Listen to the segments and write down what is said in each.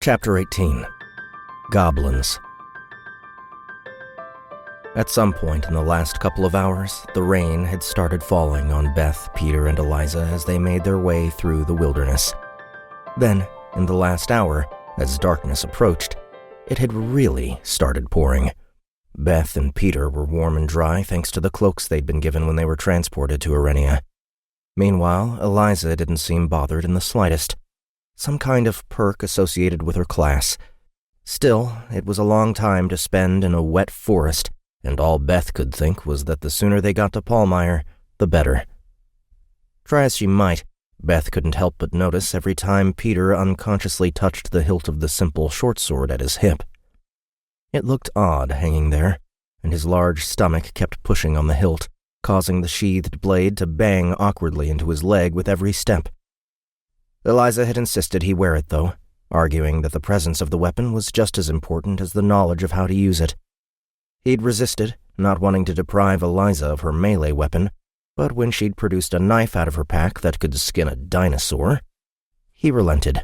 Chapter 18. Goblins. At some point in the last couple of hours, the rain had started falling on Beth, Peter, and Eliza as they made their way through the wilderness. Then, in the last hour, as darkness approached, it had really started pouring. Beth and Peter were warm and dry thanks to the cloaks they'd been given when they were transported to Arenia. Meanwhile, Eliza didn't seem bothered in the slightest. Some kind of perk associated with her class. Still, it was a long time to spend in a wet forest, and all Beth could think was that the sooner they got to Pallmeyer, the better. Try as she might, Beth couldn't help but notice every time Peter unconsciously touched the hilt of the simple short sword at his hip. It looked odd hanging there, and his large stomach kept pushing on the hilt, causing the sheathed blade to bang awkwardly into his leg with every step. Eliza had insisted he wear it, though, arguing that the presence of the weapon was just as important as the knowledge of how to use it. He'd resisted, not wanting to deprive Eliza of her melee weapon, but when she'd produced a knife out of her pack that could skin a dinosaur, he relented.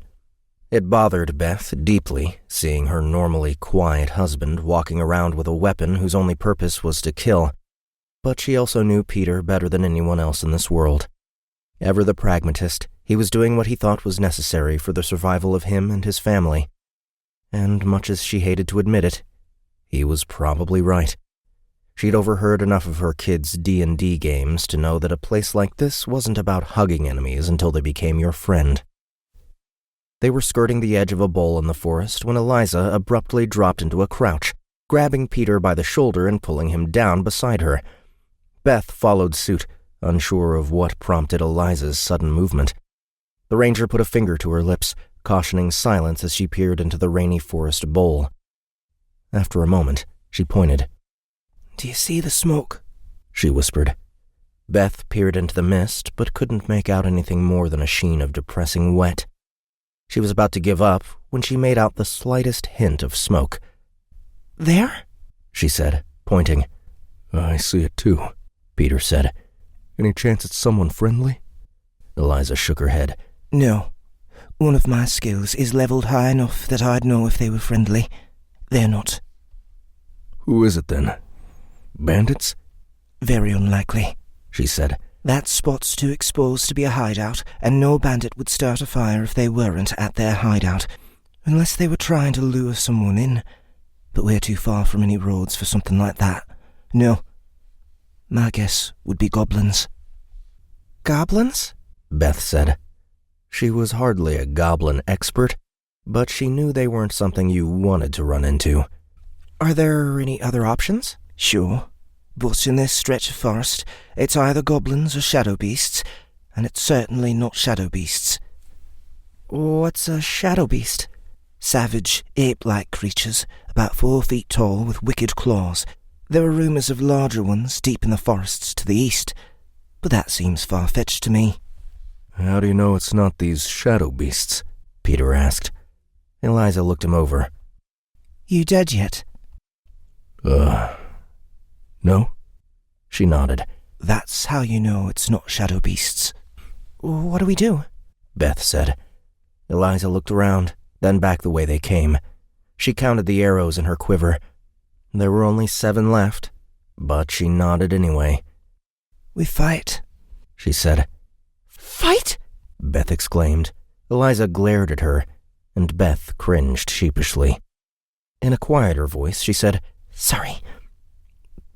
It bothered Beth deeply, seeing her normally quiet husband walking around with a weapon whose only purpose was to kill, but she also knew Peter better than anyone else in this world. Ever the pragmatist, he was doing what he thought was necessary for the survival of him and his family. And much as she hated to admit it, he was probably right. She'd overheard enough of her kids' D&D games to know that a place like this wasn't about hugging enemies until they became your friend. They were skirting the edge of a bowl in the forest when Eliza abruptly dropped into a crouch, grabbing Peter by the shoulder and pulling him down beside her. Beth followed suit, unsure of what prompted Eliza's sudden movement. The ranger put a finger to her lips, cautioning silence as she peered into the rainy forest bowl. After a moment, she pointed. "Do you see the smoke?" she whispered. Beth peered into the mist, but couldn't make out anything more than a sheen of depressing wet. She was about to give up when she made out the slightest hint of smoke. "There?" she said, pointing. "I see it too," Peter said. "Any chance it's someone friendly?" Eliza shook her head. "No. One of my skills is leveled high enough that I'd know if they were friendly. They're not." "Who is it then? Bandits?" "Very unlikely," she said. "That spot's too exposed to be a hideout, and no bandit would start a fire if they weren't at their hideout, unless they were trying to lure someone in. But we're too far from any roads for something like that. No. My guess would be goblins." "Goblins?" Beth said. She was hardly a goblin expert, but she knew they weren't something you wanted to run into. "Are there any other options?" "Sure. But in this stretch of forest, it's either goblins or shadow beasts, and it's certainly not shadow beasts." "What's a shadow beast?" "Savage, ape-like creatures, about 4 feet tall with wicked claws. There are rumours of larger ones deep in the forests to the east, but that seems far-fetched to me." "How do you know it's not these shadow beasts?" Peter asked. Eliza looked him over. "You dead yet?" No?" She nodded. "That's how you know it's not shadow beasts." "What do we do?" Beth said. Eliza looked around, then back the way they came. She counted the arrows in her quiver. There were only 7 left, but she nodded anyway. "We fight," she said. "Fight?" Beth exclaimed. Eliza glared at her, and Beth cringed sheepishly. In a quieter voice, she said, "Sorry.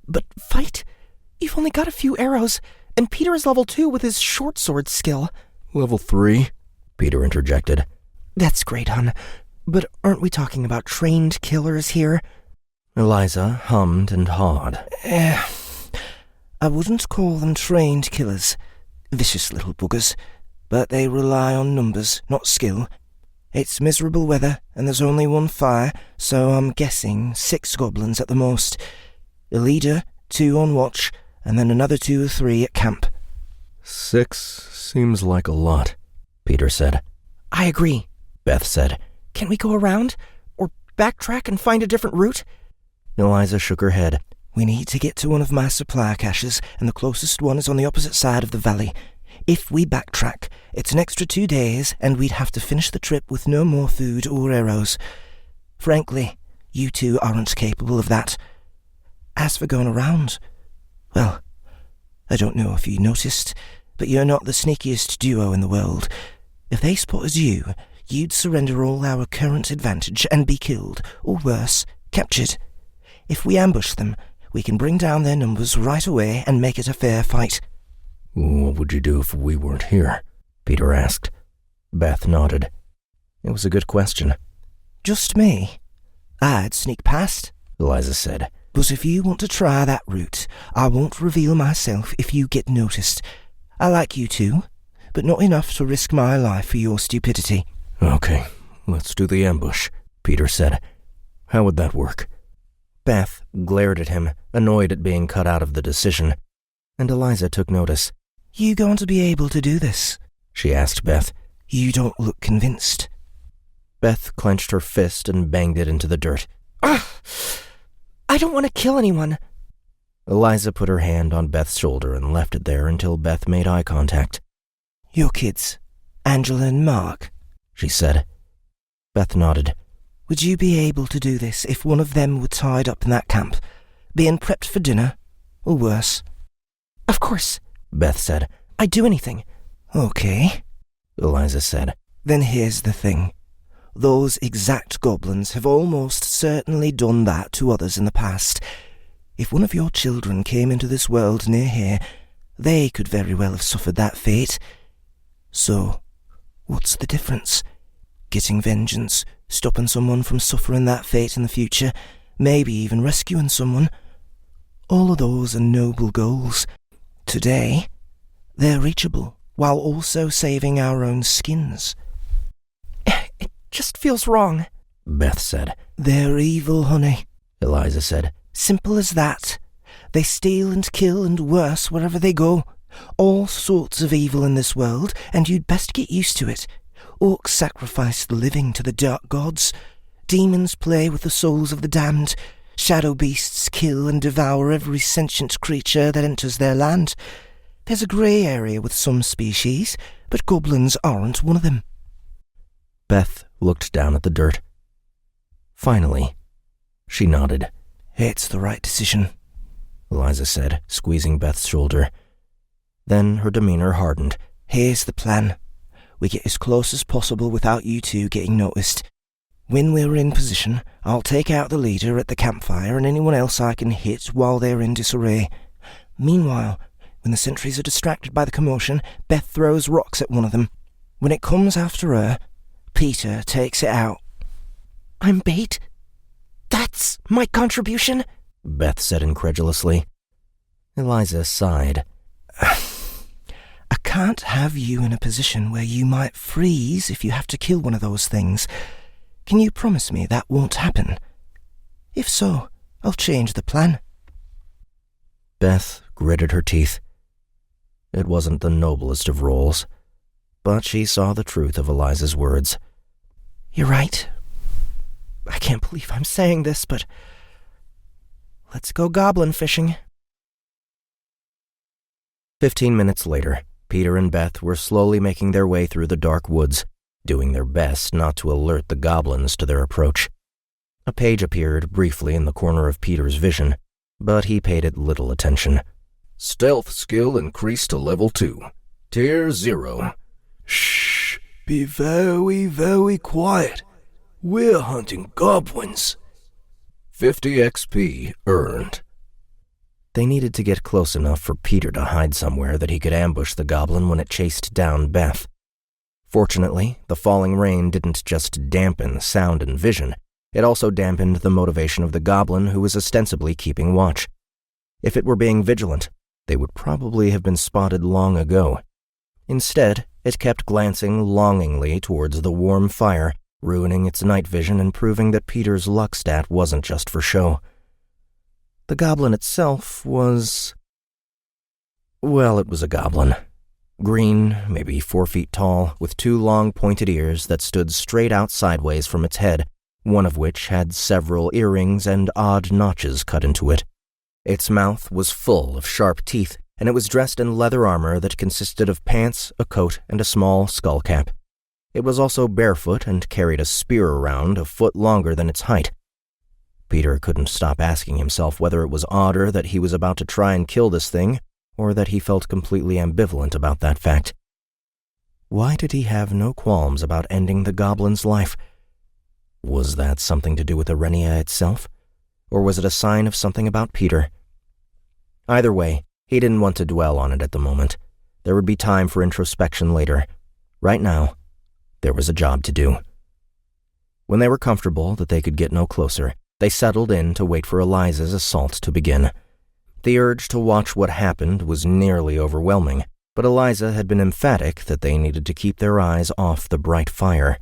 But fight? You've only got a few arrows, and Peter is level 2 with his short sword skill." "Level 3? Peter interjected. "That's great, hon. But aren't we talking about trained killers here?" Eliza hummed and hawed. I wouldn't call them trained killers. Vicious little buggers. But they rely on numbers, not skill. It's miserable weather, and there's only one fire, so I'm guessing 6 goblins at the most. A leader, 2 on watch, and then another 2 or 3 at camp." 6 seems like a lot, Peter said. "I agree," Beth said. "Can we go around? Or backtrack and find a different route?" Eliza shook her head. "We need to get to one of my supply caches, and the closest one is on the opposite side of the valley. If we backtrack, it's an extra 2 days, and we'd have to finish the trip with no more food or arrows. Frankly, you two aren't capable of that. As for going around, well, I don't know if you noticed, but you're not the sneakiest duo in the world. If they spotted you, you'd surrender all our current advantage and be killed, or worse, captured. If we ambush them, we can bring down their numbers right away and make it a fair fight. What would you do if we weren't here? Peter asked. Beth nodded. It was a good question. Just me. I'd sneak past, Eliza said. But if you want to try that route, I won't reveal myself if you get noticed. I like you two, but not enough to risk my life for your stupidity. Okay, let's do the ambush, Peter said. How would that work? Beth glared at him, annoyed at being cut out of the decision, and Eliza took notice. You going to be able to do this? She asked Beth. You don't look convinced. Beth clenched her fist and banged it into the dirt. I don't want to kill anyone. Eliza put her hand on Beth's shoulder and left it there until Beth made eye contact. Your kids, Angela and Mark, she said. Beth nodded. Would you be able to do this if one of them were tied up in that camp, being prepped for dinner, or worse? Of course, Beth said. I'd do anything. Okay, Eliza said. Then here's the thing. Those exact goblins have almost certainly done that to others in the past. If one of your children came into this world near here, they could very well have suffered that fate. So, what's the difference? Getting vengeance, stopping someone from suffering that fate in the future, maybe even rescuing someone. All of those are noble goals. Today, they're reachable, while also saving our own skins. It just feels wrong, Beth said. They're evil, honey, Eliza said. Simple as that. They steal and kill and worse wherever they go. All sorts of evil in this world, and you'd best get used to it. Orcs sacrifice the living to the dark gods. Demons play with the souls of the damned. Shadow beasts kill and devour every sentient creature that enters their land. There's a grey area with some species, but goblins aren't one of them. Beth looked down at the dirt. Finally, she nodded. It's the right decision, Eliza said, squeezing Beth's shoulder. Then her demeanor hardened. Here's the plan. We get as close as possible without you two getting noticed. When we're in position, I'll take out the leader at the campfire and anyone else I can hit while they're in disarray. Meanwhile, when the sentries are distracted by the commotion, Beth throws rocks at one of them. When it comes after her, Peter takes it out. I'm bait? That's my contribution? Beth said incredulously. Eliza sighed. I can't have you in a position where you might freeze if you have to kill one of those things. Can you promise me that won't happen? If so, I'll change the plan. Beth gritted her teeth. It wasn't the noblest of roles, but she saw the truth of Eliza's words. You're right. I can't believe I'm saying this, but let's go goblin fishing. 15 minutes later, Peter and Beth were slowly making their way through the dark woods, doing their best not to alert the goblins to their approach. A page appeared briefly in the corner of Peter's vision, but he paid it little attention. Stealth skill increased to level 2. Tier 0. Shh, be very, very quiet. We're hunting goblins. 50 XP earned. They needed to get close enough for Peter to hide somewhere that he could ambush the goblin when it chased down Beth. Fortunately, the falling rain didn't just dampen sound and vision, it also dampened the motivation of the goblin who was ostensibly keeping watch. If it were being vigilant, they would probably have been spotted long ago. Instead, it kept glancing longingly towards the warm fire, ruining its night vision and proving that Peter's luck stat wasn't just for show. The goblin itself was... well, it was a goblin. Green, maybe 4 feet tall, with 2 long pointed ears that stood straight out sideways from its head, one of which had several earrings and odd notches cut into it. Its mouth was full of sharp teeth, and it was dressed in leather armor that consisted of pants, a coat, and a small skull cap. It was also barefoot and carried a spear around a foot longer than its height. Peter couldn't stop asking himself whether it was odder that he was about to try and kill this thing, or that he felt completely ambivalent about that fact. Why did he have no qualms about ending the goblin's life? Was that something to do with Arenia itself? Or was it a sign of something about Peter? Either way, he didn't want to dwell on it at the moment. There would be time for introspection later. Right now, there was a job to do. When they were comfortable that they could get no closer, they settled in to wait for Eliza's assault to begin. The urge to watch what happened was nearly overwhelming, but Eliza had been emphatic that they needed to keep their eyes off the bright fire.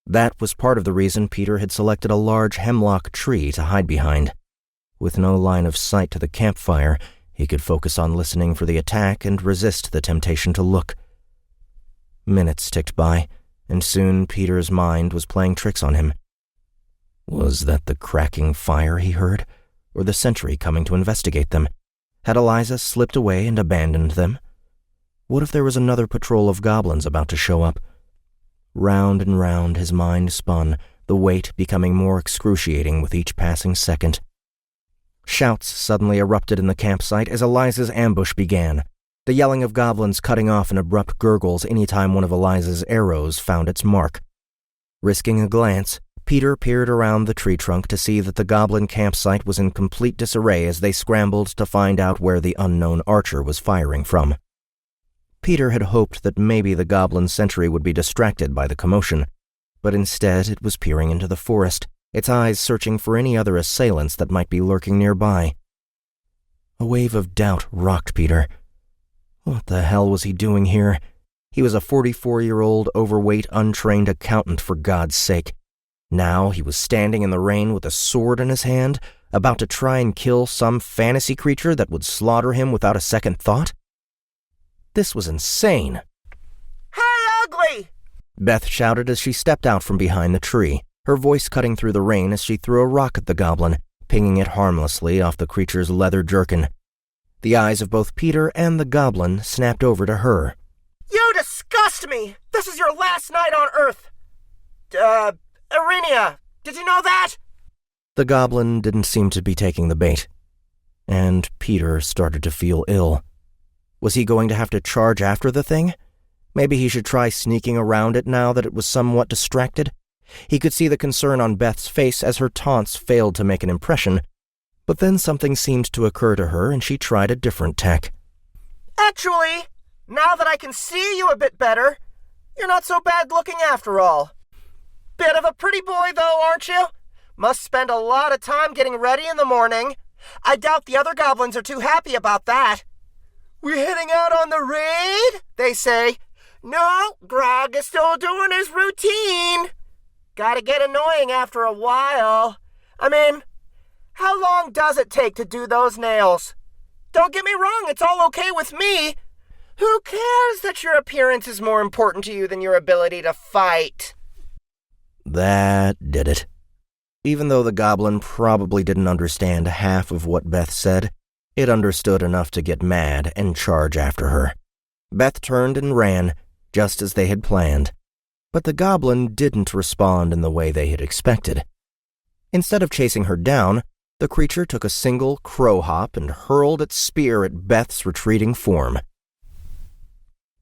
That was part of the reason Peter had selected a large hemlock tree to hide behind. With no line of sight to the campfire, he could focus on listening for the attack and resist the temptation to look. Minutes ticked by, and soon Peter's mind was playing tricks on him. Was that the cracking fire he heard, or the sentry coming to investigate them? Had Eliza slipped away and abandoned them? What if there was another patrol of goblins about to show up? Round and round his mind spun, the weight becoming more excruciating with each passing second. Shouts suddenly erupted in the campsite as Eliza's ambush began, the yelling of goblins cutting off in abrupt gurgles any time one of Eliza's arrows found its mark. Risking a glance, Peter peered around the tree trunk to see that the goblin campsite was in complete disarray as they scrambled to find out where the unknown archer was firing from. Peter had hoped that maybe the goblin sentry would be distracted by the commotion, but instead it was peering into the forest, its eyes searching for any other assailants that might be lurking nearby. A wave of doubt rocked Peter. What the hell was he doing here? He was a 44-year-old, overweight, untrained accountant, for God's sake. Now he was standing in the rain with a sword in his hand, about to try and kill some fantasy creature that would slaughter him without a second thought? This was insane. Hey, ugly! Beth shouted as she stepped out from behind the tree, her voice cutting through the rain as she threw a rock at the goblin, pinging it harmlessly off the creature's leather jerkin. The eyes of both Peter and the goblin snapped over to her. You disgust me! This is your last night on Earth! Arenia, did you know that? The goblin didn't seem to be taking the bait, and Peter started to feel ill. Was he going to have to charge after the thing? Maybe he should try sneaking around it now that it was somewhat distracted. He could see the concern on Beth's face as her taunts failed to make an impression, but then something seemed to occur to her and she tried a different tack. Actually, now that I can see you a bit better, you're not so bad looking after all. Bit of a pretty boy, though, aren't you? Must spend a lot of time getting ready in the morning. I doubt the other goblins are too happy about that. We're heading out on the raid, they say. No, Grog is still doing his routine. Gotta get annoying after a while. I mean, how long does it take to do those nails? Don't get me wrong, it's all okay with me. Who cares that your appearance is more important to you than your ability to fight? That did it. Even though the goblin probably didn't understand half of what Beth said, it understood enough to get mad and charge after her. Beth turned and ran, just as they had planned. But the goblin didn't respond in the way they had expected. Instead of chasing her down, the creature took a single crow hop and hurled its spear at Beth's retreating form.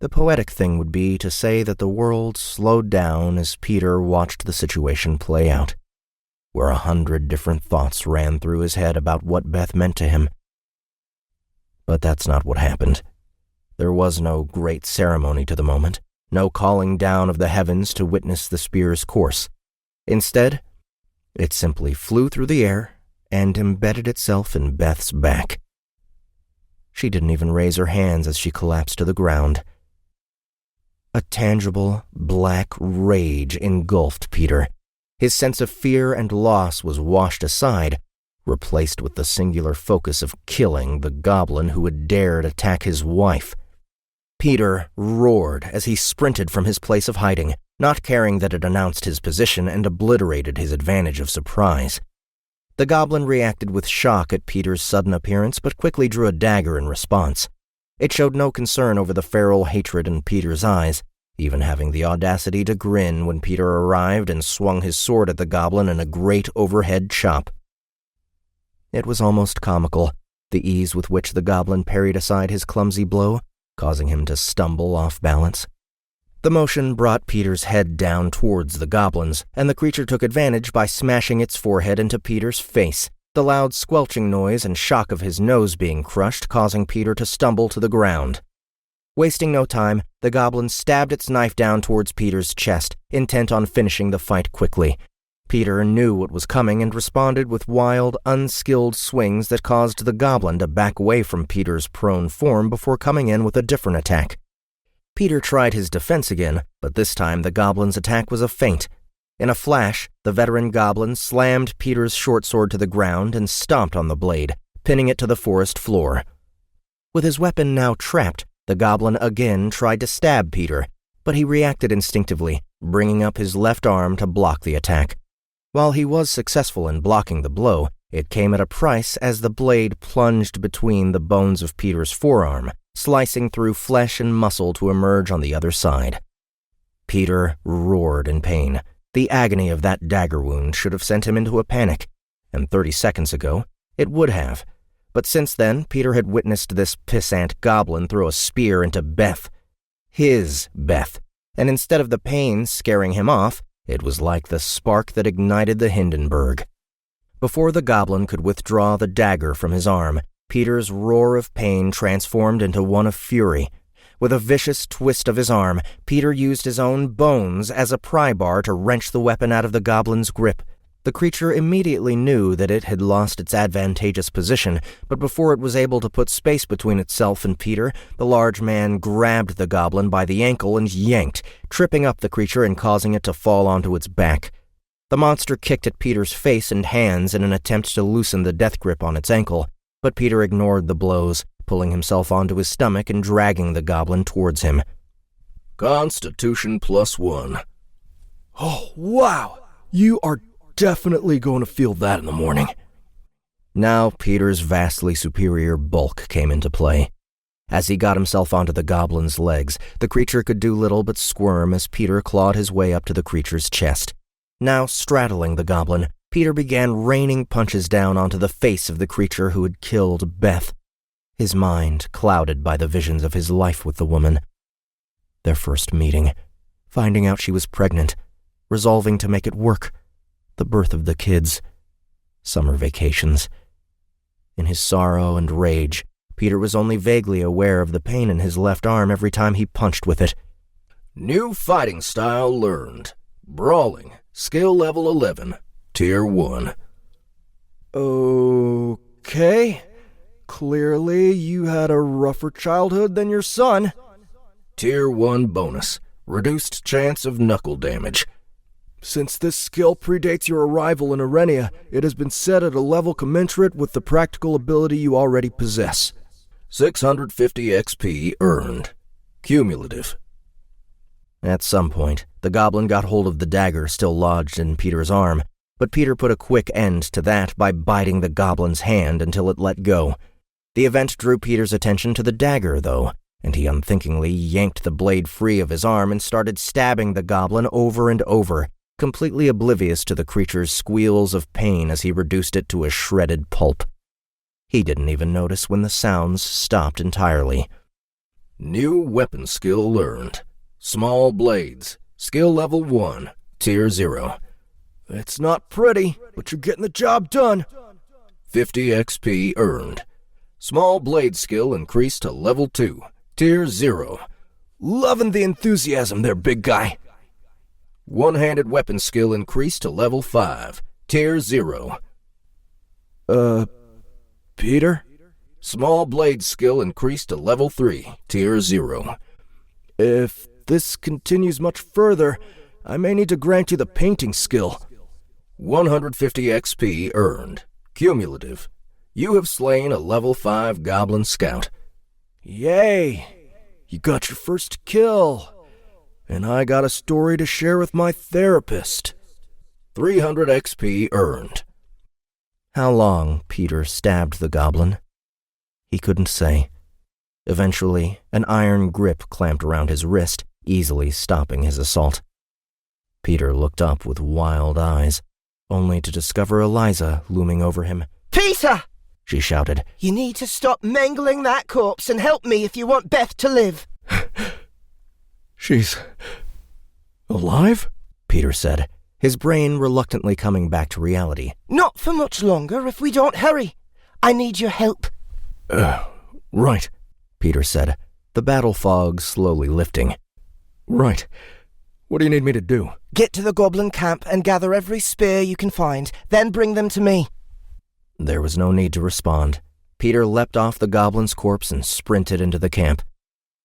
The poetic thing would be to say that the world slowed down as Peter watched the situation play out, where 100 different thoughts ran through his head about what Beth meant to him. But that's not what happened. There was no great ceremony to the moment, no calling down of the heavens to witness the spear's course. Instead, it simply flew through the air and embedded itself in Beth's back. She didn't even raise her hands as she collapsed to the ground. A tangible, black rage engulfed Peter. His sense of fear and loss was washed aside, replaced with the singular focus of killing the goblin who had dared attack his wife. Peter roared as he sprinted from his place of hiding, not caring that it announced his position and obliterated his advantage of surprise. The goblin reacted with shock at Peter's sudden appearance, but quickly drew a dagger in response. It showed no concern over the feral hatred in Peter's eyes, even having the audacity to grin when Peter arrived and swung his sword at the goblin in a great overhead chop. It was almost comical, the ease with which the goblin parried aside his clumsy blow, causing him to stumble off balance. The motion brought Peter's head down towards the goblins, and the creature took advantage by smashing its forehead into Peter's face, the loud squelching noise and shock of his nose being crushed causing Peter to stumble to the ground. Wasting no time, the goblin stabbed its knife down towards Peter's chest, intent on finishing the fight quickly. Peter knew what was coming and responded with wild, unskilled swings that caused the goblin to back away from Peter's prone form before coming in with a different attack. Peter tried his defense again, but this time the goblin's attack was a feint. In a flash, the veteran goblin slammed Peter's short sword to the ground and stomped on the blade, pinning it to the forest floor. With his weapon now trapped, the goblin again tried to stab Peter, but he reacted instinctively, bringing up his left arm to block the attack. While he was successful in blocking the blow, it came at a price as the blade plunged between the bones of Peter's forearm, slicing through flesh and muscle to emerge on the other side. Peter roared in pain. The agony of that dagger wound should have sent him into a panic, and 30 seconds ago, it would have. But since then, Peter had witnessed this pissant goblin throw a spear into Beth. His Beth. And instead of the pain scaring him off, it was like the spark that ignited the Hindenburg. Before the goblin could withdraw the dagger from his arm, Peter's roar of pain transformed into one of fury. With a vicious twist of his arm, Peter used his own bones as a pry bar to wrench the weapon out of the goblin's grip. The creature immediately knew that it had lost its advantageous position, but before it was able to put space between itself and Peter, the large man grabbed the goblin by the ankle and yanked, tripping up the creature and causing it to fall onto its back. The monster kicked at Peter's face and hands in an attempt to loosen the death grip on its ankle, but Peter ignored the blows, pulling himself onto his stomach and dragging the goblin towards him. Constitution +1. Oh, wow! You are definitely going to feel that in the morning. Now Peter's vastly superior bulk came into play. As he got himself onto the goblin's legs, the creature could do little but squirm as Peter clawed his way up to the creature's chest. Now straddling the goblin, Peter began raining punches down onto the face of the creature who had killed Beth, his mind clouded by the visions of his life with the woman. Their first meeting, finding out she was pregnant, resolving to make it work, the birth of the kids, summer vacations. In his sorrow and rage, Peter was only vaguely aware of the pain in his left arm every time he punched with it. New fighting style learned. Brawling. Skill level 11. Tier 1. Okay. Clearly, you had a rougher childhood than your son. Tier 1 bonus. Reduced chance of knuckle damage. Since this skill predates your arrival in Arenia, it has been set at a level commensurate with the practical ability you already possess. 650 XP earned. Cumulative. At some point, the goblin got hold of the dagger still lodged in Peter's arm, but Peter put a quick end to that by biting the goblin's hand until it let go. The event drew Peter's attention to the dagger, though, and he unthinkingly yanked the blade free of his arm and started stabbing the goblin over and over, completely oblivious to the creature's squeals of pain as he reduced it to a shredded pulp. He didn't even notice when the sounds stopped entirely. New weapon skill learned. Small blades. Skill level 1. Tier 0. It's not pretty, but you're getting the job done. 50 XP earned. Small blade skill increased to level 2. Tier 0. Loving the enthusiasm there, big guy. One-handed weapon skill increased to level 5. Tier 0. Peter? Small blade skill increased to level 3. Tier 0. If this continues much further, I may need to grant you the painting skill. 150 XP earned. Cumulative. You have slain a level 5 goblin scout. Yay! You got your first kill. And I got a story to share with my therapist. 300 XP earned. How long Peter stabbed the goblin? He couldn't say. Eventually, an iron grip clamped around his wrist, easily stopping his assault. Peter looked up with wild eyes, only to discover Eliza looming over him. "Peter!" she shouted. "You need to stop mangling that corpse and help me if you want Beth to live." She's alive? Peter said, his brain reluctantly coming back to reality. "Not for much longer if we don't hurry. I need your help." Right, Peter said, the battle fog slowly lifting. right. What do you need me to do? "Get to the goblin camp and gather every spear you can find, then bring them to me." There was no need to respond. Peter leapt off the goblin's corpse and sprinted into the camp.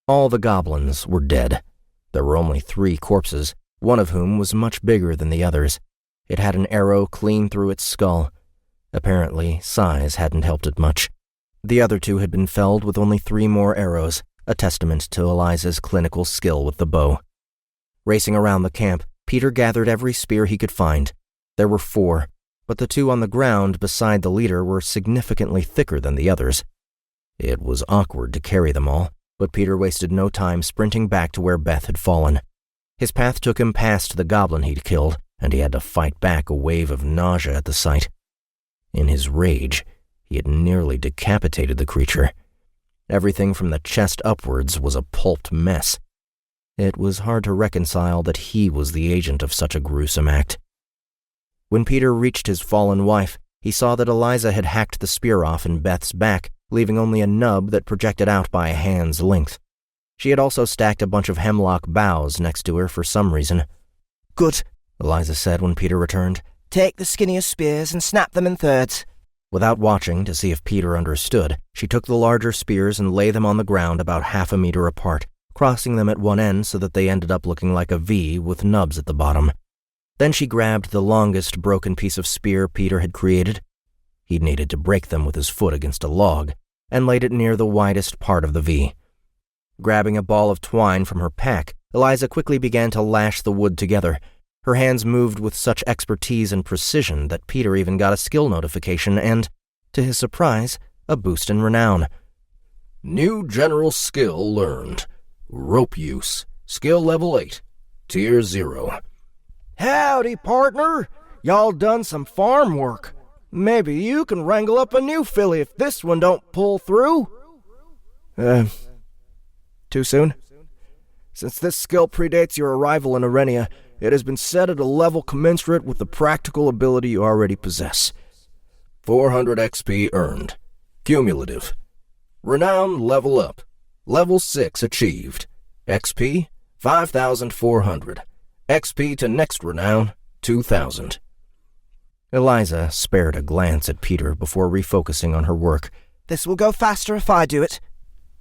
All the goblins were dead. There were only 3 corpses, one of whom was much bigger than the others. It had an arrow clean through its skull. Apparently, size hadn't helped it much. The other 2 had been felled with only 3 more arrows, a testament to Eliza's clinical skill with the bow. Racing around the camp, Peter gathered every spear he could find. There were 4, but the 2 on the ground beside the leader were significantly thicker than the others. It was awkward to carry them all, but Peter wasted no time sprinting back to where Beth had fallen. His path took him past the goblin he'd killed, and he had to fight back a wave of nausea at the sight. In his rage, he had nearly decapitated the creature. Everything from the chest upwards was a pulped mess. It was hard to reconcile that he was the agent of such a gruesome act. When Peter reached his fallen wife, he saw that Eliza had hacked the spear off in Beth's back, leaving only a nub that projected out by a hand's length. She had also stacked a bunch of hemlock boughs next to her for some reason. "Good," Eliza said when Peter returned. "Take the skinnier spears and snap them in thirds." Without watching to see if Peter understood, she took the larger spears and lay them on the ground about 1/2 meter apart, crossing them at one end so that they ended up looking like a V with nubs at the bottom. Then she grabbed the longest broken piece of spear Peter had created. He'd needed to break them with his foot against a log, and laid it near the widest part of the V. Grabbing a ball of twine from her pack, Eliza quickly began to lash the wood together. Her hands moved with such expertise and precision that Peter even got a skill notification and, to his surprise, a boost in renown. New general skill learned. Rope use. Skill level 8. Tier 0. Howdy, partner. Y'all done some farm work. Maybe you can wrangle up a new filly if this one don't pull through. Too soon? Since this skill predates your arrival in Arenia, it has been set at a level commensurate with the practical ability you already possess. 400 XP earned. Cumulative. Renown level up. Level 6 achieved. XP 5,400. XP to next renown 2,000. Eliza spared a glance at Peter before refocusing on her work. "This will go faster if I do it,"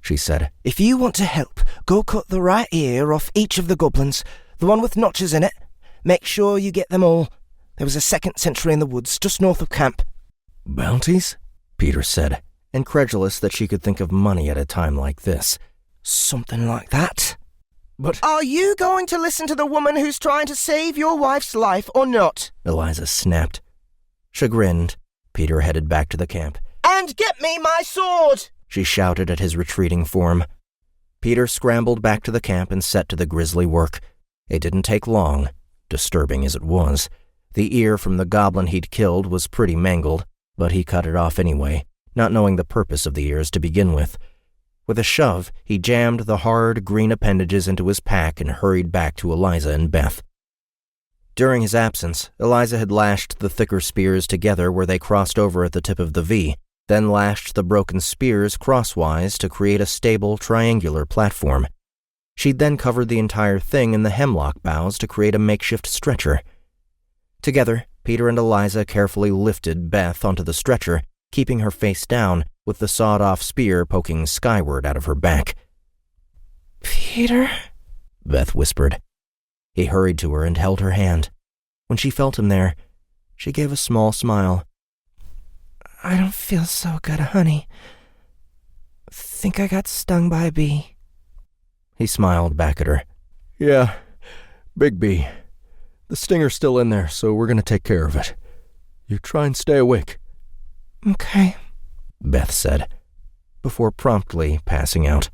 she said. "If you want to help, go cut the right ear off each of the goblins, the one with notches in it. Make sure you get them all. There was a second sentry in the woods just north of camp." "Bounties?" Peter said, incredulous that she could think of money at a time like this. "Something like that." But "Are you going to listen to the woman who's trying to save your wife's life or not?" Eliza snapped. Chagrined, Peter headed back to the camp. "And get me my sword!" she shouted at his retreating form. Peter scrambled back to the camp and set to the grisly work. It didn't take long, disturbing as it was. The ear from the goblin he'd killed was pretty mangled, but he cut it off anyway, not knowing the purpose of the ears to begin with. With a shove, he jammed the hard, green appendages into his pack and hurried back to Eliza and Beth. During his absence, Eliza had lashed the thicker spears together where they crossed over at the tip of the V, then lashed the broken spears crosswise to create a stable, triangular platform. She'd then covered the entire thing in the hemlock boughs to create a makeshift stretcher. Together, Peter and Eliza carefully lifted Beth onto the stretcher, keeping her face down, with the sawed-off spear poking skyward out of her back. "Peter?" Beth whispered. He hurried to her and held her hand. When she felt him there, she gave a small smile. "I don't feel so good, honey. Think I got stung by a bee." He smiled back at her. yeah, Big B. The stinger's still in there, so we're gonna take care of it. You try and stay awake. "Okay," Beth said. before promptly passing out.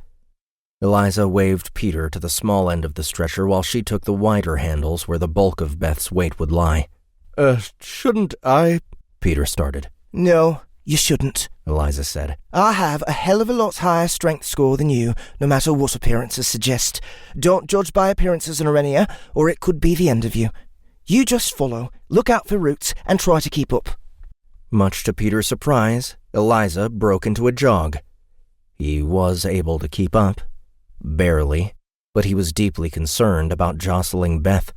Eliza waved Peter to the small end of the stretcher while she took the wider handles where the bulk of Beth's weight would lie. Shouldn't I? Peter started. No, you shouldn't, Eliza said. I have a hell of a lot higher strength score than you, no matter what appearances suggest. Don't judge by appearances in Arenia, or it could be the end of you. You just follow, look out for roots, and try to keep up. Much to Peter's surprise, Eliza broke into a jog. He was able to keep up. Barely, but he was deeply concerned about jostling Beth.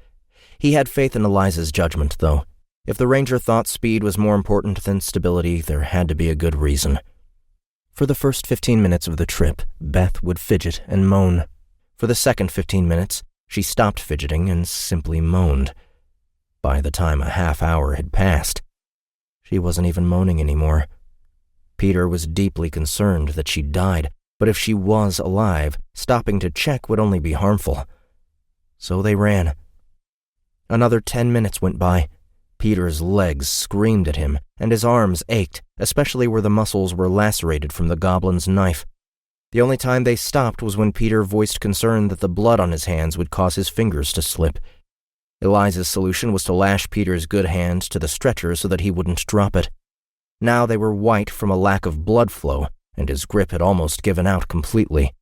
He had faith in Eliza's judgment, though. If the ranger thought speed was more important than stability, there had to be a good reason. For the first 15 minutes of the trip, Beth would fidget and moan. For the second 15 minutes, she stopped fidgeting and simply moaned. By the time a half hour had passed, she wasn't even moaning anymore. Peter was deeply concerned that she died, but if she was alive, stopping to check would only be harmful. So they ran. Another 10 minutes went by. Peter's legs screamed at him, and his arms ached, especially where the muscles were lacerated from the goblin's knife. The only time they stopped was when Peter voiced concern that the blood on his hands would cause his fingers to slip. Eliza's solution was to lash Peter's good hand to the stretcher so that he wouldn't drop it. Now they were white from a lack of blood flow, and his grip had almost given out completely.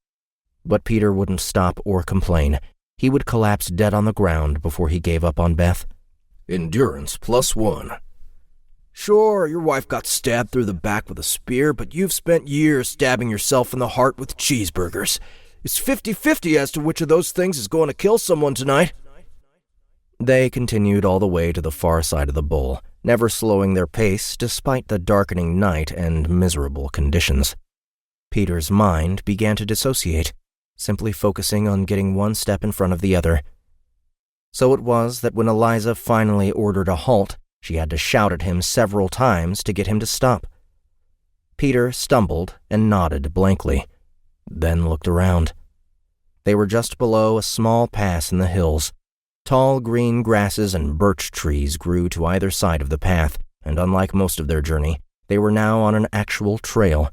But Peter wouldn't stop or complain. He would collapse dead on the ground before he gave up on Beth. Endurance +1. Sure, your wife got stabbed through the back with a spear, but you've spent years stabbing yourself in the heart with cheeseburgers. It's 50-50 as to which of those things is going to kill someone tonight. They continued all the way to the far side of the bowl, never slowing their pace despite the darkening night and miserable conditions. Peter's mind began to dissociate, simply focusing on getting one step in front of the other. So it was that when Eliza finally ordered a halt, she had to shout at him several times to get him to stop. Peter stumbled and nodded blankly, then looked around. They were just below a small pass in the hills. Tall green grasses and birch trees grew to either side of the path, and unlike most of their journey, they were now on an actual trail.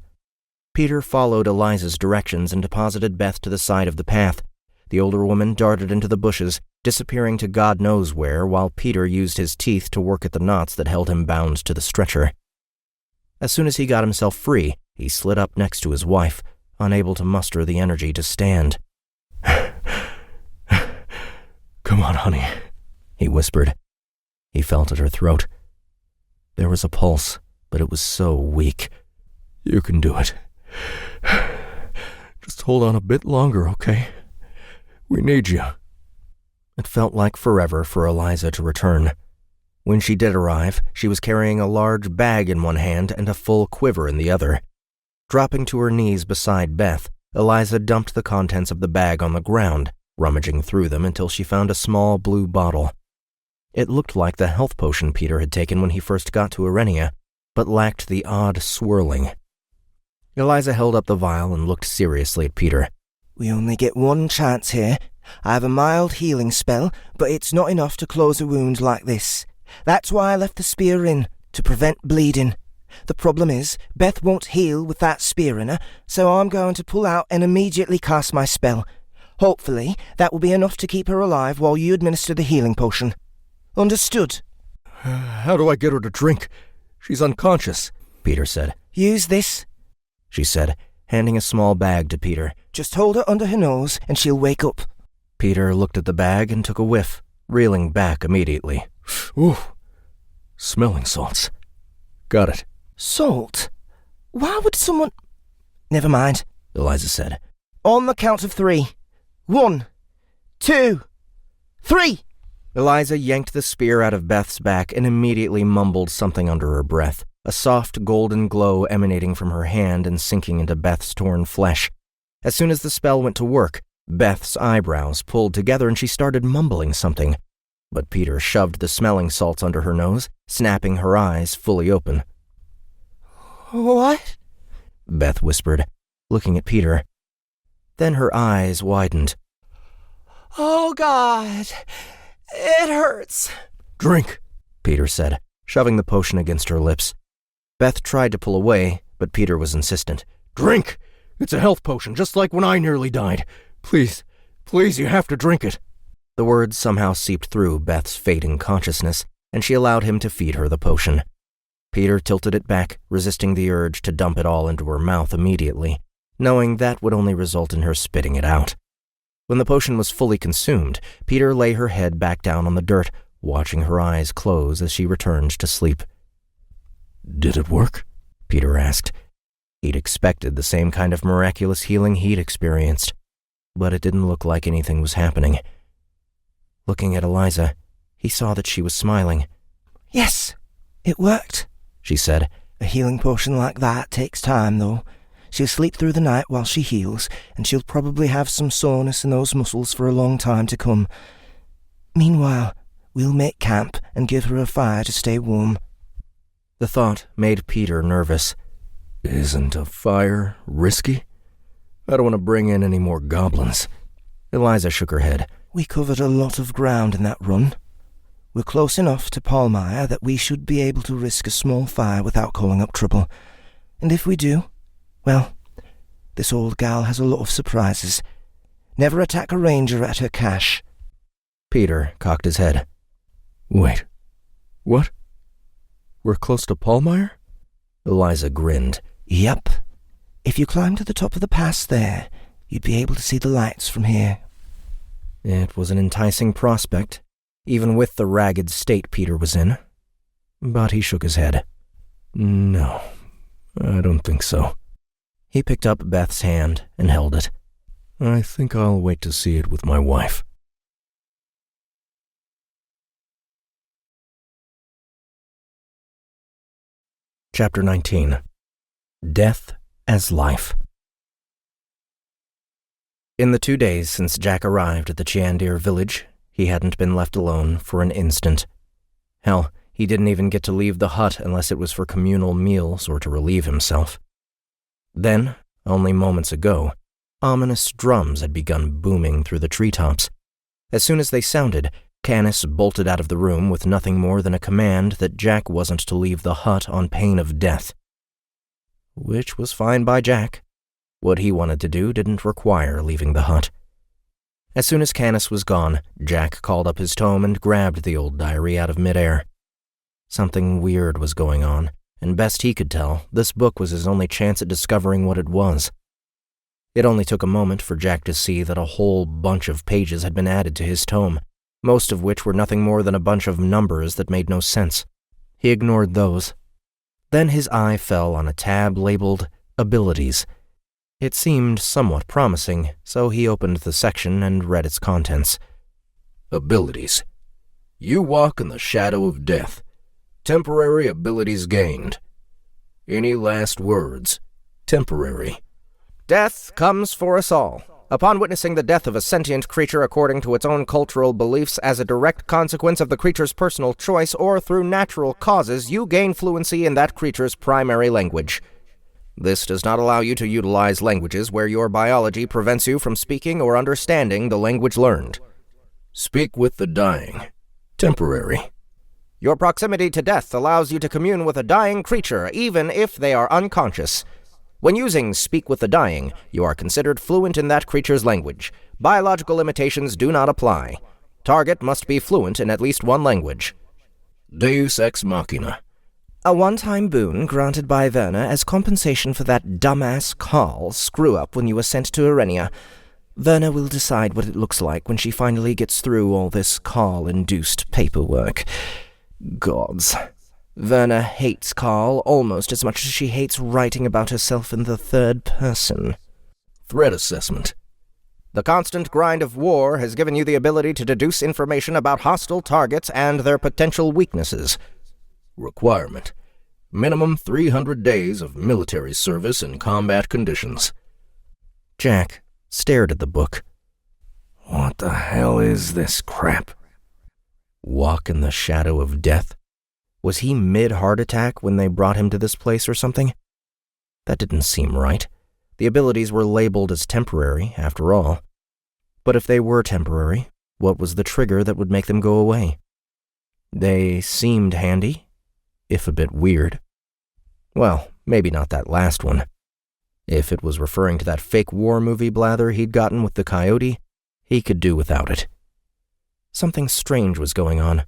Peter followed Eliza's directions and deposited Beth to the side of the path. The older woman darted into the bushes, disappearing to God knows where, while Peter used his teeth to work at the knots that held him bound to the stretcher. As soon as he got himself free, he slid up next to his wife, unable to muster the energy to stand. Come on, honey, he whispered. He felt at her throat. There was a pulse, but it was so weak. You can do it. Just hold on a bit longer, okay? We need you. It felt like forever for Eliza to return. When she did arrive, she was carrying a large bag in one hand and a full quiver in the other. Dropping to her knees beside Beth, Eliza dumped the contents of the bag on the ground, rummaging through them until she found a small blue bottle. It looked like the health potion Peter had taken when he first got to Arenia, but lacked the odd swirling. Eliza held up the vial and looked seriously at Peter. We only get one chance here. I have a mild healing spell, but it's not enough to close a wound like this. That's why I left the spear in, to prevent bleeding. The problem is, Beth won't heal with that spear in her, so I'm going to pull out and immediately cast my spell. Hopefully, that will be enough to keep her alive while you administer the healing potion. Understood? How do I get her to drink? She's unconscious, Peter said. Use this, she said, handing a small bag to Peter. Just hold her under her nose and she'll wake up. Peter looked at the bag and took a whiff, reeling back immediately. Ooh, smelling salts. Got it. Salt? Why would someone... Never mind, Eliza said. On the count of 3. 1, 2, 3! Eliza yanked the spear out of Beth's back and immediately mumbled something under her breath, a soft golden glow emanating from her hand and sinking into Beth's torn flesh. As soon as the spell went to work, Beth's eyebrows pulled together and she started mumbling something. But Peter shoved the smelling salts under her nose, snapping her eyes fully open. What? Beth whispered, looking at Peter. Then her eyes widened. Oh, God. It hurts. Drink, Peter said, shoving the potion against her lips. Beth tried to pull away, but Peter was insistent. Drink! It's a health potion, just like when I nearly died. Please, you have to drink it." The words somehow seeped through Beth's fading consciousness, and she allowed him to feed her the potion. Peter tilted it back, resisting the urge to dump it all into her mouth immediately, knowing that would only result in her spitting it out. When the potion was fully consumed, Peter lay her head back down on the dirt, watching her eyes close as she returned to sleep. "Did it work?" Peter asked. He'd expected the same kind of miraculous healing he'd experienced, but it didn't look like anything was happening. Looking at Eliza, he saw that she was smiling. "Yes, it worked," she said. "A healing potion like that takes time, though. She'll sleep through the night while she heals, and she'll probably have some soreness in those muscles for a long time to come. Meanwhile, we'll make camp and give her a fire to stay warm." The thought made Peter nervous. "Isn't a fire risky? I don't want to bring in any more goblins." Eliza shook her head. "We covered a lot of ground in that run. We're close enough to Palmyre that we should be able to risk a small fire without calling up trouble. And if we do, well, this old gal has a lot of surprises. Never attack a ranger at her cache." Peter cocked his head. "Wait, what? We're close to Palmyre?" Eliza grinned. "Yep. If you climb to the top of the pass there, you'd be able to see the lights from here." It was an enticing prospect, even with the ragged state Peter was in. But he shook his head. "No, I don't think so." He picked up Beth's hand and held it. "I think I'll wait to see it with my wife." Chapter 19. Death as Life. In the 2 days since Jack arrived at the Chiandir village, he hadn't been left alone for an instant. Hell, he didn't even get to leave the hut unless it was for communal meals or to relieve himself. Then, only moments ago, ominous drums had begun booming through the treetops. As soon as they sounded, Canis bolted out of the room with nothing more than a command that Jack wasn't to leave the hut on pain of death. Which was fine by Jack. What he wanted to do didn't require leaving the hut. As soon as Canis was gone, Jack called up his tome and grabbed the old diary out of midair. Something weird was going on, and best he could tell, this book was his only chance at discovering what it was. It only took a moment for Jack to see that a whole bunch of pages had been added to his tome, most of which were nothing more than a bunch of numbers that made no sense. He ignored those. Then his eye fell on a tab labeled Abilities. It seemed somewhat promising, so he opened the section and read its contents. Abilities. You walk in the shadow of death. Temporary abilities gained. Any last words? Temporary. Death comes for us all. Upon witnessing the death of a sentient creature according to its own cultural beliefs as a direct consequence of the creature's personal choice or through natural causes, you gain fluency in that creature's primary language. This does not allow you to utilize languages where your biology prevents you from speaking or understanding the language learned. Speak with the dying. Temporary. Your proximity to death allows you to commune with a dying creature, even if they are unconscious. When using Speak with the Dying, you are considered fluent in that creature's language. Biological limitations do not apply. Target must be fluent in at least one language. Deus Ex Machina. A one-time boon granted by Werner as compensation for that dumbass Carl screw-up when you were sent to Arenia. Werner will decide what it looks like when she finally gets through all this Carl-induced paperwork. Gods. Werner hates Carl almost as much as she hates writing about herself in the third person. Threat assessment. The constant grind of war has given you the ability to deduce information about hostile targets and their potential weaknesses. Requirement. Minimum 300 days of military service in combat conditions. Jack stared at the book. What the hell is this crap? Walk in the shadow of death? Was he mid-heart attack when they brought him to this place or something? That didn't seem right. The abilities were labeled as temporary, after all. But if they were temporary, what was the trigger that would make them go away? They seemed handy, if a bit weird. Well, maybe not that last one. If it was referring to that fake war movie blather he'd gotten with the coyote, he could do without it. Something strange was going on.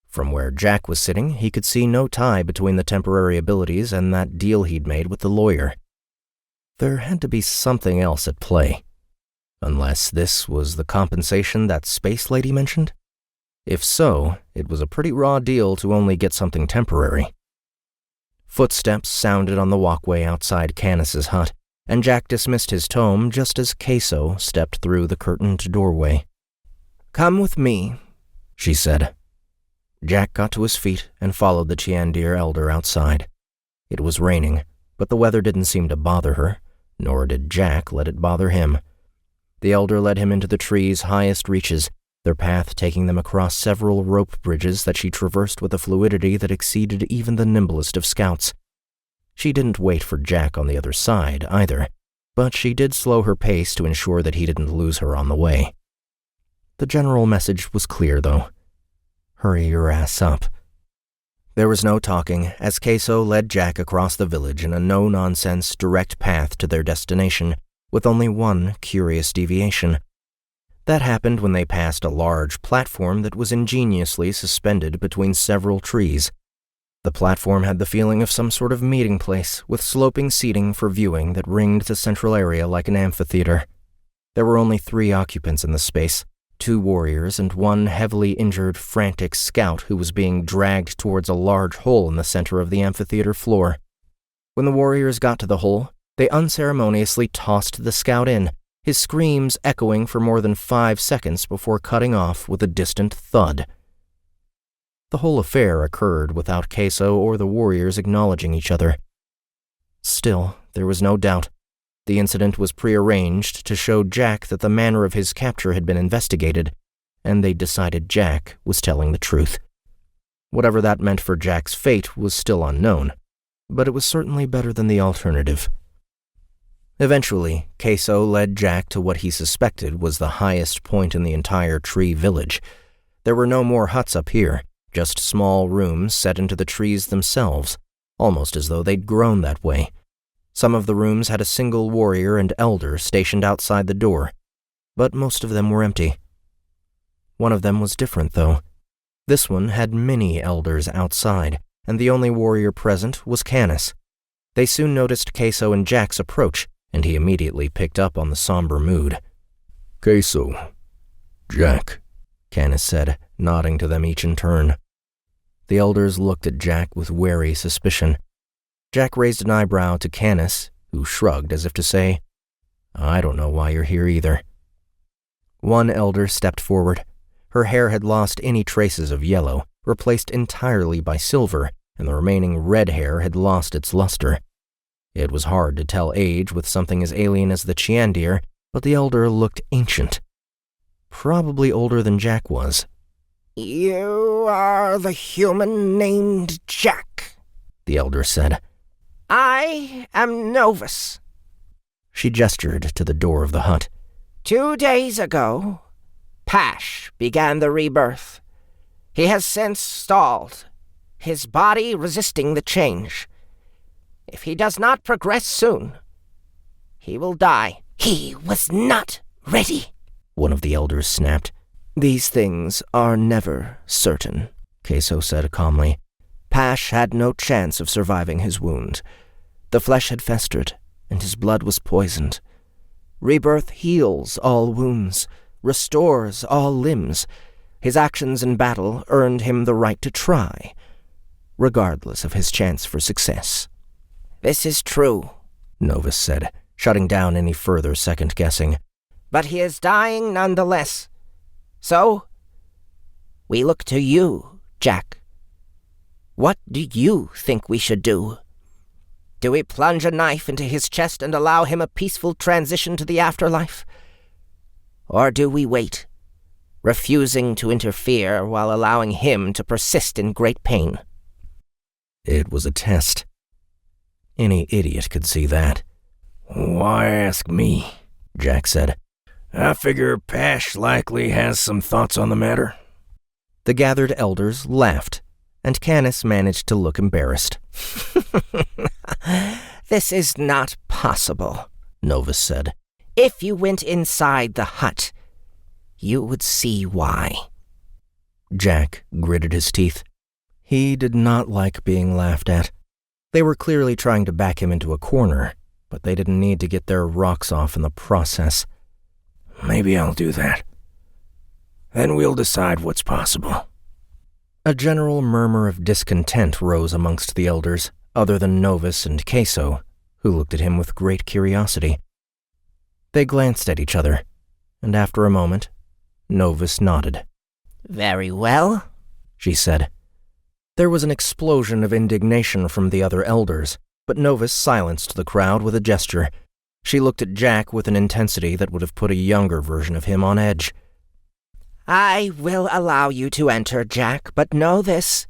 From where Jack was sitting, he could see no tie between the temporary abilities and that deal he'd made with the lawyer. There had to be something else at play. Unless this was the compensation that space lady mentioned? If so, it was a pretty raw deal to only get something temporary. Footsteps sounded on the walkway outside Canis's hut, and Jack dismissed his tome just as Queso stepped through the curtained doorway. "Come with me," she said. Jack got to his feet and followed the Chiandir elder outside. It was raining, but the weather didn't seem to bother her, nor did Jack let it bother him. The elder led him into the tree's highest reaches, their path taking them across several rope bridges that she traversed with a fluidity that exceeded even the nimblest of scouts. She didn't wait for Jack on the other side, either, but she did slow her pace to ensure that he didn't lose her on the way. The general message was clear, though. Hurry your ass up. There was no talking, as Queso led Jack across the village in a no-nonsense, direct path to their destination, with only one curious deviation. That happened when they passed a large platform that was ingeniously suspended between several trees. The platform had the feeling of some sort of meeting place, with sloping seating for viewing that ringed the central area like an amphitheater. There were only 3 occupants in the space, 2 warriors and 1 heavily injured, frantic scout who was being dragged towards a large hole in the center of the amphitheater floor. When the warriors got to the hole, they unceremoniously tossed the scout in, his screams echoing for more than 5 seconds before cutting off with a distant thud. The whole affair occurred without Queso or the warriors acknowledging each other. Still, there was no doubt. The incident was prearranged to show Jack that the manner of his capture had been investigated, and they decided Jack was telling the truth. Whatever that meant for Jack's fate was still unknown, but it was certainly better than the alternative. Eventually, Queso led Jack to what he suspected was the highest point in the entire tree village. There were no more huts up here, just small rooms set into the trees themselves, almost as though they'd grown that way. Some of the rooms had a single warrior and elder stationed outside the door, but most of them were empty. One of them was different, though. This one had many elders outside, and the only warrior present was Canis. They soon noticed Queso and Jack's approach, and he immediately picked up on the somber mood. Queso. Jack, Canis said, nodding to them each in turn. The elders looked at Jack with wary suspicion. Jack raised an eyebrow to Canis, who shrugged as if to say, "I don't know why you're here either." One elder stepped forward. Her hair had lost any traces of yellow, replaced entirely by silver, and the remaining red hair had lost its luster. It was hard to tell age with something as alien as the Chiandir, but the elder looked ancient. Probably older than Jack was. "You are the human named Jack," the elder said. "I am Novus." She gestured to the door of the hut. 2 days ago, Pash began the rebirth. He has since stalled, his body resisting the change. If he does not progress soon, he will die. "He was not ready," one of the elders snapped. "These things are never certain," Queso said calmly. "Pash had no chance of surviving his wound. The flesh had festered, and his blood was poisoned. Rebirth heals all wounds, restores all limbs. His actions in battle earned him the right to try, regardless of his chance for success." "This is true," Novus said, shutting down any further second-guessing. "But he is dying nonetheless. So, we look to you, Jack. What do you think we should do? Do we plunge a knife into his chest and allow him a peaceful transition to the afterlife? Or do we wait, refusing to interfere while allowing him to persist in great pain?" It was a test. Any idiot could see that. "Why ask me?" Jack said. "I figure Pash likely has some thoughts on the matter." The gathered elders laughed, and Canis managed to look embarrassed. This is not possible, Novus said. If you went inside the hut, you would see why. Jack gritted his teeth. He did not like being laughed at. They were clearly trying to back him into a corner, but they didn't need to get their rocks off in the process. Maybe I'll do that. Then we'll decide what's possible. A general murmur of discontent rose amongst the elders, other than Novus and Queso, who looked at him with great curiosity. They glanced at each other, and after a moment, Novus nodded. Very well, she said. There was an explosion of indignation from the other elders, but Novus silenced the crowd with a gesture. She looked at Jack with an intensity that would have put a younger version of him on edge. I will allow you to enter, Jack, but know this.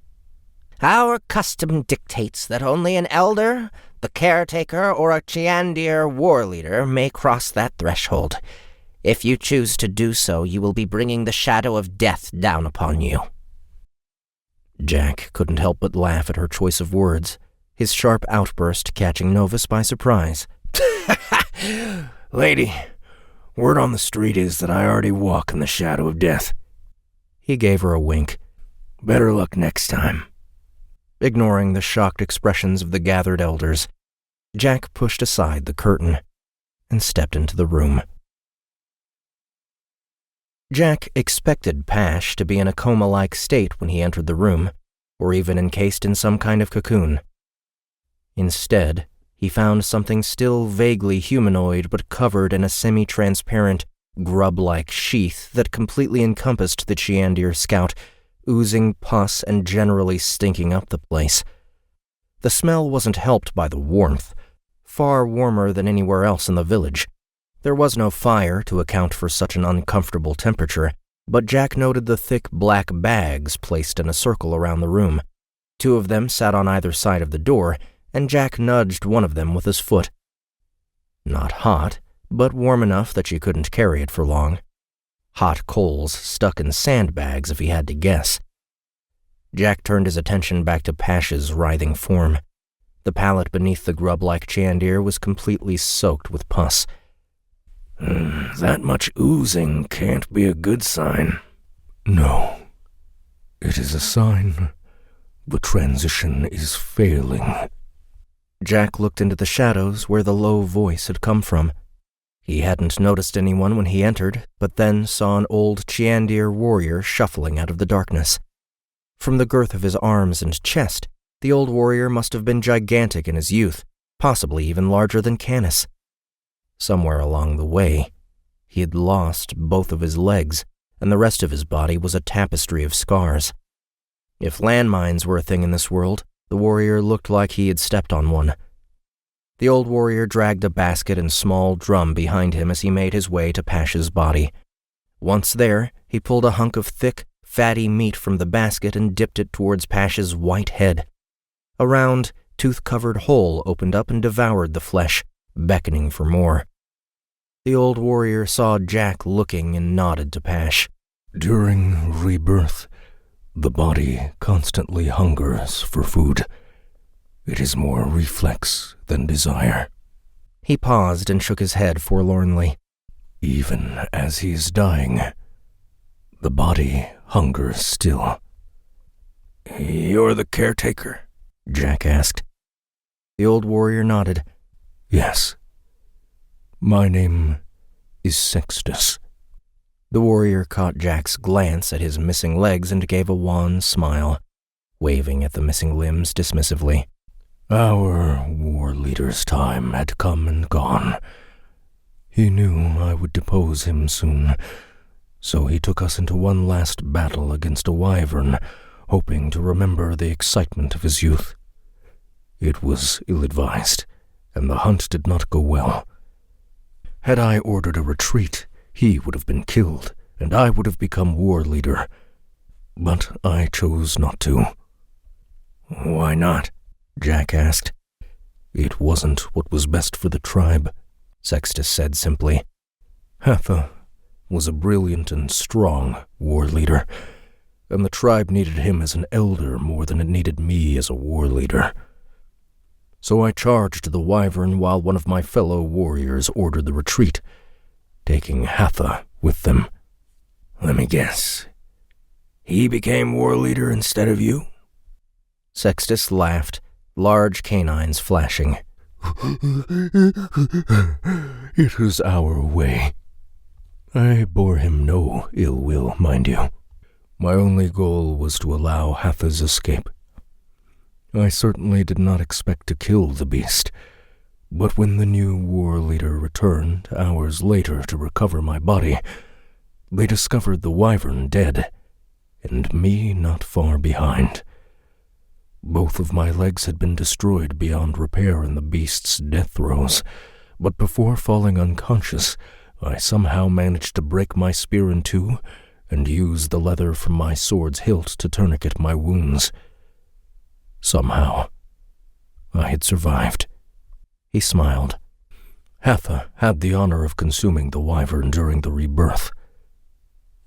Our custom dictates that only an elder, the caretaker, or a Chiandir war leader may cross that threshold. If you choose to do so, you will be bringing the shadow of death down upon you. Jack couldn't help but laugh at her choice of words, his sharp outburst catching Novus by surprise. Lady, word on the street is that I already walk in the shadow of death. He gave her a wink. Better luck next time. Ignoring the shocked expressions of the gathered elders, Jack pushed aside the curtain and stepped into the room. Jack expected Pash to be in a coma-like state when he entered the room, or even encased in some kind of cocoon. Instead, he found something still vaguely humanoid but covered in a semi-transparent, grub-like sheath that completely encompassed the Chiandir scout, oozing pus and generally stinking up the place. The smell wasn't helped by the warmth, far warmer than anywhere else in the village. There was no fire to account for such an uncomfortable temperature, but Jack noted the thick black bags placed in a circle around the room. 2 of them sat on either side of the door, and Jack nudged one of them with his foot. Not hot, but warm enough that she couldn't carry it for long. Hot coals stuck in sandbags if he had to guess. Jack turned his attention back to Pash's writhing form. The pallet beneath the grub-like Chiandir was completely soaked with pus. That much oozing can't be a good sign. No. It is a sign the transition is failing. Jack looked into the shadows where the low voice had come from. He hadn't noticed anyone when he entered, but then saw an old Chiandir warrior shuffling out of the darkness. From the girth of his arms and chest, the old warrior must have been gigantic in his youth, possibly even larger than Canis. Somewhere along the way, he had lost both of his legs, and the rest of his body was a tapestry of scars. If landmines were a thing in this world, the warrior looked like he had stepped on one. The old warrior dragged a basket and small drum behind him as he made his way to Pash's body. Once there, he pulled a hunk of thick, fatty meat from the basket and dipped it towards Pash's white head. A round, tooth-covered hole opened up and devoured the flesh, beckoning for more. The old warrior saw Jack looking and nodded to Pash. During rebirth, the body constantly hungers for food. It is more reflex than desire. He paused and shook his head forlornly. Even as he is dying, the body hungers still. You're the caretaker? Jack asked. The old warrior nodded. Yes. My name is Sextus. The warrior caught Jack's glance at his missing legs and gave a wan smile, waving at the missing limbs dismissively. Our war leader's time had come and gone. He knew I would depose him soon, so he took us into one last battle against a wyvern, hoping to remember the excitement of his youth. It was ill-advised, and the hunt did not go well. Had I ordered a retreat, he would have been killed, and I would have become war leader. But I chose not to. Why not? Jack asked. It wasn't what was best for the tribe, Sextus said simply. Hatha was a brilliant and strong war leader, and the tribe needed him as an elder more than it needed me as a war leader. So I charged the wyvern while one of my fellow warriors ordered the retreat, taking Hatha with them. Let me guess. He became war leader instead of you? Sextus laughed, large canines flashing. It was our way. I bore him no ill will, mind you. My only goal was to allow Hatha's escape. I certainly did not expect to kill the beast, but when the new war leader returned hours later to recover my body, they discovered the wyvern dead, and me not far behind. Both of my legs had been destroyed beyond repair in the beast's death throes, but before falling unconscious, I somehow managed to break my spear in two and use the leather from my sword's hilt to tourniquet my wounds. Somehow, I had survived. He smiled. Hatha had the honor of consuming the wyvern during the rebirth,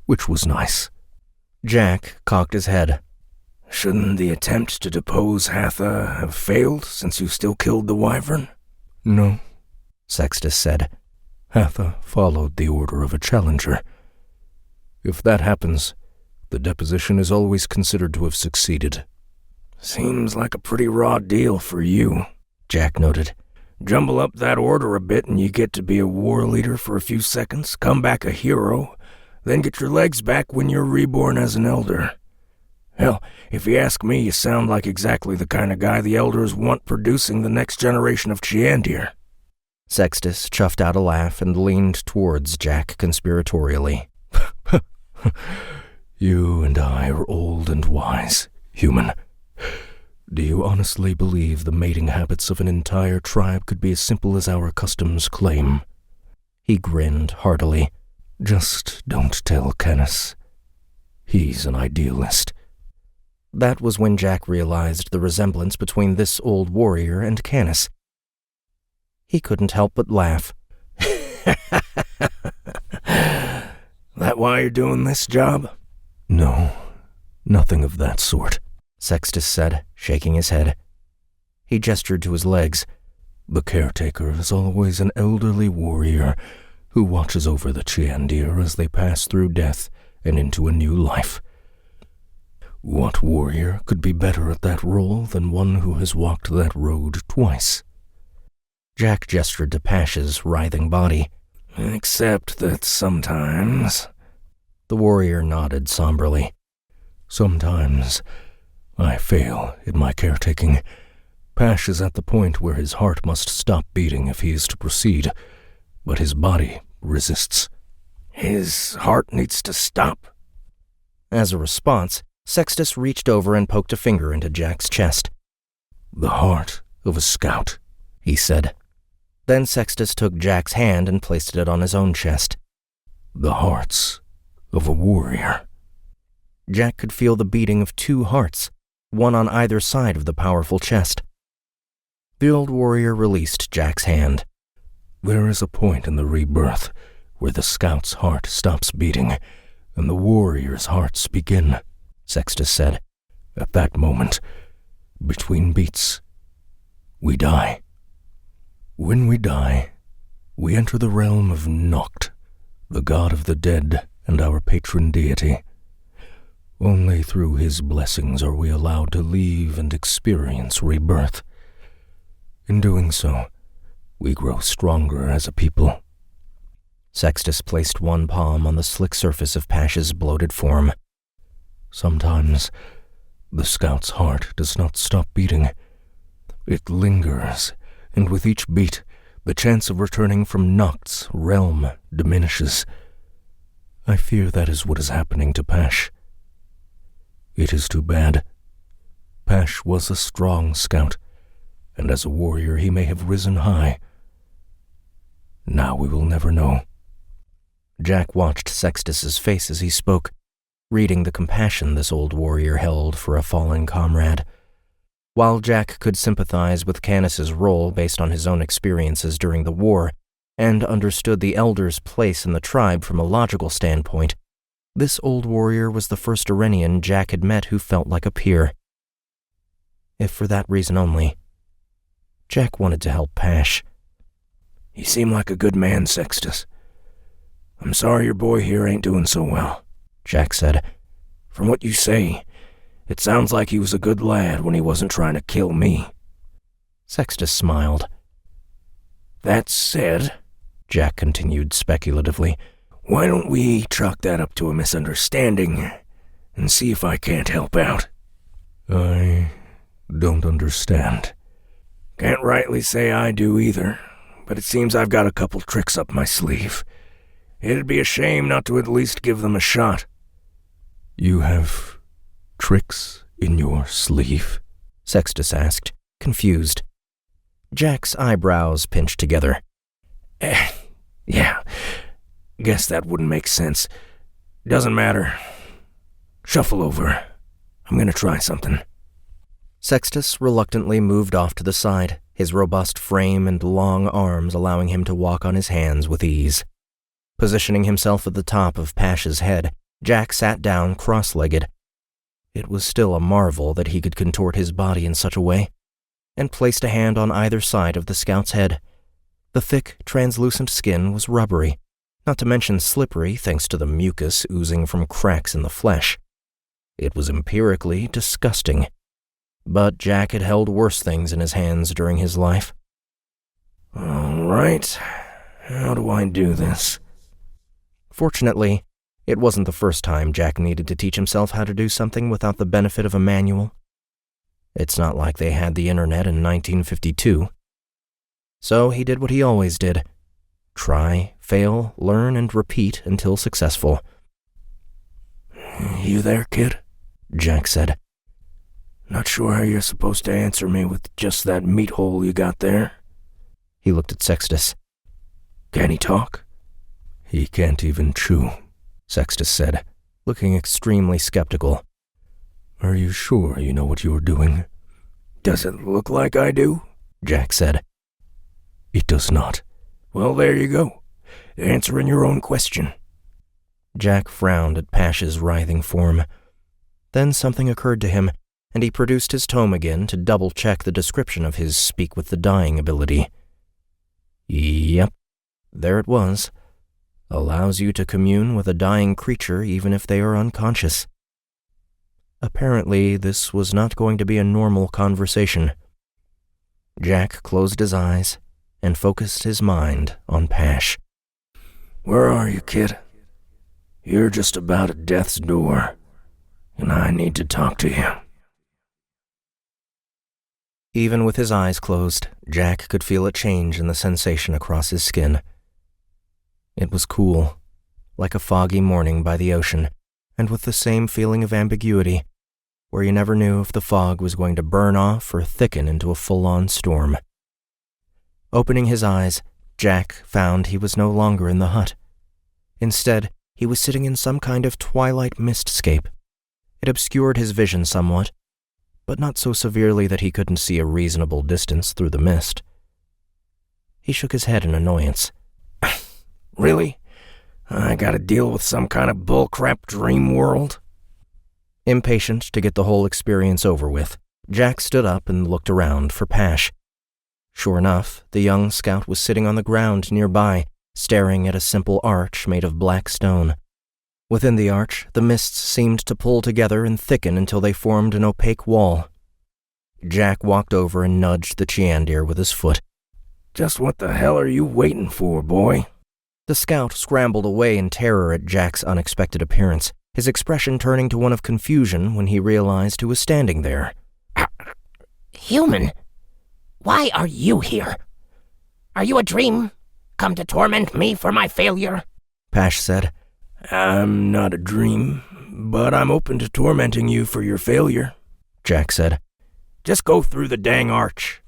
which was nice. Jack cocked his head. Shouldn't the attempt to depose Hatha have failed since you still killed the wyvern? No, Sextus said. Hatha followed the order of a challenger. If that happens, the deposition is always considered to have succeeded. Seems like a pretty raw deal for you, Jack noted. Jumble up that order a bit and you get to be a war leader for a few seconds, come back a hero, then get your legs back when you're reborn as an elder. Hell, if you ask me, you sound like exactly the kind of guy the elders want producing the next generation of Chiandir. Sextus chuffed out a laugh and leaned towards Jack conspiratorially. You and I are old and wise, human. Do you honestly believe the mating habits of an entire tribe could be as simple as our customs claim? He grinned heartily. Just don't tell Canis. He's an idealist. That was when Jack realized the resemblance between this old warrior and Canis. He couldn't help but laugh. That why you're doing this job? No, nothing of that sort, Sextus said, shaking his head. He gestured to his legs. The caretaker is always an elderly warrior who watches over the Chiandir as they pass through death and into a new life. What warrior could be better at that role than one who has walked that road twice? Jack gestured to Pash's writhing body. Except that sometimes... The warrior nodded somberly. Sometimes I fail in my caretaking. Pash is at the point where his heart must stop beating if he is to proceed, but his body resists. His heart needs to stop. As a response, Sextus reached over and poked a finger into Jack's chest. The heart of a scout, he said. Then Sextus took Jack's hand and placed it on his own chest. The hearts of a warrior. Jack could feel the beating of two hearts, one on either side of the powerful chest. The old warrior released Jack's hand. There is a point in the rebirth where the scout's heart stops beating and the warrior's hearts begin, Sextus said. At that moment, between beats, we die. When we die, we enter the realm of Noct, the god of the dead and our patron deity. Only through his blessings are we allowed to leave and experience rebirth. In doing so, we grow stronger as a people. Sextus placed one palm on the slick surface of Pash's bloated form. Sometimes, the scout's heart does not stop beating. It lingers, and with each beat, the chance of returning from Noct's realm diminishes. I fear that is what is happening to Pash. It is too bad. Pash was a strong scout, and as a warrior he may have risen high. Now we will never know. Jack watched Sextus's face as he spoke, reading the compassion this old warrior held for a fallen comrade. While Jack could sympathize with Canis's role based on his own experiences during the war, and understood the elder's place in the tribe from a logical standpoint, this old warrior was the first Arenian Jack had met who felt like a peer. If for that reason only. Jack wanted to help Pash. You seem like a good man, Sextus. I'm sorry your boy here ain't doing so well, Jack said. From what you say, it sounds like he was a good lad when he wasn't trying to kill me. Sextus smiled. That said, Jack continued speculatively, why don't we chalk that up to a misunderstanding and see if I can't help out? I don't understand. Can't rightly say I do either, but it seems I've got a couple tricks up my sleeve. It'd be a shame not to at least give them a shot. You have tricks in your sleeve? Sextus asked, confused. Jack's eyebrows pinched together. Yeah, guess that wouldn't make sense. Doesn't matter. Shuffle over. I'm gonna try something. Sextus reluctantly moved off to the side, his robust frame and long arms allowing him to walk on his hands with ease. Positioning himself at the top of Pash's head, Jack sat down cross-legged. It was still a marvel that he could contort his body in such a way, and placed a hand on either side of the scout's head. The thick, translucent skin was rubbery, not to mention slippery thanks to the mucus oozing from cracks in the flesh. It was empirically disgusting. But Jack had held worse things in his hands during his life. All right, how do I do this? Fortunately, it wasn't the first time Jack needed to teach himself how to do something without the benefit of a manual. It's not like they had the internet in 1952. So he did what he always did. Try, fail, learn, and repeat until successful. You there, kid? Jack said. Not sure how you're supposed to answer me with just that meat hole you got there. He looked at Sextus. Can he talk? He can't even chew, Sextus said, looking extremely skeptical. Are you sure you know what you're doing? Does it look like I do? Jack said. It does not. Well, there you go. Answering your own question. Jack frowned at Pash's writhing form. Then something occurred to him, and he produced his tome again to double-check the description of his Speak with the Dying ability. Yep, there it was. Allows you to commune with a dying creature even if they are unconscious. Apparently, this was not going to be a normal conversation. Jack closed his eyes and focused his mind on Pash. Where are you, kid? You're just about at death's door, and I need to talk to you. Even with his eyes closed, Jack could feel a change in the sensation across his skin. It was cool, like a foggy morning by the ocean, and with the same feeling of ambiguity, where you never knew if the fog was going to burn off or thicken into a full-on storm. Opening his eyes, Jack found he was no longer in the hut. Instead, he was sitting in some kind of twilight mistscape. It obscured his vision somewhat, but not so severely that he couldn't see a reasonable distance through the mist. He shook his head in annoyance. Really? I gotta deal with some kind of bullcrap dream world? Impatient to get the whole experience over with, Jack stood up and looked around for Pash. Sure enough, the young scout was sitting on the ground nearby, staring at a simple arch made of black stone. Within the arch, the mists seemed to pull together and thicken until they formed an opaque wall. Jack walked over and nudged the Cheandir with his foot. Just what the hell are you waiting for, boy? The scout scrambled away in terror at Jack's unexpected appearance, his expression turning to one of confusion when he realized who was standing there. Human, why are you here? Are you a dream, come to torment me for my failure? Pash said. I'm not a dream, but I'm open to tormenting you for your failure, Jack said. Just go through the dang arch.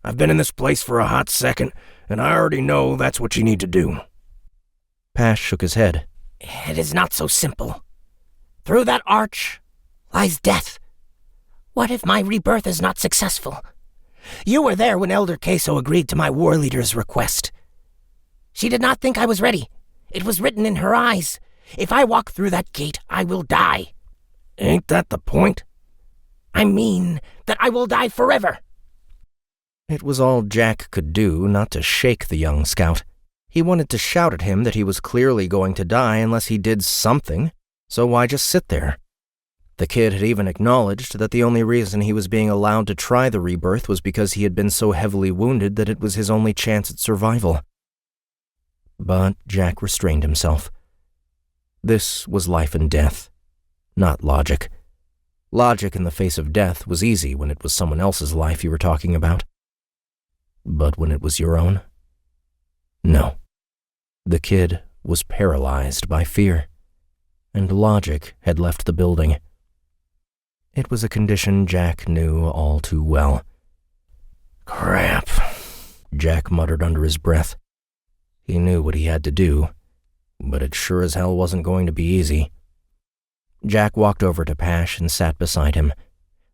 I've been in this place for a hot second, and I already know that's what you need to do. Pash shook his head. It is not so simple. Through that arch lies death. What if my rebirth is not successful? You were there when Elder Queso agreed to my war leader's request. She did not think I was ready. It was written in her eyes. If I walk through that gate, I will die. Ain't that the point? I mean that I will die forever. It was all Jack could do not to shake the young scout. He wanted to shout at him that he was clearly going to die unless he did something, so why just sit there? The kid had even acknowledged that the only reason he was being allowed to try the rebirth was because he had been so heavily wounded that it was his only chance at survival. But Jack restrained himself. This was life and death, not logic. Logic in the face of death was easy when it was someone else's life you were talking about. But when it was your own? No. The kid was paralyzed by fear, and logic had left the building. It was a condition Jack knew all too well. Crap, Jack muttered under his breath. He knew what he had to do, but it sure as hell wasn't going to be easy. Jack walked over to Pash and sat beside him.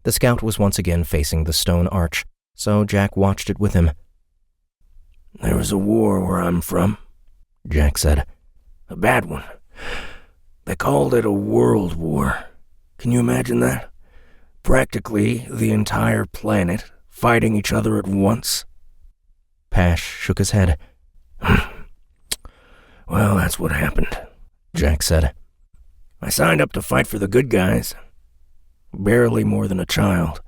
The scout was once again facing the stone arch, so Jack watched it with him. There was a war where I'm from, Jack said. A bad one. They called it a world war. Can you imagine that? Practically the entire planet fighting each other at once. Pash shook his head. Well, that's what happened, Jack said. I signed up to fight for the good guys. Barely more than a child.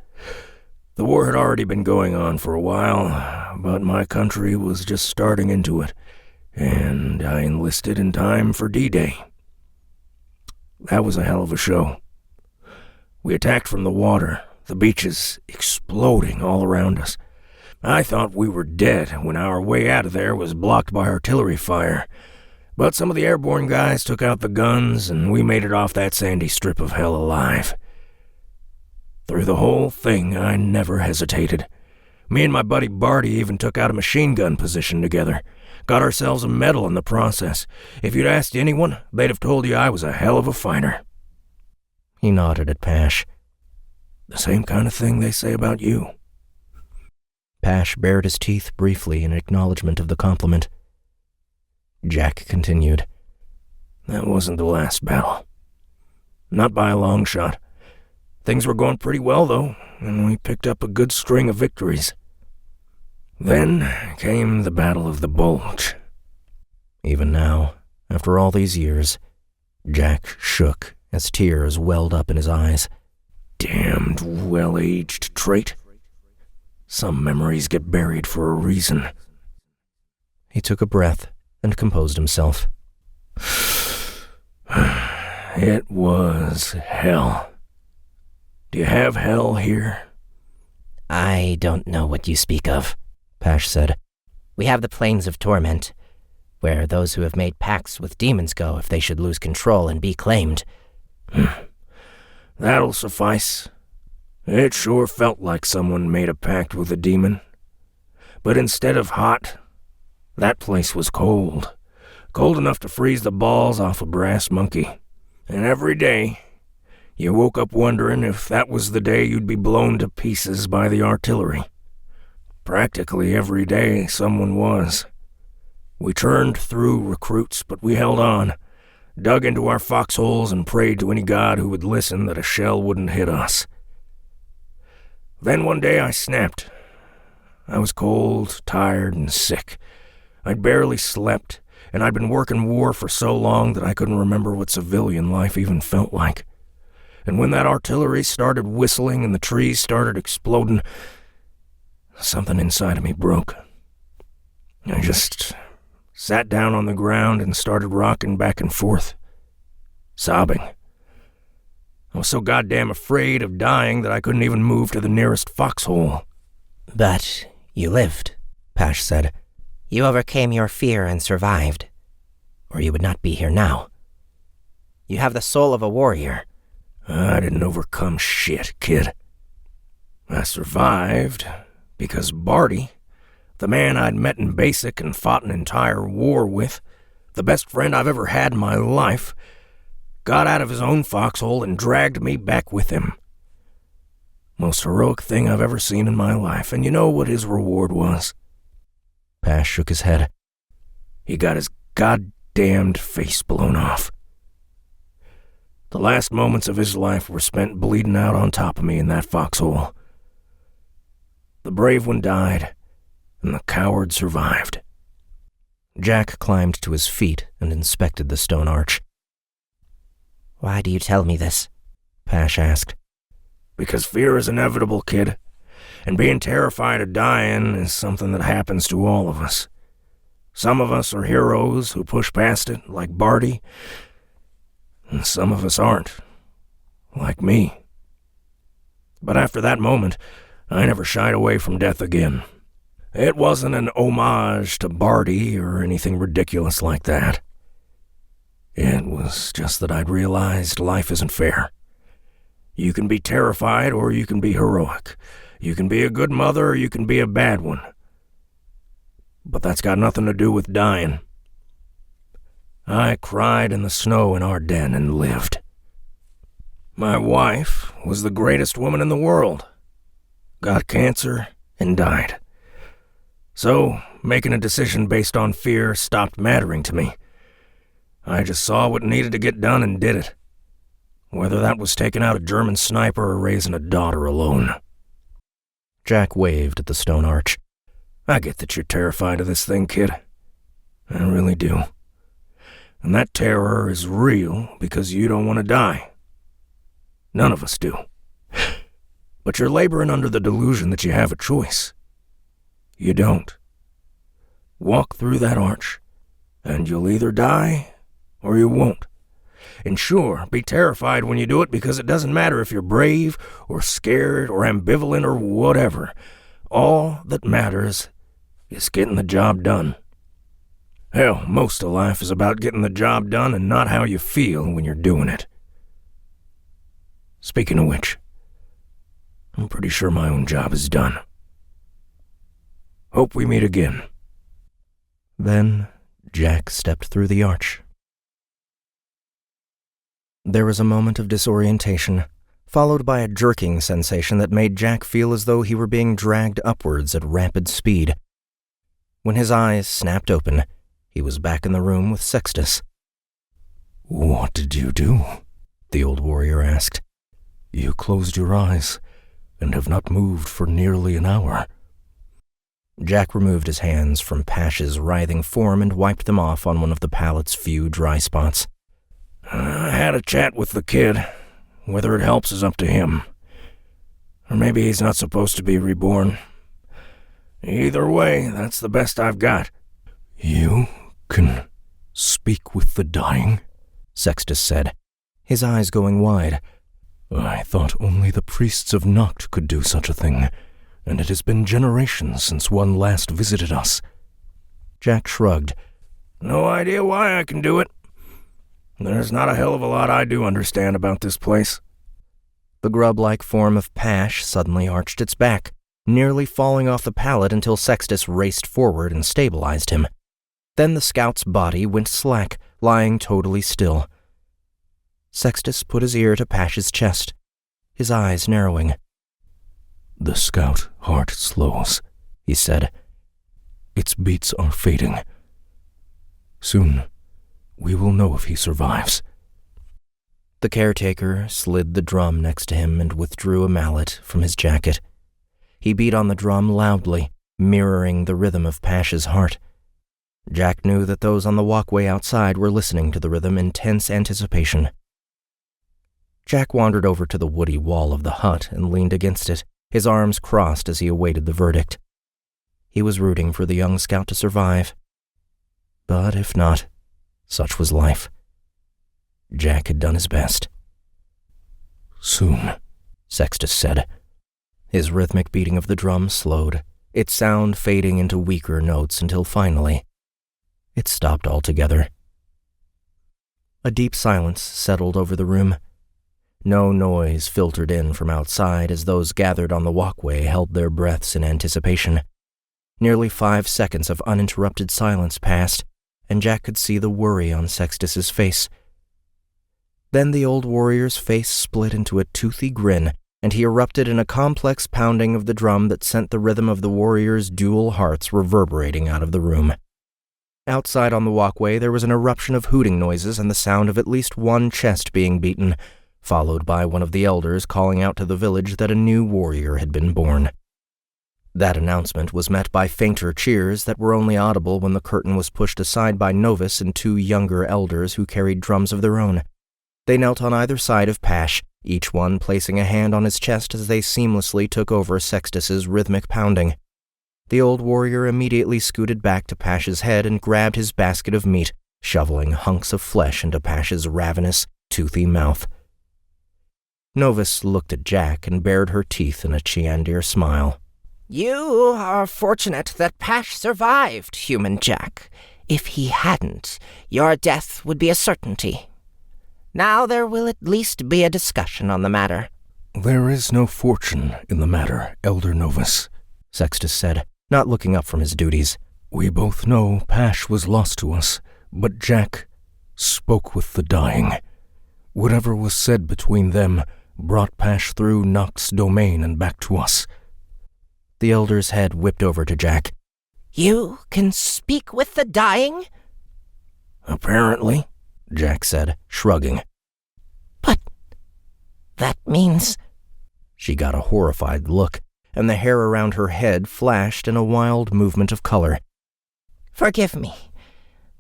The war had already been going on for a while, but my country was just starting into it, and I enlisted in time for D-Day. That was a hell of a show. We attacked from the water, the beaches exploding all around us. I thought we were dead when our way out of there was blocked by artillery fire, but some of the airborne guys took out the guns, and we made it off that sandy strip of hell alive. Through the whole thing, I never hesitated. Me and my buddy Barty even took out a machine gun position together. Got ourselves a medal in the process. If you'd asked anyone, they'd have told you I was a hell of a fighter. He nodded at Pash. The same kind of thing they say about you. Pash bared his teeth briefly in acknowledgement of the compliment. Jack continued. That wasn't the last battle. Not by a long shot. Things were going pretty well, though, and we picked up a good string of victories. Then came the Battle of the Bulge. Even now, after all these years, Jack shook as tears welled up in his eyes. Damned well-aged trait. Some memories get buried for a reason. He took a breath and composed himself. It was hell. Do you have hell here? I don't know what you speak of, Pash said. We have the Plains of Torment, where those who have made pacts with demons go if they should lose control and be claimed. That'll suffice. It sure felt like someone made a pact with a demon. But instead of hot, that place was cold. Cold enough to freeze the balls off a brass monkey. And every day, you woke up wondering if that was the day you'd be blown to pieces by the artillery. Practically every day, someone was. We churned through recruits, but we held on, dug into our foxholes and prayed to any god who would listen that a shell wouldn't hit us. Then one day I snapped. I was cold, tired, and sick. I'd barely slept, and I'd been working war for so long that I couldn't remember what civilian life even felt like. And when that artillery started whistling and the trees started exploding, something inside of me broke. I just sat down on the ground and started rocking back and forth, sobbing. I was so goddamn afraid of dying that I couldn't even move to the nearest foxhole. But you lived, Pash said. You overcame your fear and survived, or you would not be here now. You have the soul of a warrior. I didn't overcome shit, kid. I survived because Barty, the man I'd met in basic and fought an entire war with, the best friend I've ever had in my life, got out of his own foxhole and dragged me back with him. Most heroic thing I've ever seen in my life, and you know what his reward was? Pash shook his head. He got his goddamned face blown off. The last moments of his life were spent bleeding out on top of me in that foxhole. The brave one died, and the coward survived. Jack climbed to his feet and inspected the stone arch. Why do you tell me this? Pash asked. Because fear is inevitable, kid. And being terrified of dying is something that happens to all of us. Some of us are heroes who push past it, like Barty. And some of us aren't, like me. But after that moment, I never shied away from death again. It wasn't an homage to Barty or anything ridiculous like that. It was just that I'd realized life isn't fair. You can be terrified or you can be heroic. You can be a good mother or you can be a bad one. But that's got nothing to do with dying. I cried in the snow in our den and lived. My wife was the greatest woman in the world. Got cancer and died. So, making a decision based on fear stopped mattering to me. I just saw what needed to get done and did it. Whether that was taking out a German sniper or raising a daughter alone. Jack waved at the stone arch. I get that you're terrified of this thing, kid. I really do. And that terror is real because you don't want to die. None of us do. But you're laboring under the delusion that you have a choice. You don't. Walk through that arch, and you'll either die or you won't. And sure, be terrified when you do it because it doesn't matter if you're brave or scared or ambivalent or whatever. All that matters is getting the job done. Hell, most of life is about getting the job done and not how you feel when you're doing it. Speaking of which, I'm pretty sure my own job is done. Hope we meet again. Then Jack stepped through the arch. There was a moment of disorientation, followed by a jerking sensation that made Jack feel as though he were being dragged upwards at rapid speed. When his eyes snapped open, he was back in the room with Sextus. "What did you do?" the old warrior asked. "You closed your eyes and have not moved for nearly an hour." Jack removed his hands from Pash's writhing form and wiped them off on one of the pallet's few dry spots. I had a chat with the kid. Whether it helps is up to him. Or maybe he's not supposed to be reborn. Either way, that's the best I've got. "You can speak with the dying?" Sextus said, his eyes going wide. "I thought only the priests of Noct could do such a thing, and it has been generations since one last visited us." Jack shrugged. No idea why I can do it. There's not a hell of a lot I do understand about this place. The grub-like form of Pash suddenly arched its back, nearly falling off the pallet until Sextus raced forward and stabilized him. Then the scout's body went slack, lying totally still. Sextus put his ear to Pash's chest, his eyes narrowing. "The scout heart slows," he said. "Its beats are fading. Soon, we will know if he survives." The caretaker slid the drum next to him and withdrew a mallet from his jacket. He beat on the drum loudly, mirroring the rhythm of Pash's heart. Jack knew that those on the walkway outside were listening to the rhythm in tense anticipation. Jack wandered over to the woody wall of the hut and leaned against it, his arms crossed as he awaited the verdict. He was rooting for the young scout to survive. But if not, such was life. Jack had done his best. "Soon," Sextus said. His rhythmic beating of the drum slowed, its sound fading into weaker notes until finally, it stopped altogether. A deep silence settled over the room. No noise filtered in from outside as those gathered on the walkway held their breaths in anticipation. Nearly 5 seconds of uninterrupted silence passed, and Jack could see the worry on Sextus's face. Then the old warrior's face split into a toothy grin, and he erupted in a complex pounding of the drum that sent the rhythm of the warrior's dual hearts reverberating out of the room. Outside on the walkway there was an eruption of hooting noises and the sound of at least one chest being beaten, followed by one of the elders calling out to the village that a new warrior had been born. That announcement was met by fainter cheers that were only audible when the curtain was pushed aside by Novus and 2 younger elders who carried drums of their own. They knelt on either side of Pash, each one placing a hand on his chest as they seamlessly took over Sextus's rhythmic pounding. The old warrior immediately scooted back to Pash's head and grabbed his basket of meat, shoveling hunks of flesh into Pash's ravenous, toothy mouth. Novus looked at Jack and bared her teeth in a Chiandir smile. You are fortunate that Pash survived, human Jack. If he hadn't, your death would be a certainty. Now there will at least be a discussion on the matter. There is no fortune in the matter, Elder Novus, Sextus said, not looking up from his duties. We both know Pash was lost to us, but Jack spoke with the dying. Whatever was said between them brought Pash through Nox's domain and back to us. The elder's head whipped over to Jack. You can speak with the dying? Apparently, Jack said, shrugging. But that means... She got a horrified look, and the hair around her head flashed in a wild movement of color. Forgive me.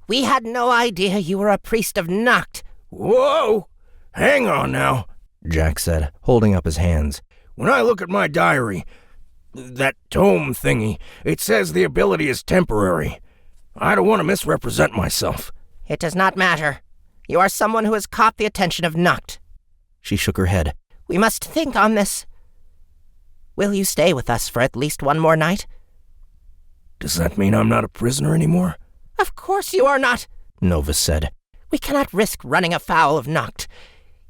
We had no idea you were a priest of Noct. Whoa! Hang on now, Jack said, holding up his hands. When I look at my diary, that tome thingy, it says the ability is temporary. I don't want to misrepresent myself. It does not matter. You are someone who has caught the attention of Noct. She shook her head. We must think on this. Will you stay with us for at least one more night? Does that mean I'm not a prisoner anymore? Of course you are not, Novus said. We cannot risk running afoul of Noct.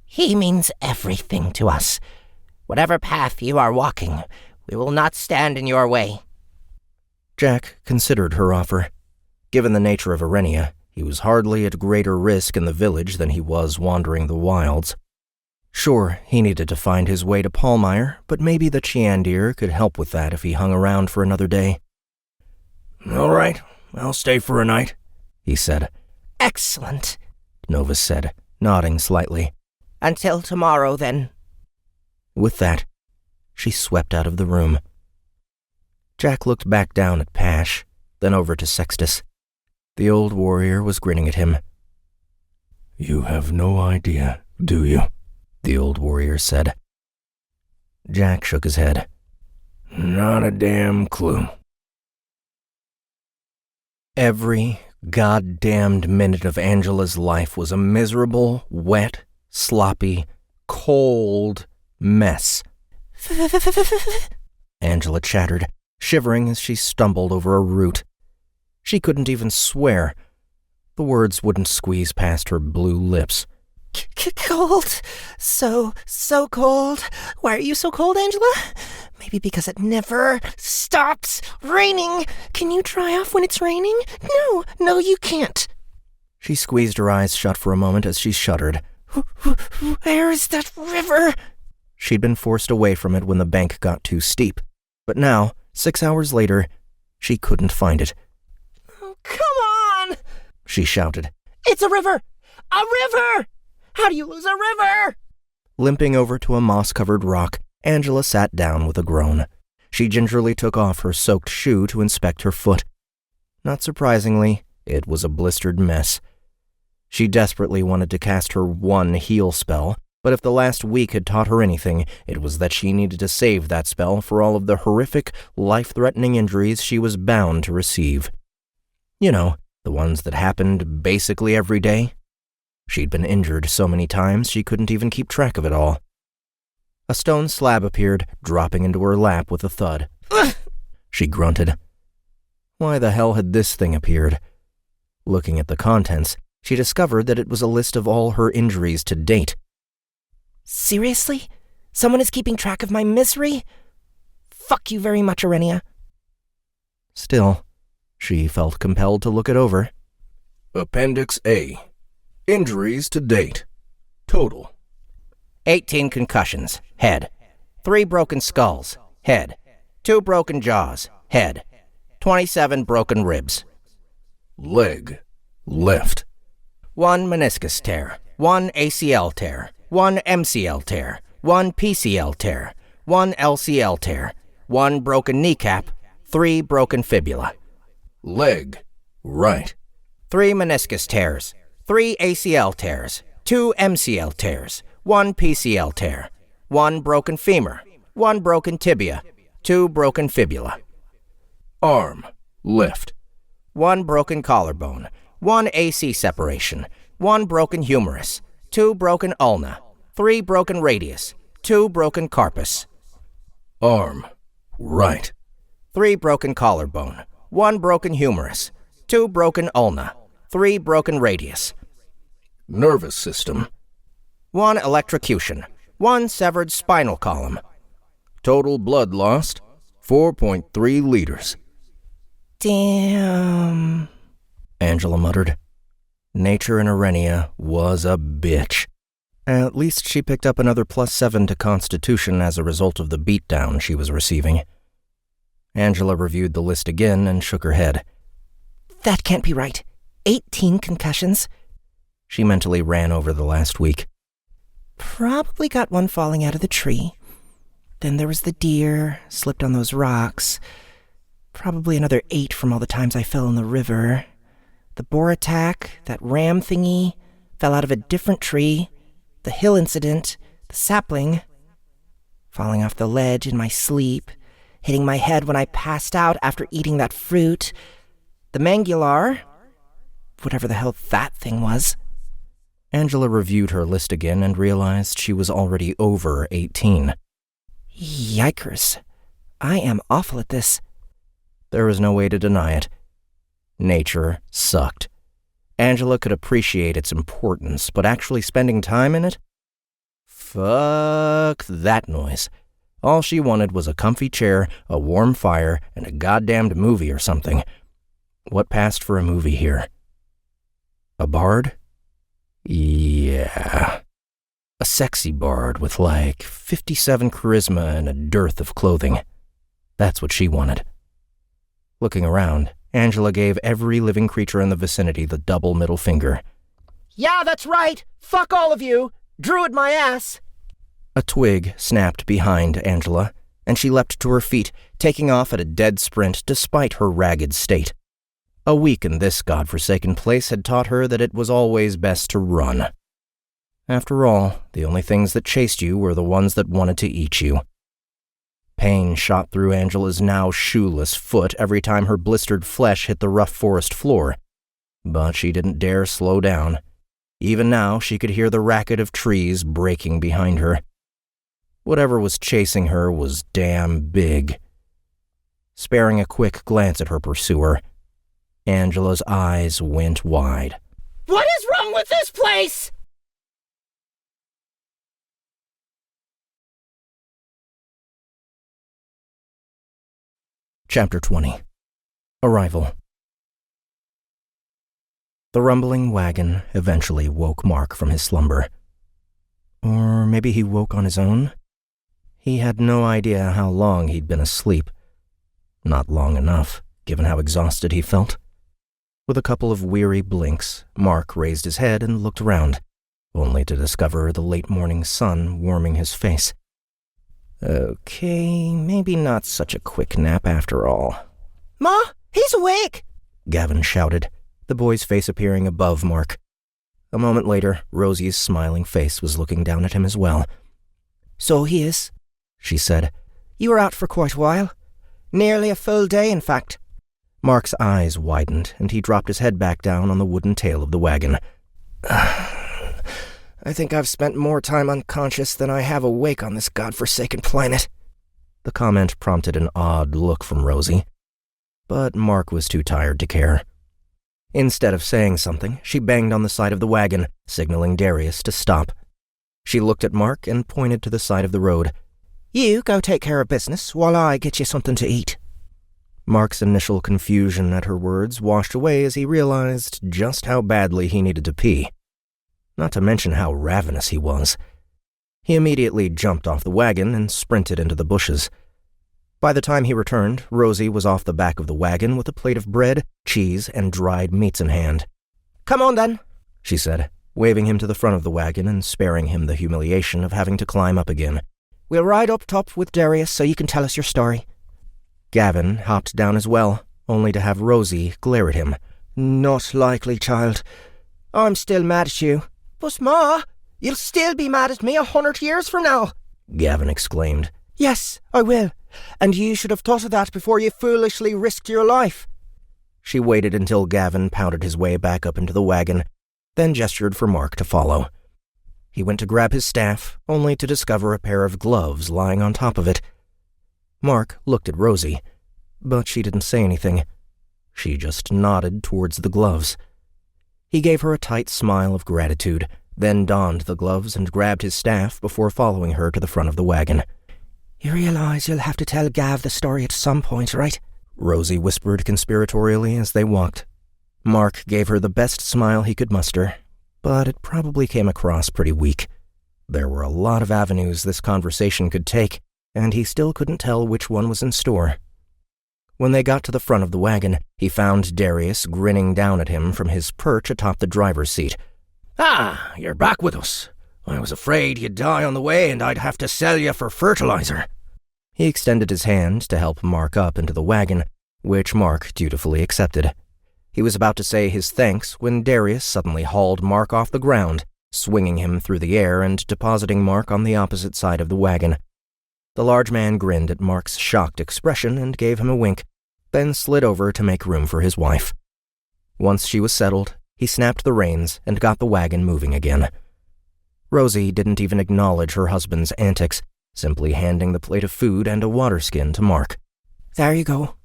He means everything to us. Whatever path you are walking, we will not stand in your way. Jack considered her offer. Given the nature of Arenia, he was hardly at greater risk in the village than he was wandering the wilds. Sure, he needed to find his way to Palmyre, but maybe the Chiandir could help with that if he hung around for another day. All right, I'll stay for a night, he said. Excellent, Novus said, nodding slightly. Until tomorrow, then. With that, she swept out of the room. Jack looked back down at Pash, then over to Sextus. The old warrior was grinning at him. You have no idea, do you? The old warrior said. Jack shook his head. Not a damn clue. Every goddamned minute of Angela's life was a miserable, wet, sloppy, cold mess. Angela chattered, shivering as she stumbled over a root. She couldn't even swear. The words wouldn't squeeze past her blue lips. Cold. So cold. Why are you so cold, Angela? Maybe because it never stops raining. Can you dry off when it's raining? No, you can't. She squeezed her eyes shut for a moment as she shuddered. Where is that river? She'd been forced away from it when the bank got too steep. But now, 6 hours later, she couldn't find it. Oh, come on! She shouted. It's a river! A river! How do you lose a river? Limping over to a moss-covered rock, Angela sat down with a groan. She gingerly took off her soaked shoe to inspect her foot. Not surprisingly, it was a blistered mess. She desperately wanted to cast her one heal spell, but if the last week had taught her anything, it was that she needed to save that spell for all of the horrific, life-threatening injuries she was bound to receive. You know, the ones that happened basically every day. She'd been injured so many times she couldn't even keep track of it all. A stone slab appeared, dropping into her lap with a thud. Ugh! She grunted. Why the hell had this thing appeared? Looking at the contents, she discovered that it was a list of all her injuries to date. Seriously? Someone is keeping track of my misery? Fuck you very much, Arenia. Still, she felt compelled to look it over. Appendix A. Injuries to date. Total. 18 concussions, head. 3 broken skulls, head. 2 broken jaws, head. 27 broken ribs. Leg. Left. 1 meniscus tear, 1 ACL tear, 1 MCL tear, 1 PCL tear, 1 LCL tear, 1 broken kneecap, 3 broken fibula. Leg, right. 3 meniscus tears, 3 ACL tears, 2 MCL tears, 1 PCL tear, 1 broken femur, 1 broken tibia, 2 broken fibula. Arm, left. 1 broken collarbone, 1 AC separation, 1 broken humerus, 2 broken ulna, 3 broken radius, 2 broken carpus. Arm, right. 3 broken collarbone, 1 broken humerus, 2 broken ulna, 3 broken radius. Nervous system. 1 electrocution, 1 severed spinal column. Total blood lost, 4.3 liters. Damn, Angela muttered. Nature in Arenia was a bitch. At least she picked up another +7 to Constitution as a result of the beatdown she was receiving. Angela reviewed the list again and shook her head. That can't be right. 18 concussions. She mentally ran over the last week. Probably got one falling out of the tree. Then there was the deer, slipped on those rocks. Probably another 8 from all the times I fell in the river. The boar attack, that ram thingy, fell out of a different tree. The hill incident, the sapling. Falling off the ledge in my sleep. Hitting my head when I passed out after eating that fruit. The mangular. Whatever the hell that thing was. Angela reviewed her list again and realized she was already over 18. Yikers. I am awful at this. There was no way to deny it. Nature sucked. Angela could appreciate its importance, but actually spending time in it? Fuck that noise. All she wanted was a comfy chair, a warm fire, and a goddamned movie or something. What passed for a movie here? A bard? Yeah. A sexy bard with like 57 charisma and a dearth of clothing. That's what she wanted. Looking around, Angela gave every living creature in the vicinity the double middle finger. Yeah, that's right. Fuck all of you. Druid my ass. A twig snapped behind Angela, and she leapt to her feet, taking off at a dead sprint despite her ragged state. A week in this godforsaken place had taught her that it was always best to run. After all, the only things that chased you were the ones that wanted to eat you. Pain shot through Angela's now shoeless foot every time her blistered flesh hit the rough forest floor, but she didn't dare slow down. Even now, she could hear the racket of trees breaking behind her. Whatever was chasing her was damn big. Sparing a quick glance at her pursuer, Angela's eyes went wide. What is wrong with this place? Chapter 20. Arrival. The rumbling wagon eventually woke Mark from his slumber. Or maybe he woke on his own? He had no idea how long he'd been asleep. Not long enough, given how exhausted he felt. With a couple of weary blinks, Mark raised his head and looked around, only to discover the late morning sun warming his face. Okay, maybe not such a quick nap after all. Ma, he's awake! Gavin shouted, the boy's face appearing above Mark. A moment later, Rosie's smiling face was looking down at him as well. So he is, she said. You were out for quite a while. Nearly a full day, in fact. Mark's eyes widened, and he dropped his head back down on the wooden tail of the wagon. I think I've spent more time unconscious than I have awake on this godforsaken planet. The comment prompted an odd look from Rosie, but Mark was too tired to care. Instead of saying something, she banged on the side of the wagon, signaling Darius to stop. She looked at Mark and pointed to the side of the road. You go take care of business while I get you something to eat. Mark's initial confusion at her words washed away as he realized just how badly he needed to pee. Not to mention how ravenous he was. He immediately jumped off the wagon and sprinted into the bushes. By the time he returned, Rosie was off the back of the wagon with a plate of bread, cheese, and dried meats in hand. Come on, then, she said, waving him to the front of the wagon and sparing him the humiliation of having to climb up again. We'll ride up top with Darius so you can tell us your story. Gavin hopped down as well, only to have Rosie glare at him. Not likely, child. I'm still mad at you. But Ma, you'll still be mad at me 100 years from now, Gavin exclaimed. Yes, I will. And you should have thought of that before you foolishly risked your life. She waited until Gavin pounded his way back up into the wagon, then gestured for Mark to follow. He went to grab his staff, only to discover a pair of gloves lying on top of it. Mark looked at Rosie, but she didn't say anything. She just nodded towards the gloves. He gave her a tight smile of gratitude, then donned the gloves and grabbed his staff before following her to the front of the wagon. You realize you'll have to tell Gav the story at some point, right? Rosie whispered conspiratorially as they walked. Mark gave her the best smile he could muster, but it probably came across pretty weak. There were a lot of avenues this conversation could take, and he still couldn't tell which one was in store. When they got to the front of the wagon, he found Darius grinning down at him from his perch atop the driver's seat. Ah, you're back with us. I was afraid you'd die on the way and I'd have to sell you for fertilizer. He extended his hand to help Mark up into the wagon, which Mark dutifully accepted. He was about to say his thanks when Darius suddenly hauled Mark off the ground, swinging him through the air and depositing Mark on the opposite side of the wagon. The large man grinned at Mark's shocked expression and gave him a wink, then slid over to make room for his wife. Once she was settled, he snapped the reins and got the wagon moving again. Rosie didn't even acknowledge her husband's antics, simply handing the plate of food and a water skin to Mark. There you go.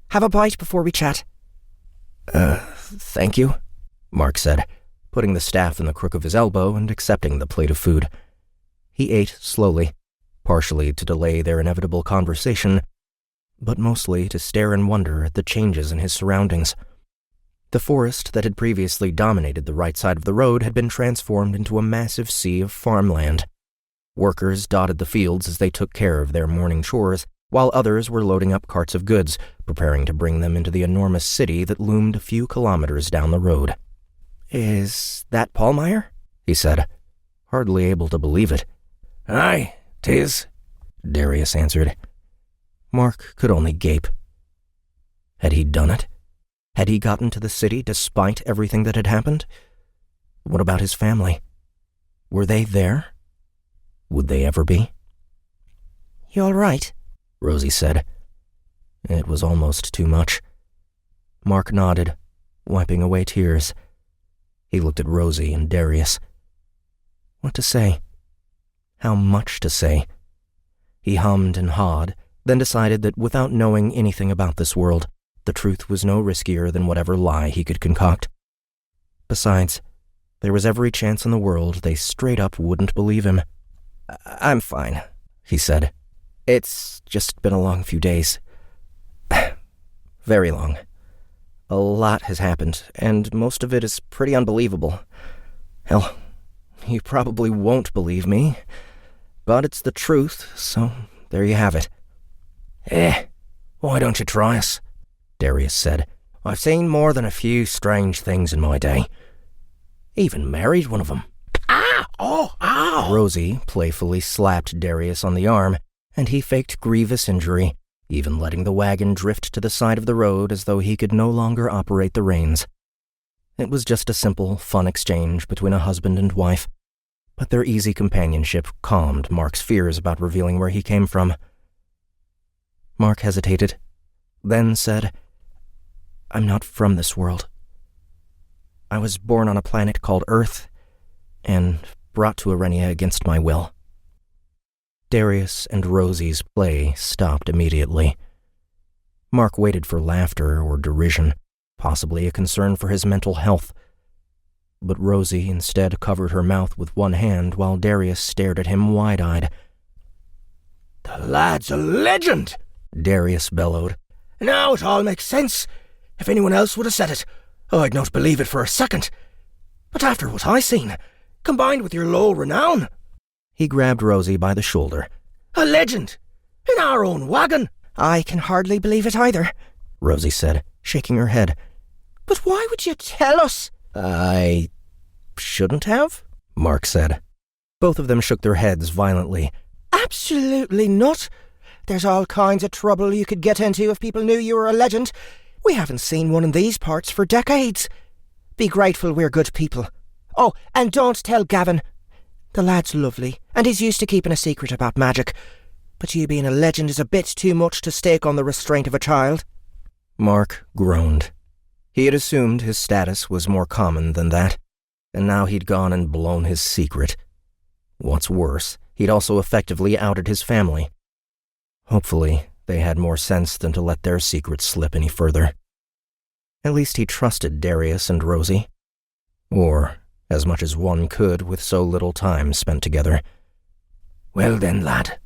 Have a bite before we chat. Thank you, Mark said, putting the staff in the crook of his elbow and accepting the plate of food. He ate slowly, partially to delay their inevitable conversation, but mostly to stare in wonder at the changes in his surroundings. The forest that had previously dominated the right side of the road had been transformed into a massive sea of farmland. Workers dotted the fields as they took care of their morning chores, while others were loading up carts of goods, preparing to bring them into the enormous city that loomed a few kilometers down the road. Is that Paulmeyer? He said, hardly able to believe it. Aye, 'tis, Darius answered. Mark could only gape. Had he done it? Had he gotten to the city despite everything that had happened? What about his family? Were they there? Would they ever be? You all right? Rosie said. It was almost too much. Mark nodded, wiping away tears. He looked at Rosie and Darius. What to say? How much to say? He hummed and hawed, then decided that without knowing anything about this world, the truth was no riskier than whatever lie he could concoct. Besides, there was every chance in the world they straight up wouldn't believe him. I'm fine, he said. It's just been a long few days. Very long. A lot has happened, and most of it is pretty unbelievable. Hell, you probably won't believe me, but it's the truth, so there you have it. Why don't you try us? Darius said. I've seen more than a few strange things in my day. Even married one of them. Ah! Oh! Ow! Rosie playfully slapped Darius on the arm, and he faked grievous injury, even letting the wagon drift to the side of the road as though he could no longer operate the reins. It was just a simple, fun exchange between a husband and wife, but their easy companionship calmed Mark's fears about revealing where he came from. Mark hesitated, then said, I'm not from this world. I was born on a planet called Earth, and brought to Arenia against my will. Darius and Rosie's play stopped immediately. Mark waited for laughter or derision, possibly a concern for his mental health. But Rosie instead covered her mouth with one hand while Darius stared at him wide-eyed. The lad's a legend, Darius bellowed. Now it all makes sense. If anyone else would have said it, I'd not believe it for a second. But after what I seen, combined with your low renown... He grabbed Rosie by the shoulder. A legend! In our own wagon! I can hardly believe it either, Rosie said, shaking her head. But why would you tell us? I shouldn't have, Mark said. Both of them shook their heads violently. Absolutely not. there's all kinds of trouble you could get into if people knew you were a legend. We haven't seen one in these parts for decades. Be grateful we're good people. Oh, and don't tell Gavin. The lad's lovely, and he's used to keeping a secret about magic. But you being a legend is a bit too much to stake on the restraint of a child. Mark groaned. He had assumed his status was more common than that, and now he'd gone and blown his secret. What's worse, he'd also effectively outed his family. Hopefully, they had more sense than to let their secret slip any further. At least he trusted Darius and Rosie. Or as much as one could with so little time spent together. "Well then, lad,"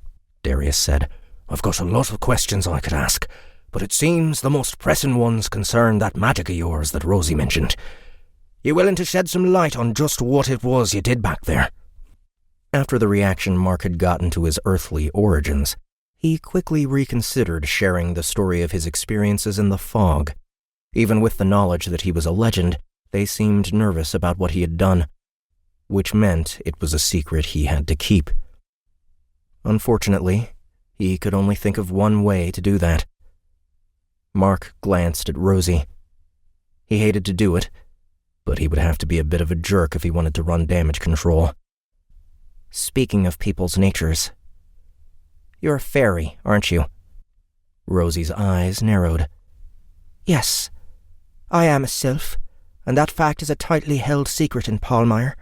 Darius said, "I've got a lot of questions I could ask, but it seems the most pressing ones concern that magic of yours that Rosie mentioned. You willing to shed some light on just what it was you did back there?" After the reaction Mark had gotten to his earthly origins, he quickly reconsidered sharing the story of his experiences in the fog. Even with the knowledge that he was a legend, they seemed nervous about what he had done, which meant it was a secret he had to keep. Unfortunately, he could only think of one way to do that. Mark glanced at Rosie. He hated to do it, but he would have to be a bit of a jerk if he wanted to run damage control. Speaking of people's natures, you're a fairy, aren't you? Rosie's eyes narrowed. Yes, I am a sylph, and that fact is a tightly held secret in Palmyre.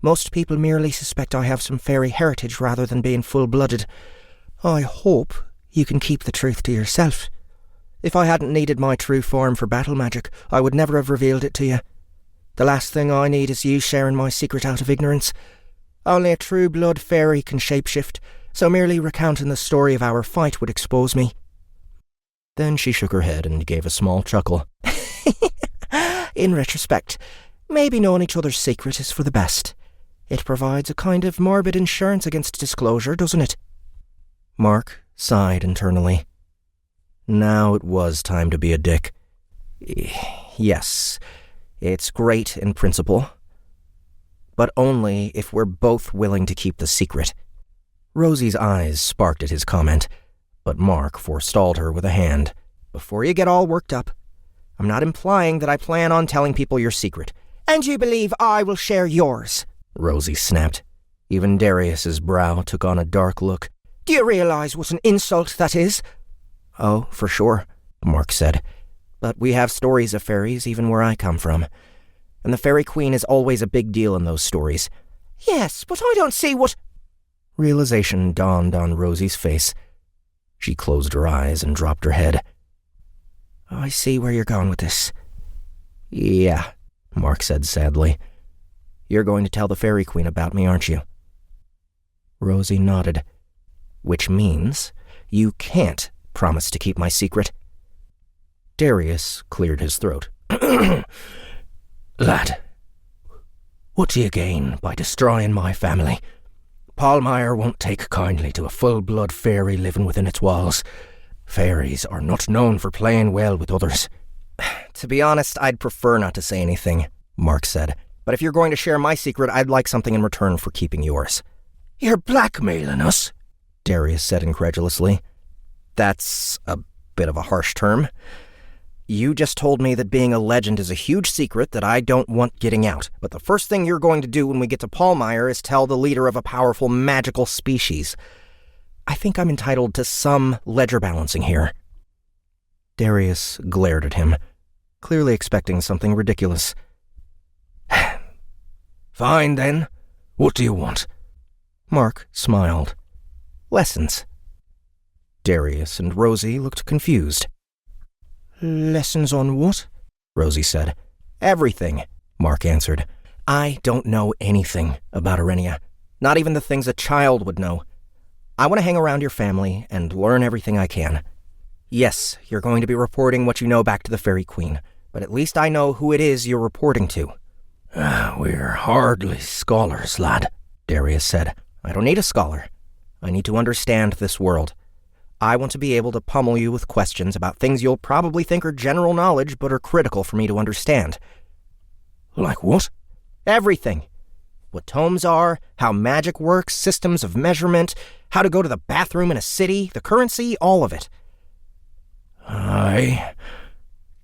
Most people merely suspect I have some fairy heritage rather than being full-blooded. I hope you can keep the truth to yourself. If I hadn't needed my true form for battle magic, I would never have revealed it to you. The last thing I need is you sharing my secret out of ignorance. Only a true-blood fairy can shapeshift, so merely recounting the story of our fight would expose me. Then she shook her head and gave a small chuckle. In retrospect, maybe knowing each other's secret is for the best. It provides a kind of morbid insurance against disclosure, doesn't it? Mark sighed internally. Now it was time to be a dick. Yes, it's great in principle, but only if we're both willing to keep the secret. Rosie's eyes sparked at his comment, but Mark forestalled her with a hand. Before you get all worked up, I'm not implying that I plan on telling people your secret. And you believe I will share yours? Rosie snapped. Even Darius's brow took on a dark look. Do you realize what an insult that is? Oh, for sure, Mark said. But we have stories of fairies even where I come from. And the Fairy Queen is always a big deal in those stories. Yes, but I don't see what... Realization dawned on Rosie's face. She closed her eyes and dropped her head. I see where you're going with this. Yeah, Mark said sadly. You're going to tell the Fairy Queen about me, aren't you? Rosie nodded. Which means you can't promise to keep my secret. Darius cleared his throat. Lad, what do you gain by destroying my family? Palmyre won't take kindly to a full-blood fairy living within its walls. Fairies are not known for playing well with others. To be honest, I'd prefer not to say anything, Mark said. But if you're going to share my secret, I'd like something in return for keeping yours. You're blackmailing us? Darius said incredulously. That's a bit of a harsh term. You just told me that being a legend is a huge secret that I don't want getting out. But the first thing you're going to do when we get to Palmyre is tell the leader of a powerful magical species. I think I'm entitled to some ledger balancing here. Darius glared at him, clearly expecting something ridiculous. Fine, then. What do you want? Mark smiled. Lessons. Darius and Rosie looked confused. Lessons on what? Rosie said. Everything, Mark answered. I don't know anything about Arenia. Not even the things a child would know. I want to hang around your family and learn everything I can. Yes, you're going to be reporting what you know back to the Fairy Queen, but at least I know who it is you're reporting to. We're hardly scholars, lad, Darius said. I don't need a scholar. I need to understand this world. I want to be able to pummel you with questions about things you'll probably think are general knowledge but are critical for me to understand. Like what? Everything. what tomes are, how magic works, systems of measurement, how to go to the bathroom in a city, the currency, all of it.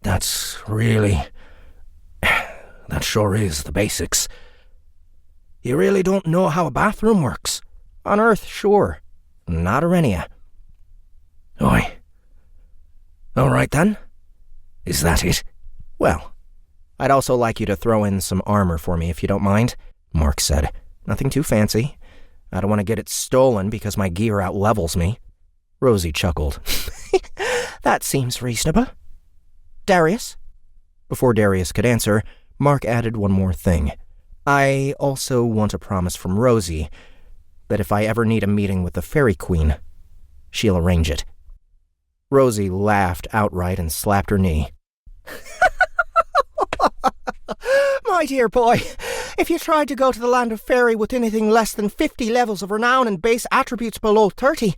That's really... That sure is the basics. You really don't know how a bathroom works? On Earth, sure. Not Arenia. Aye. All right, then. Is that it? Well, I'd also like you to throw in some armor for me, if you don't mind, Mark said. Nothing too fancy. I don't want to get it stolen because my gear outlevels me. Rosie chuckled. That seems reasonable. Darius? Before Darius could answer, Mark added one more thing. I also want a promise from Rosie that if I ever need a meeting with the Fairy Queen, she'll arrange it. Rosie laughed outright and slapped her knee. My dear boy, if you tried to go to the land of Fairy with anything less than 50 levels of renown and base attributes below 30,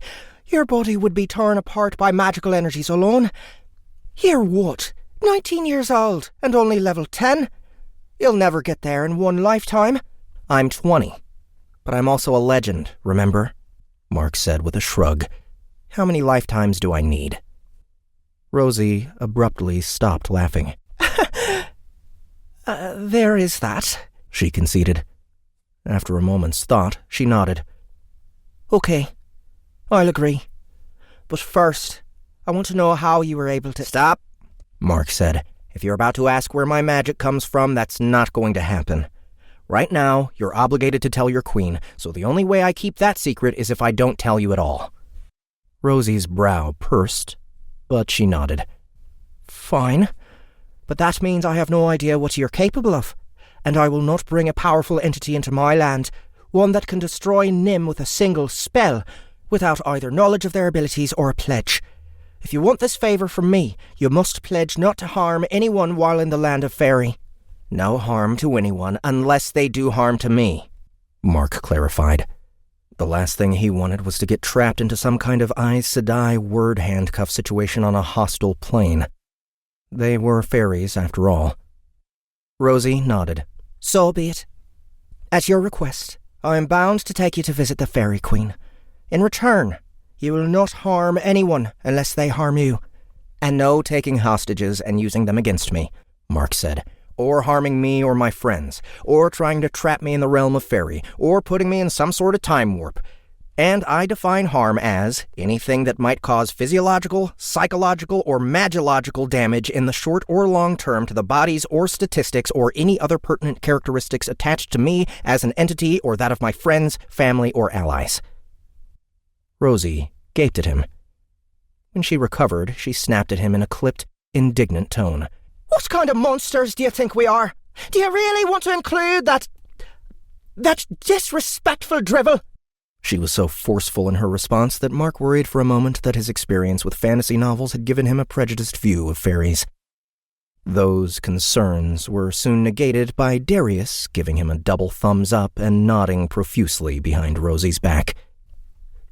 your body would be torn apart by magical energies alone. You're what? 19 years old and only level 10? You'll never get there in one lifetime. I'm 20. But I'm also a legend, remember? Mark said with a shrug. How many lifetimes do I need? Rosie abruptly stopped laughing. There is that, she conceded. After a moment's thought, she nodded. Okay, I'll agree. But first, I want to know how you were able to... Stop, Mark said. If you're about to ask where my magic comes from, that's not going to happen. Right now, you're obligated to tell your queen, so the only way I keep that secret is if I don't tell you at all. Rosie's brow pursed, but she nodded. Fine, but that means I have no idea what you're capable of, and I will not bring a powerful entity into my land, one that can destroy Nim with a single spell, without either knowledge of their abilities or a pledge. If you want this favour from me, you must pledge not to harm anyone while in the land of Fairy. No harm to anyone unless they do harm to me, Mark clarified. The last thing he wanted was to get trapped into some kind of Aes Sedai word handcuff situation on a hostile plane. They were fairies, after all. Rosie nodded. So be it. At your request, I am bound to take you to visit the Fairy Queen. In return, you will not harm anyone unless they harm you. And no taking hostages and using them against me, Mark said, or harming me or my friends, or trying to trap me in the realm of Fairy, or putting me in some sort of time warp. And I define harm as anything that might cause physiological, psychological, or magilogical damage in the short or long term to the bodies or statistics or any other pertinent characteristics attached to me as an entity or that of my friends, family, or allies. Rosie gaped at him. When she recovered, she snapped at him in a clipped, indignant tone. What kind of monsters do you think we are? Do you really want to include that disrespectful drivel? She was so forceful in her response that Mark worried for a moment that his experience with fantasy novels had given him a prejudiced view of fairies. Those concerns were soon negated by Darius giving him a double thumbs up and nodding profusely behind Rosie's back.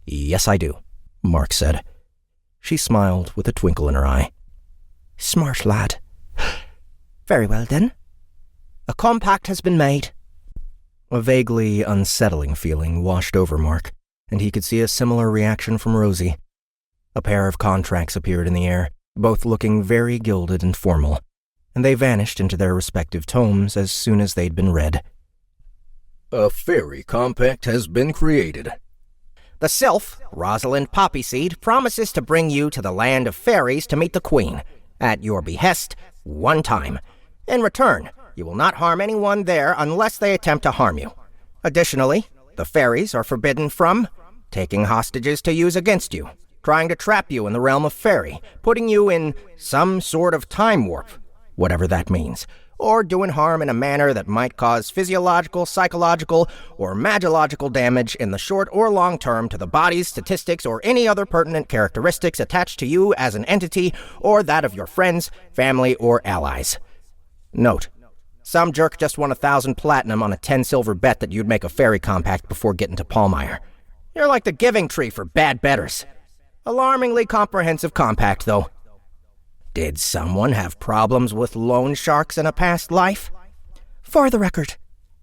Yes, I do, Mark said. She smiled with a twinkle in her eye. Smart lad. Very well, then. A compact has been made. A vaguely unsettling feeling washed over Mark, and he could see a similar reaction from Rosie. A pair of contracts appeared in the air, both looking very gilded and formal, and they vanished into their respective tomes as soon as they'd been read. A fairy compact has been created. The sylph, Rosalind Poppyseed, promises to bring you to the land of fairies to meet the queen, at your behest, one time. In return, you will not harm anyone there unless they attempt to harm you. Additionally, the fairies are forbidden from taking hostages to use against you, trying to trap you in the realm of fairy, putting you in some sort of time warp, whatever that means, or doing harm in a manner that might cause physiological, psychological, or magilogical damage in the short or long term to the bodies, statistics, or any other pertinent characteristics attached to you as an entity or that of your friends, family, or allies. Note: some jerk just won 1,000 platinum on a 10 silver bet that you'd make a fairy compact before getting to Palmyre. You're like the giving tree for bad betters. Alarmingly comprehensive compact, though. Did someone have problems with loan sharks in a past life? For the record,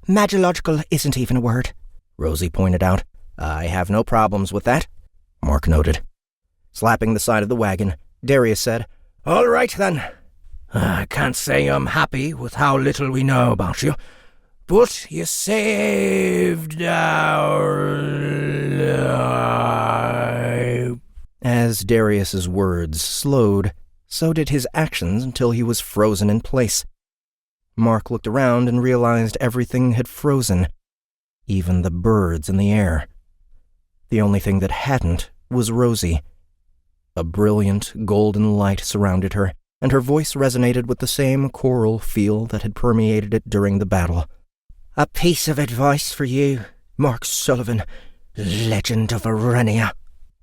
Magilogical isn't even a word, Rosie pointed out. I have no problems with that, Mark noted. Slapping the side of the wagon, Darius said, All right, then. I can't say I'm happy with how little we know about you, but you saved our life. As Darius's words slowed, so did his actions until he was frozen in place. Mark looked around and realized everything had frozen, even the birds in the air. The only thing that hadn't was Rosie. A brilliant golden light surrounded her, and her voice resonated with the same choral feel that had permeated it during the battle. A piece of advice for you, Mark Sullivan, Legend of Arenia,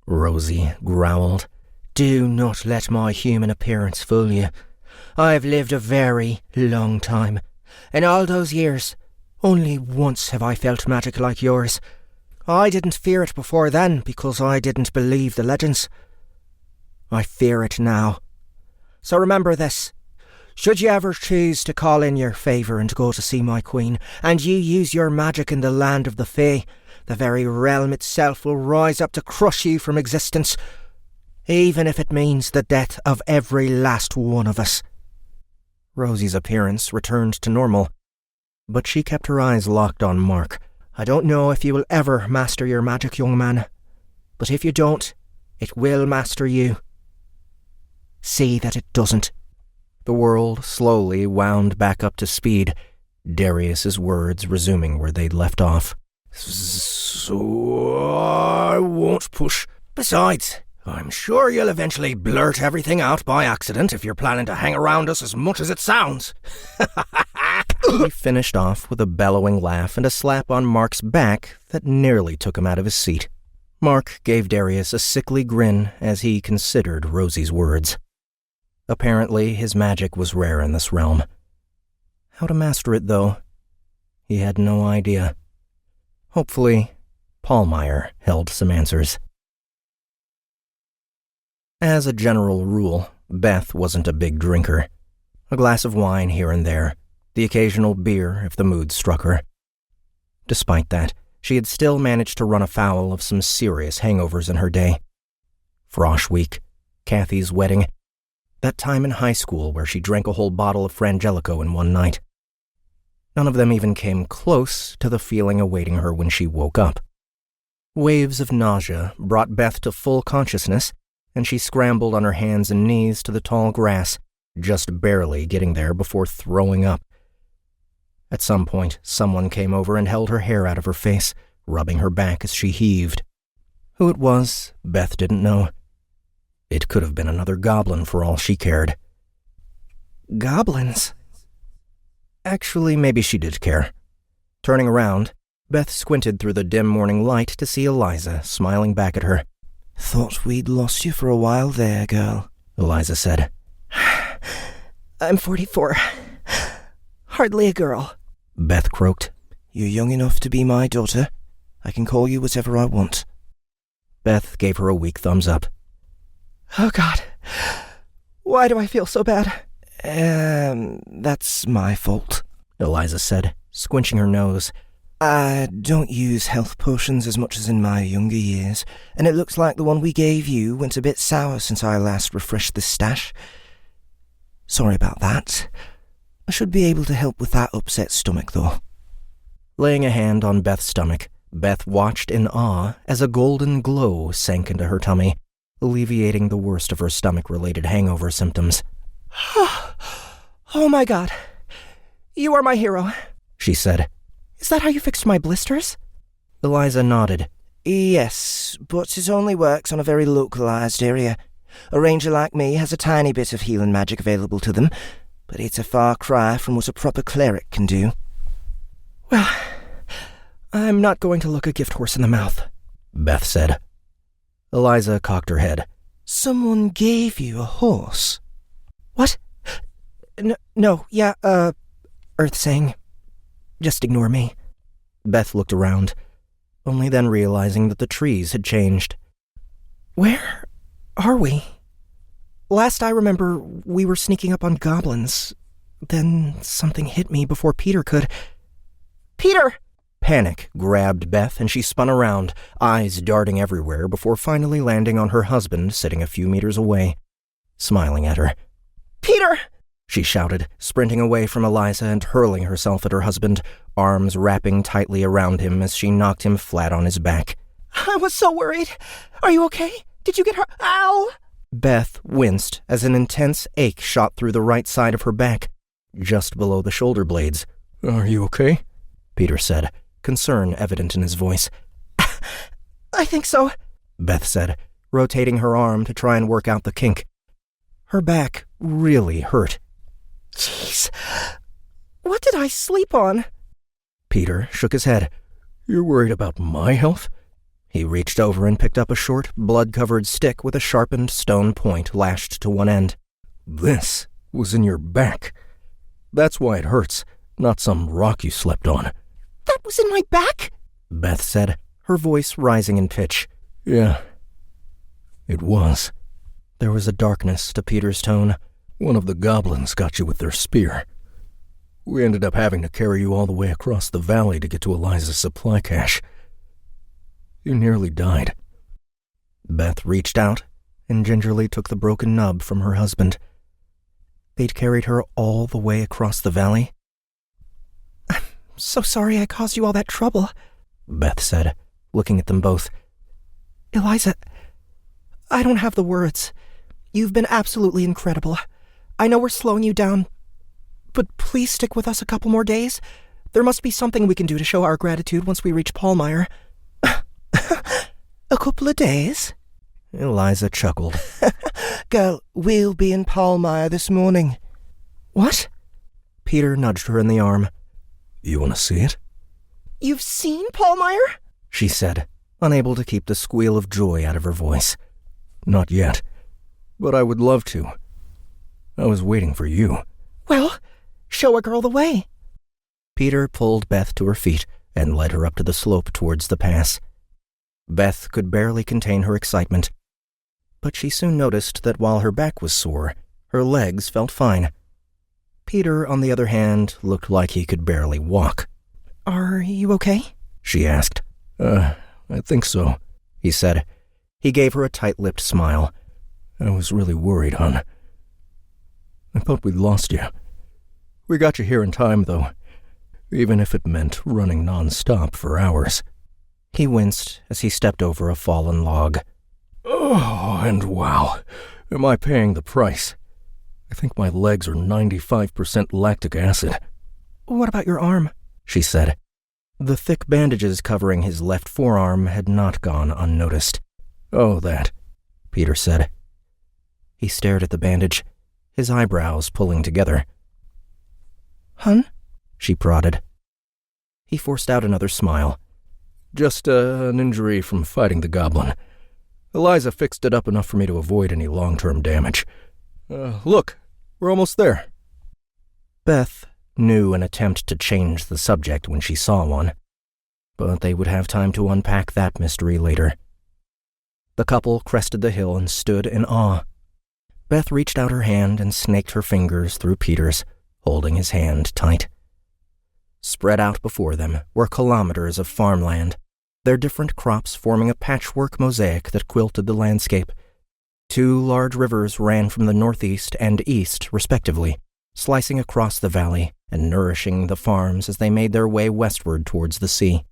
Rosie growled. Do not let my human appearance fool you. I have lived a very long time. In all those years, only once have I felt magic like yours. I didn't fear it before then because I didn't believe the legends. I fear it now. So remember this. Should you ever choose to call in your favour and go to see my queen, and you use your magic in the land of the Fae, the very realm itself will rise up to crush you from existence, even if it means the death of every last one of us. Rosie's appearance returned to normal, but she kept her eyes locked on Mark. I don't know if you will ever master your magic, young man, but if you don't, it will master you. See that it doesn't. The world slowly wound back up to speed, Darius's words resuming where they'd left off. So I won't push. Besides, I'm sure you'll eventually blurt everything out by accident if you're planning to hang around us as much as it sounds. He finished off with a bellowing laugh and a slap on Mark's back that nearly took him out of his seat. Mark gave Darius a sickly grin as he considered Rosie's words. Apparently, his magic was rare in this realm. How to master it, though? He had no idea. Hopefully, Pallmeyer held some answers. As a general rule, Beth wasn't a big drinker. A glass of wine here and there, the occasional beer if the mood struck her. Despite that, she had still managed to run afoul of some serious hangovers in her day. Frosh Week, Kathy's wedding, that time in high school where she drank a whole bottle of Frangelico in one night. None of them even came close to the feeling awaiting her when she woke up. Waves of nausea brought Beth to full consciousness, and she scrambled on her hands and knees to the tall grass, just barely getting there before throwing up. At some point, someone came over and held her hair out of her face, rubbing her back as she heaved. Who it was, Beth didn't know. It could have been another goblin for all she cared. Goblins? Actually, maybe she did care. Turning around, Beth squinted through the dim morning light to see Eliza smiling back at her. Thought we'd lost you for a while there, girl, Eliza said. I'm 44. Hardly a girl, Beth croaked. You're young enough to be my daughter. I can call you whatever I want. Beth gave her a weak thumbs up. Oh, God. Why do I feel so bad? That's my fault, Eliza said, squinching her nose. I don't use health potions as much as in my younger years, and it looks like the one we gave you went a bit sour since I last refreshed this stash. Sorry about that. I should be able to help with that upset stomach, though. Laying a hand on Beth's stomach, Beth watched in awe as a golden glow sank into her tummy, alleviating the worst of her stomach-related hangover symptoms. Oh my God. You are my hero, she said. Is that how you fixed my blisters? Eliza nodded. Yes, but it only works on a very localized area. A ranger like me has a tiny bit of healing magic available to them, but it's a far cry from what a proper cleric can do. Well, I'm not going to look a gift horse in the mouth, Beth said. Eliza cocked her head. Someone gave you a horse? What? No, yeah, Earth saying. Just ignore me. Beth looked around, only then realizing that the trees had changed. Where are we? Last I remember, we were sneaking up on goblins. Then something hit me before Peter could. Peter! Panic grabbed Beth and she spun around, eyes darting everywhere before finally landing on her husband sitting a few meters away, smiling at her. Peter! She shouted, sprinting away from Eliza and hurling herself at her husband, arms wrapping tightly around him as she knocked him flat on his back. I was so worried. Are you okay? Did you get hurt? Ow! Beth winced as an intense ache shot through the right side of her back, just below the shoulder blades. Are you okay? Peter said, concern evident in his voice. I think so, Beth said, rotating her arm to try and work out the kink. Her back really hurt. Jeez. What did I sleep on? Peter shook his head. You're worried about my health? He reached over and picked up a short, blood-covered stick with a sharpened stone point lashed to one end. This was in your back. That's why it hurts, not some rock you slept on. That was in my back? Beth said, her voice rising in pitch. Yeah, it was. There was a darkness to Peter's tone. One of the goblins got you with their spear. We ended up having to carry you all the way across the valley to get to Eliza's supply cache. You nearly died. Beth reached out and gingerly took the broken nub from her husband. They'd carried her all the way across the valley. I'm so sorry I caused you all that trouble, Beth said, looking at them both. Eliza, I don't have the words. You've been absolutely incredible. I know we're slowing you down, but please stick with us a couple more days. There must be something we can do to show our gratitude once we reach Pallmeyer. A couple of days? Eliza chuckled. Girl, we'll be in Pallmeyer this morning. What? Peter nudged her in the arm. You want to see it? You've seen Pallmeyer? She said, unable to keep the squeal of joy out of her voice. Not yet, but I would love to. I was waiting for you. Well, show a girl the way. Peter pulled Beth to her feet and led her up to the slope towards the pass. Beth could barely contain her excitement, but she soon noticed that while her back was sore, her legs felt fine. Peter, on the other hand, looked like he could barely walk. Are you okay? She asked. I think so, he said. He gave her a tight-lipped smile. I was really worried, hon. I thought we'd lost you. We got you here in time, though, even if it meant running non-stop for hours. He winced as he stepped over a fallen log. Oh, and wow, am I paying the price? I think my legs are 95% lactic acid. What about your arm? She said. The thick bandages covering his left forearm had not gone unnoticed. Oh, that, Peter said. He stared at the bandage, his eyebrows pulling together. Hun? She prodded. He forced out another smile. Just an injury from fighting the goblin. Eliza fixed it up enough for me to avoid any long-term damage. Look, we're almost there. Beth knew an attempt to change the subject when she saw one, but they would have time to unpack that mystery later. The couple crested the hill and stood in awe. Beth reached out her hand and snaked her fingers through Peter's, holding his hand tight. Spread out before them were kilometers of farmland, their different crops forming a patchwork mosaic that quilted the landscape. 2 large rivers ran from the northeast and east, respectively, slicing across the valley and nourishing the farms as they made their way westward towards the sea.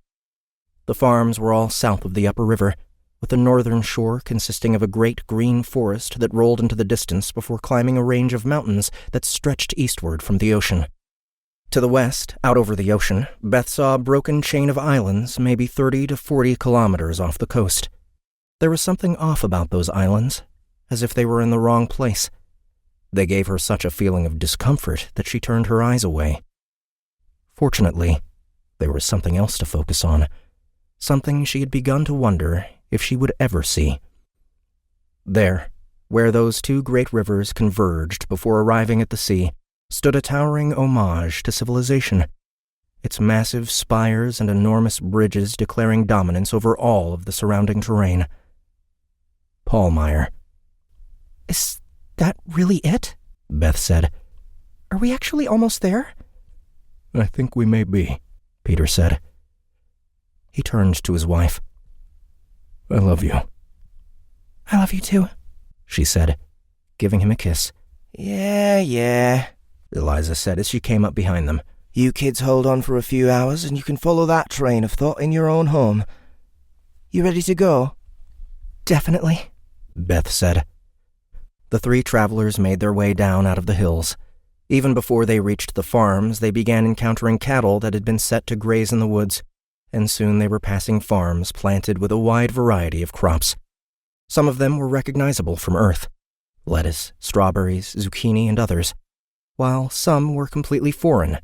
The farms were all south of the upper river, with the northern shore consisting of a great green forest that rolled into the distance before climbing a range of mountains that stretched eastward from the ocean. To the west, out over the ocean, Beth saw a broken chain of islands maybe 30 to 40 kilometers off the coast. There was something off about those islands, as if they were in the wrong place. They gave her such a feeling of discomfort that she turned her eyes away. Fortunately, there was something else to focus on, something she had begun to wonder if she would ever see. There, where those 2 great rivers converged before arriving at the sea, stood a towering homage to civilization, its massive spires and enormous bridges declaring dominance over all of the surrounding terrain. Pallmeyer. Is that really it? Beth said. Are we actually almost there? I think we may be, Peter said. He turned to his wife. I love you. I love you too, she said, giving him a kiss. Yeah, Eliza said as she came up behind them. You kids hold on for a few hours and you can follow that train of thought in your own home. You ready to go? Definitely, Beth said. The three travelers made their way down out of the hills. Even before they reached the farms, they began encountering cattle that had been set to graze in the woods, and soon they were passing farms planted with a wide variety of crops. Some of them were recognizable from Earth: lettuce, strawberries, zucchini, and others, while some were completely foreign,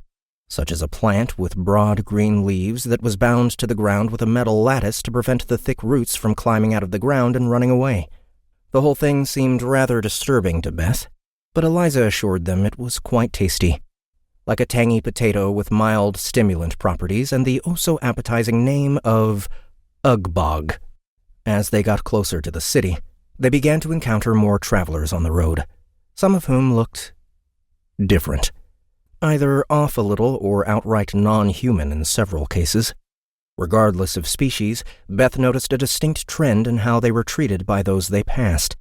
such as a plant with broad green leaves that was bound to the ground with a metal lattice to prevent the thick roots from climbing out of the ground and running away. The whole thing seemed rather disturbing to Beth, but Eliza assured them it was quite tasty, like a tangy potato with mild stimulant properties and the oh-so-appetizing name of Ugbog. As they got closer to the city, they began to encounter more travelers on the road, some of whom looked different, either off a little or outright non-human in several cases. Regardless of species, Beth noticed a distinct trend in how they were treated by those they passed.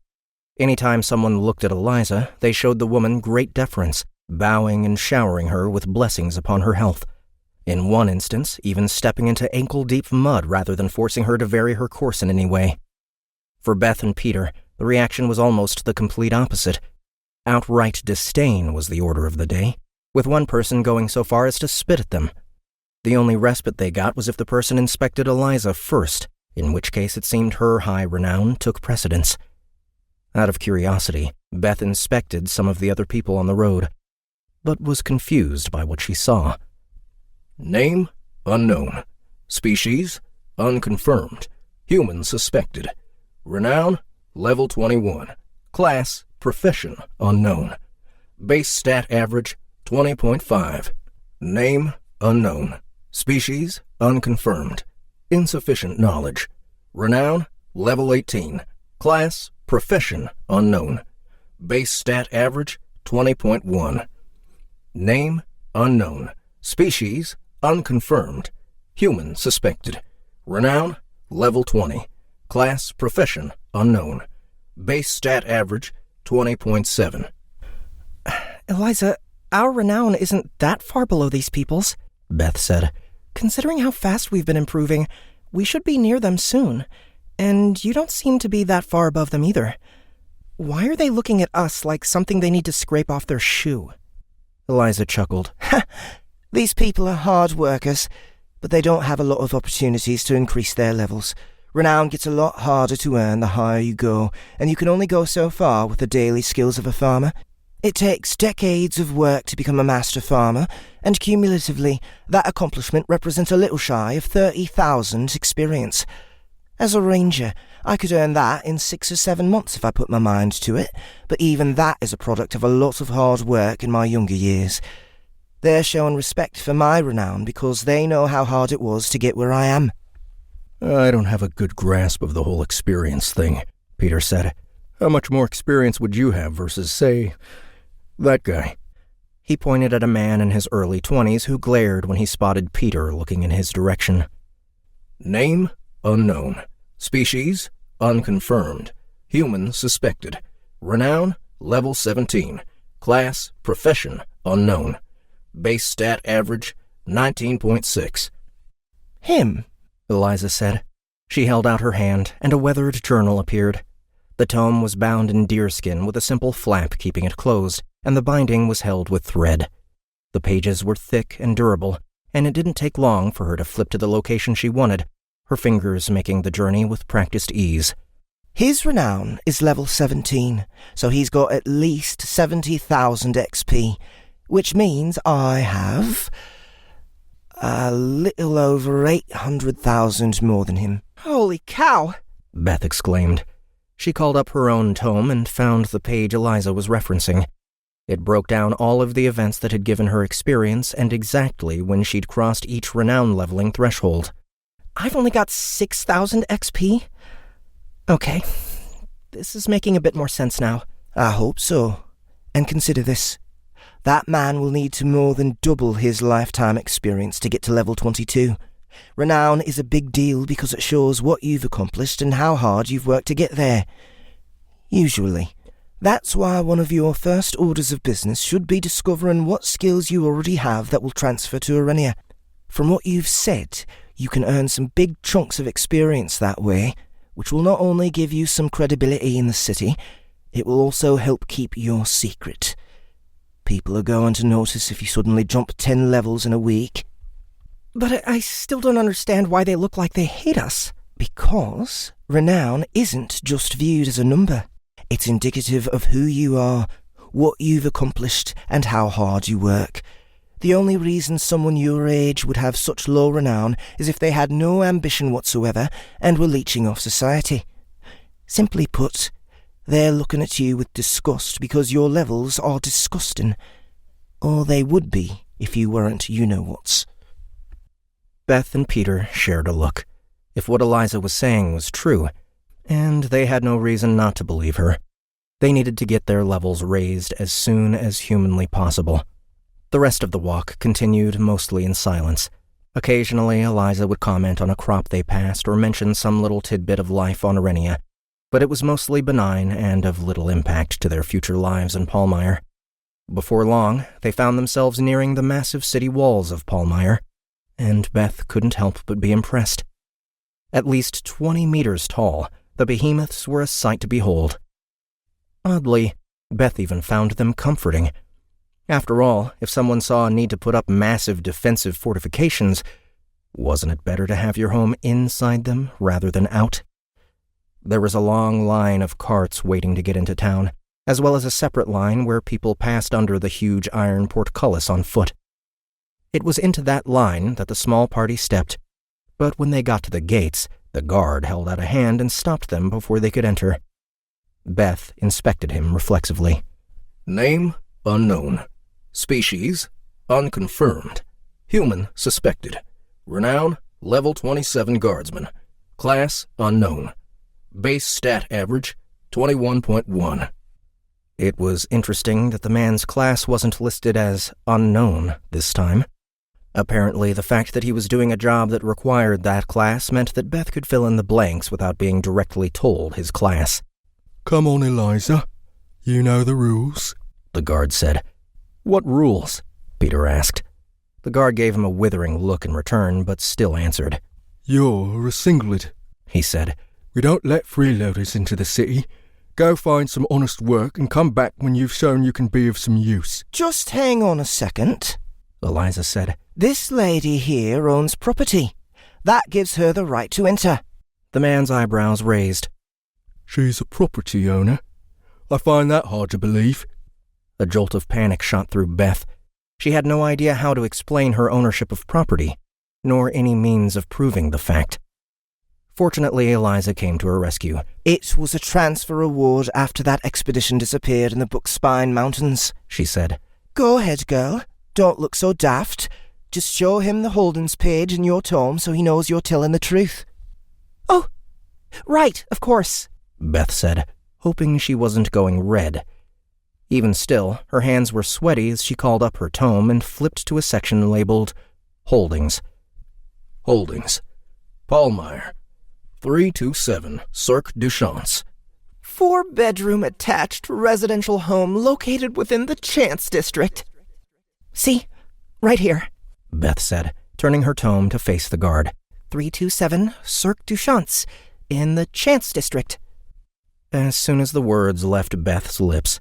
Anytime someone looked at Eliza, they showed the woman great deference, bowing and showering her with blessings upon her health. In one instance, even stepping into ankle-deep mud rather than forcing her to vary her course in any way. For Beth and Peter, the reaction was almost the complete opposite. Outright disdain was the order of the day, with one person going so far as to spit at them. The only respite they got was if the person inspected Eliza first, in which case it seemed her high renown took precedence. Out of curiosity, Beth inspected some of the other people on the road, but was confused by what she saw. Name, unknown. Species, unconfirmed. Human suspected. Renown, level 21. Class, profession, unknown. Base stat average, 20.5. Name, unknown. Species, unconfirmed. Insufficient knowledge. Renown, level 18. Class, profession, unknown. Base stat average, 20.1. Name, unknown. Species, unconfirmed. Human suspected. Renown, level 20. Class, profession, unknown. Base stat average, 20.7. Eliza, our renown isn't that far below these people's, Beth said. Considering how fast we've been improving, we should be near them soon. And you don't seem to be that far above them either. Why are they looking at us like something they need to scrape off their shoe? Eliza chuckled. These people are hard workers, but they don't have a lot of opportunities to increase their levels. Renown gets a lot harder to earn the higher you go, and you can only go so far with the daily skills of a farmer. It takes decades of work to become a master farmer, and cumulatively, that accomplishment represents a little shy of 30,000 experience. As a ranger, I could earn that in 6 or 7 months if I put my mind to it, but even that is a product of a lot of hard work in my younger years. They're showing respect for my renown because they know how hard it was to get where I am. I don't have a good grasp of the whole experience thing, Peter said. How much more experience would you have versus, say, that guy? He pointed at a man in his early 20s who glared when he spotted Peter looking in his direction. Name, unknown. Species, unconfirmed. Human suspected. Renown, level 17. Class, profession, unknown. Base stat average, 19.6. Him, Eliza said. She held out her hand, and a weathered journal appeared. The tome was bound in deerskin with a simple flap keeping it closed, and the binding was held with thread. The pages were thick and durable, and it didn't take long for her to flip to the location she wanted, her fingers making the journey with practiced ease. His renown is level 17, so he's got at least 70,000 XP, which means I have a little over 800,000 more than him. Holy cow! Beth exclaimed. She called up her own tome and found the page Eliza was referencing. It broke down all of the events that had given her experience and exactly when she'd crossed each renown leveling threshold. I've only got 6,000 XP? Okay, this is making a bit more sense now. I hope so. And consider this. That man will need to more than double his lifetime experience to get to level 22. Renown is a big deal because it shows what you've accomplished and how hard you've worked to get there. Usually. That's why one of your first orders of business should be discovering what skills you already have that will transfer to Arenia. From what you've said, you can earn some big chunks of experience that way, which will not only give you some credibility in the city, it will also help keep your secret. People are going to notice if you suddenly jump 10 levels in a week. But I still don't understand why they look like they hate us. Because renown isn't just viewed as a number. It's indicative of who you are, what you've accomplished, and how hard you work. The only reason someone your age would have such low renown is if they had no ambition whatsoever and were leeching off society. Simply put, they're looking at you with disgust because your levels are disgusting. Or they would be if you weren't you-know-whats. Beth and Peter shared a look. If what Eliza was saying was true, and they had no reason not to believe her, they needed to get their levels raised as soon as humanly possible. The rest of the walk continued mostly in silence. Occasionally, Eliza would comment on a crop they passed or mention some little tidbit of life on Arenia, but it was mostly benign and of little impact to their future lives in Palmyre. Before long, they found themselves nearing the massive city walls of Palmyre, and Beth couldn't help but be impressed. At least 20 meters tall, the behemoths were a sight to behold. Oddly, Beth even found them comforting. After all, if someone saw a need to put up massive defensive fortifications, wasn't it better to have your home inside them rather than out? There was a long line of carts waiting to get into town, as well as a separate line where people passed under the huge iron portcullis on foot. It was into that line that the small party stepped, but when they got to the gates, the guard held out a hand and stopped them before they could enter. Beth inspected him reflexively. Name, unknown. Species, unconfirmed. Human, suspected. Renown, level 27 guardsman. Class, unknown. Base stat average, 21.1. It was interesting that the man's class wasn't listed as unknown this time. Apparently, the fact that he was doing a job that required that class meant that Beth could fill in the blanks without being directly told his class. "Come on, Eliza. You know the rules," the guard said. "What rules?" Peter asked. The guard gave him a withering look in return, but still answered. "You're a singlet," he said. "We don't let freeloaders into the city. Go find some honest work and come back when you've shown you can be of some use." Just hang on a second, Eliza said. This lady here owns property. That gives her the right to enter. The man's eyebrows raised. "She's a property owner? I find that hard to believe." A jolt of panic shot through Beth. She had no idea how to explain her ownership of property, nor any means of proving the fact. Fortunately, Eliza came to her rescue. It was a transfer award after that expedition disappeared in the Bookspine Mountains, she said. Go ahead, girl. Don't look so daft. Just show him the Holden's page in your tome so he knows you're telling the truth. Oh, right, of course, Beth said, hoping she wasn't going red. Even still, her hands were sweaty as she called up her tome and flipped to a section labeled Holdings. Holdings. Palmyre. 327 Cirque du Champs. 4-bedroom attached residential home located within the Chance District. See, right here, Beth said, turning her tome to face the guard. 327 Cirque du Champs, in the Chance District. As soon as the words left Beth's lips,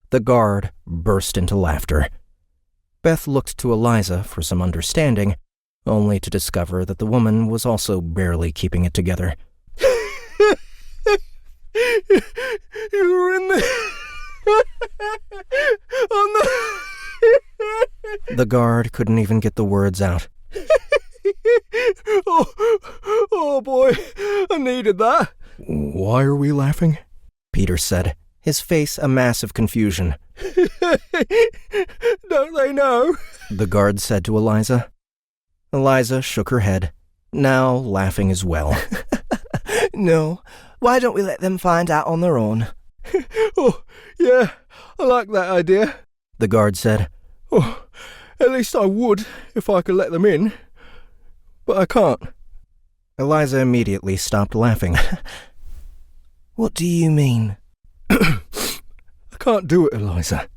the guard burst into laughter. Beth looked to Eliza for some understanding, only to discover that the woman was also barely keeping it together. You were in the... on the... The guard couldn't even get the words out. Oh boy, I needed that. Why are we laughing? Peter said, his face a mass of confusion. Don't they know? The guard said to Eliza. Eliza shook her head, now laughing as well. No, why don't we let them find out on their own? Oh, yeah, I like that idea, the guard said. Oh, at least I would, if I could let them in. But I can't. Eliza immediately stopped laughing. What do you mean? I can't do it, Eliza,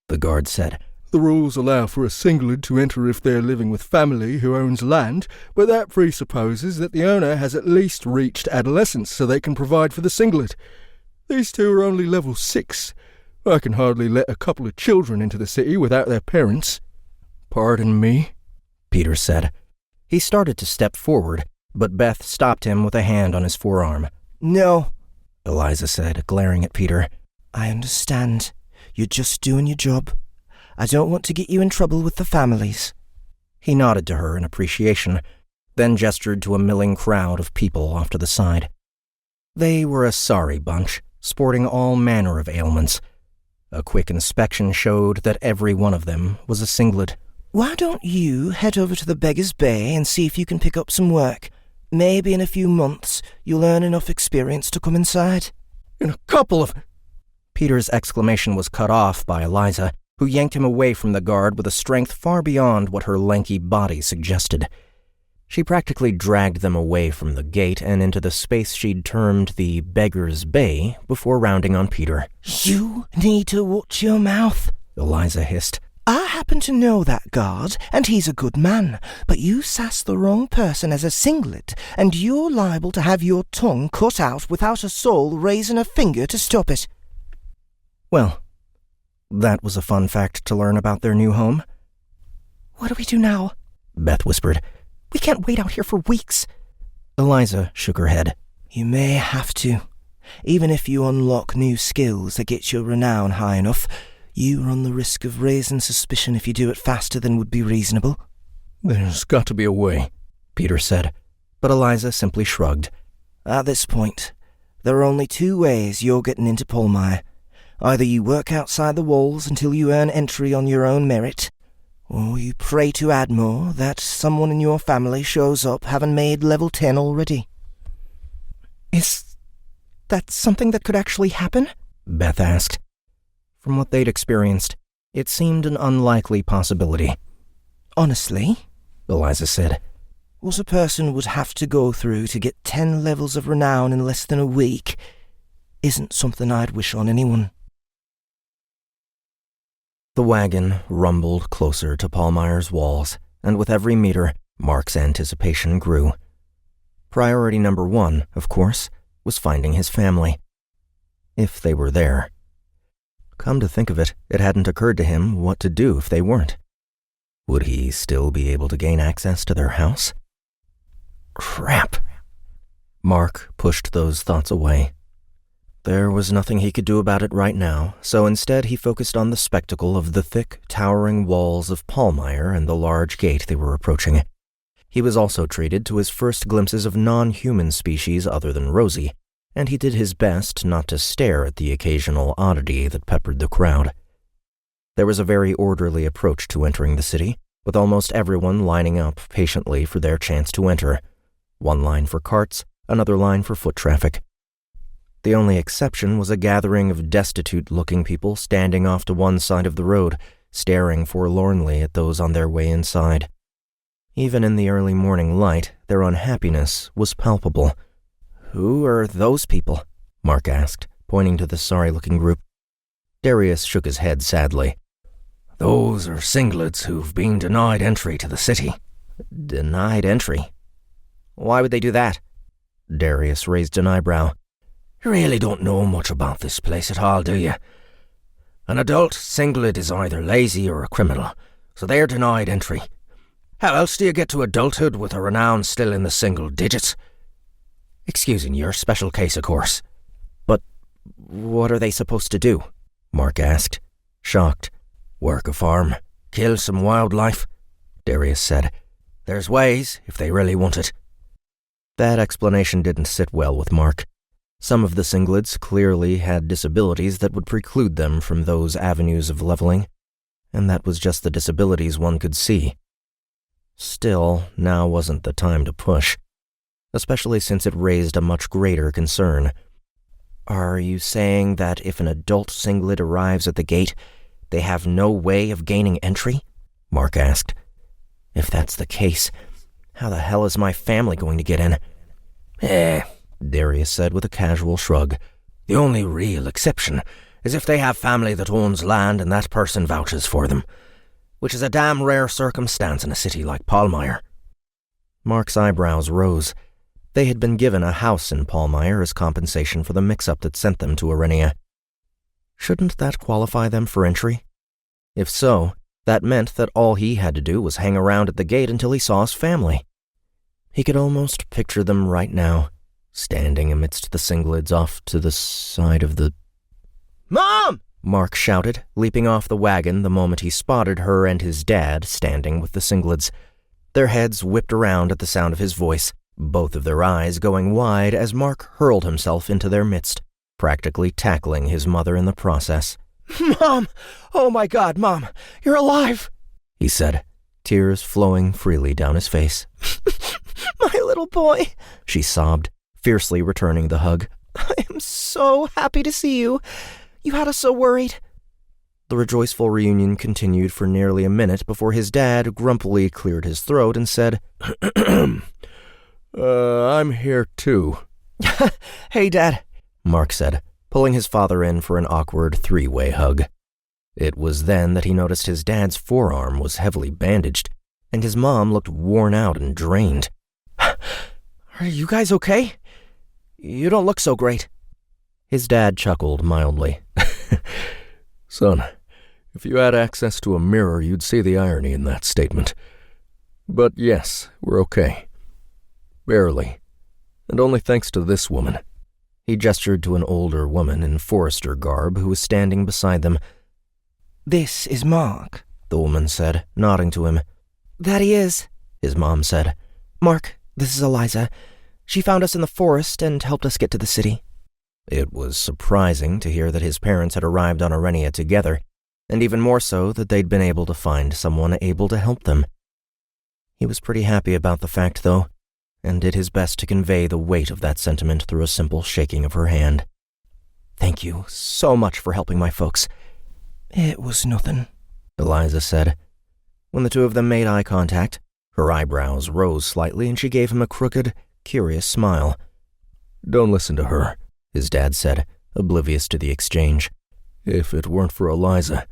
the guard said. The rules allow for a singlet to enter if they're living with family who owns land, but that presupposes that the owner has at least reached adolescence so they can provide for the singlet. These two are only level 6. I can hardly let a couple of children into the city without their parents. Pardon me, Peter said. He started to step forward, but Beth stopped him with a hand on his forearm. No, Eliza said, glaring at Peter. I understand. You're just doing your job. I don't want to get you in trouble with the families. He nodded to her in appreciation, then gestured to a milling crowd of people off to the side. They were a sorry bunch, sporting all manner of ailments. A quick inspection showed that every one of them was a singlet. Why don't you head over to the Beggar's Bay and see if you can pick up some work? Maybe in a few months you'll earn enough experience to come inside. In a couple of... Peter's exclamation was cut off by Eliza, who yanked him away from the guard with a strength far beyond what her lanky body suggested. She practically dragged them away from the gate and into the space she'd termed the Beggar's Bay before rounding on Peter. You need to watch your mouth, Eliza hissed. I happen to know that guard, and he's a good man, but you sass the wrong person as a singlet, and you're liable to have your tongue cut out without a soul raising a finger to stop it. Well, that was a fun fact to learn about their new home. What do we do now? Beth whispered. We can't wait out here for weeks. Eliza shook her head. You may have to. Even if you unlock new skills that get your renown high enough, you run the risk of raising suspicion if you do it faster than would be reasonable. There's got to be a way, Peter said, but Eliza simply shrugged. At this point, there are only 2 ways you're getting into Polmire. Either you work outside the walls until you earn entry on your own merit, or you pray to Admore that someone in your family shows up having made level 10 already. Is that something that could actually happen? Beth asked. From what they'd experienced, it seemed an unlikely possibility. Honestly, Eliza said, what a person would have to go through to get 10 levels of renown in less than a week isn't something I'd wish on anyone. The wagon rumbled closer to Palmire's walls, and with every meter, Mark's anticipation grew. Priority number 1, of course, was finding his family. If they were there. Come to think of it, it hadn't occurred to him what to do if they weren't. Would he still be able to gain access to their house? Crap. Mark pushed those thoughts away. There was nothing he could do about it right now, so instead he focused on the spectacle of the thick, towering walls of Palmire and the large gate they were approaching. He was also treated to his first glimpses of non-human species other than Rosie, and he did his best not to stare at the occasional oddity that peppered the crowd. There was a very orderly approach to entering the city, with almost everyone lining up patiently for their chance to enter. One line for carts, another line for foot traffic. The only exception was a gathering of destitute-looking people standing off to one side of the road, staring forlornly at those on their way inside. Even in the early morning light, their unhappiness was palpable. "Who are those people?" Mark asked, pointing to the sorry-looking group. Darius shook his head sadly. "Those are singlets who've been denied entry to the city." "Denied entry? Why would they do that?" Darius raised an eyebrow. "You really don't know much about this place at all, do you? An adult singlet is either lazy or a criminal, so they're denied entry. How else do you get to adulthood with a renown still in the single digits? Excusing your special case, of course." "But what are they supposed to do?" Mark asked, shocked. "Work a farm, kill some wildlife," Darius said. "There's ways, if they really want it." That explanation didn't sit well with Mark. Some of the singlets clearly had disabilities that would preclude them from those avenues of leveling, and that was just the disabilities one could see. Still, now wasn't the time to push, especially since it raised a much greater concern. "Are you saying that if an adult singlet arrives at the gate, they have no way of gaining entry?" Mark asked. If that's the case, how the hell is my family going to get in? Darius said with a casual shrug. The only real exception is if they have family that owns land and that person vouches for them, which is a damn rare circumstance in a city like Palmyre. Mark's eyebrows rose. They had been given a house in Palmyre as compensation for the mix-up that sent them to Arenia. Shouldn't that qualify them for entry? If so, that meant that all he had to do was hang around at the gate until he saw his family. He could almost picture them right now, standing amidst the Singlids off to the side of the... "Mom!" Mark shouted, leaping off the wagon the moment he spotted her and his dad standing with the Singlids. Their heads whipped around at the sound of his voice, both of their eyes going wide as Mark hurled himself into their midst, practically tackling his mother in the process. "Mom! Oh my God, Mom! You're alive!" he said, tears flowing freely down his face. "My little boy," she sobbed, fiercely returning the hug. "I am so happy to see you. You had us so worried." The rejoiceful reunion continued for nearly a minute before his dad grumpily cleared his throat and said, I'm here too. "Hey, Dad," Mark said, pulling his father in for an awkward three-way hug. It was then that he noticed his dad's forearm was heavily bandaged, and his mom looked worn out and drained. "Are you guys okay? You don't look so great." His dad chuckled mildly. Son, if you had access to a mirror, you'd see the irony in that statement. But yes, we're okay. Barely. And only thanks to this woman. He gestured to an older woman in forester garb who was standing beside them. "This is Mark," the woman said, nodding to him. "That he is," his mom said. "Mark, this is Eliza. She found us in the forest and helped us get to the city." It was surprising to hear that his parents had arrived on Arenia together, and even more so that they'd been able to find someone able to help them. He was pretty happy about the fact, though, and did his best to convey the weight of that sentiment through a simple shaking of her hand. "Thank you so much for helping my folks." "It was nothing," Eliza said. When the two of them made eye contact, her eyebrows rose slightly and she gave him a crooked, curious smile. Don't listen to her, his dad said, oblivious to the exchange. If it weren't for Eliza,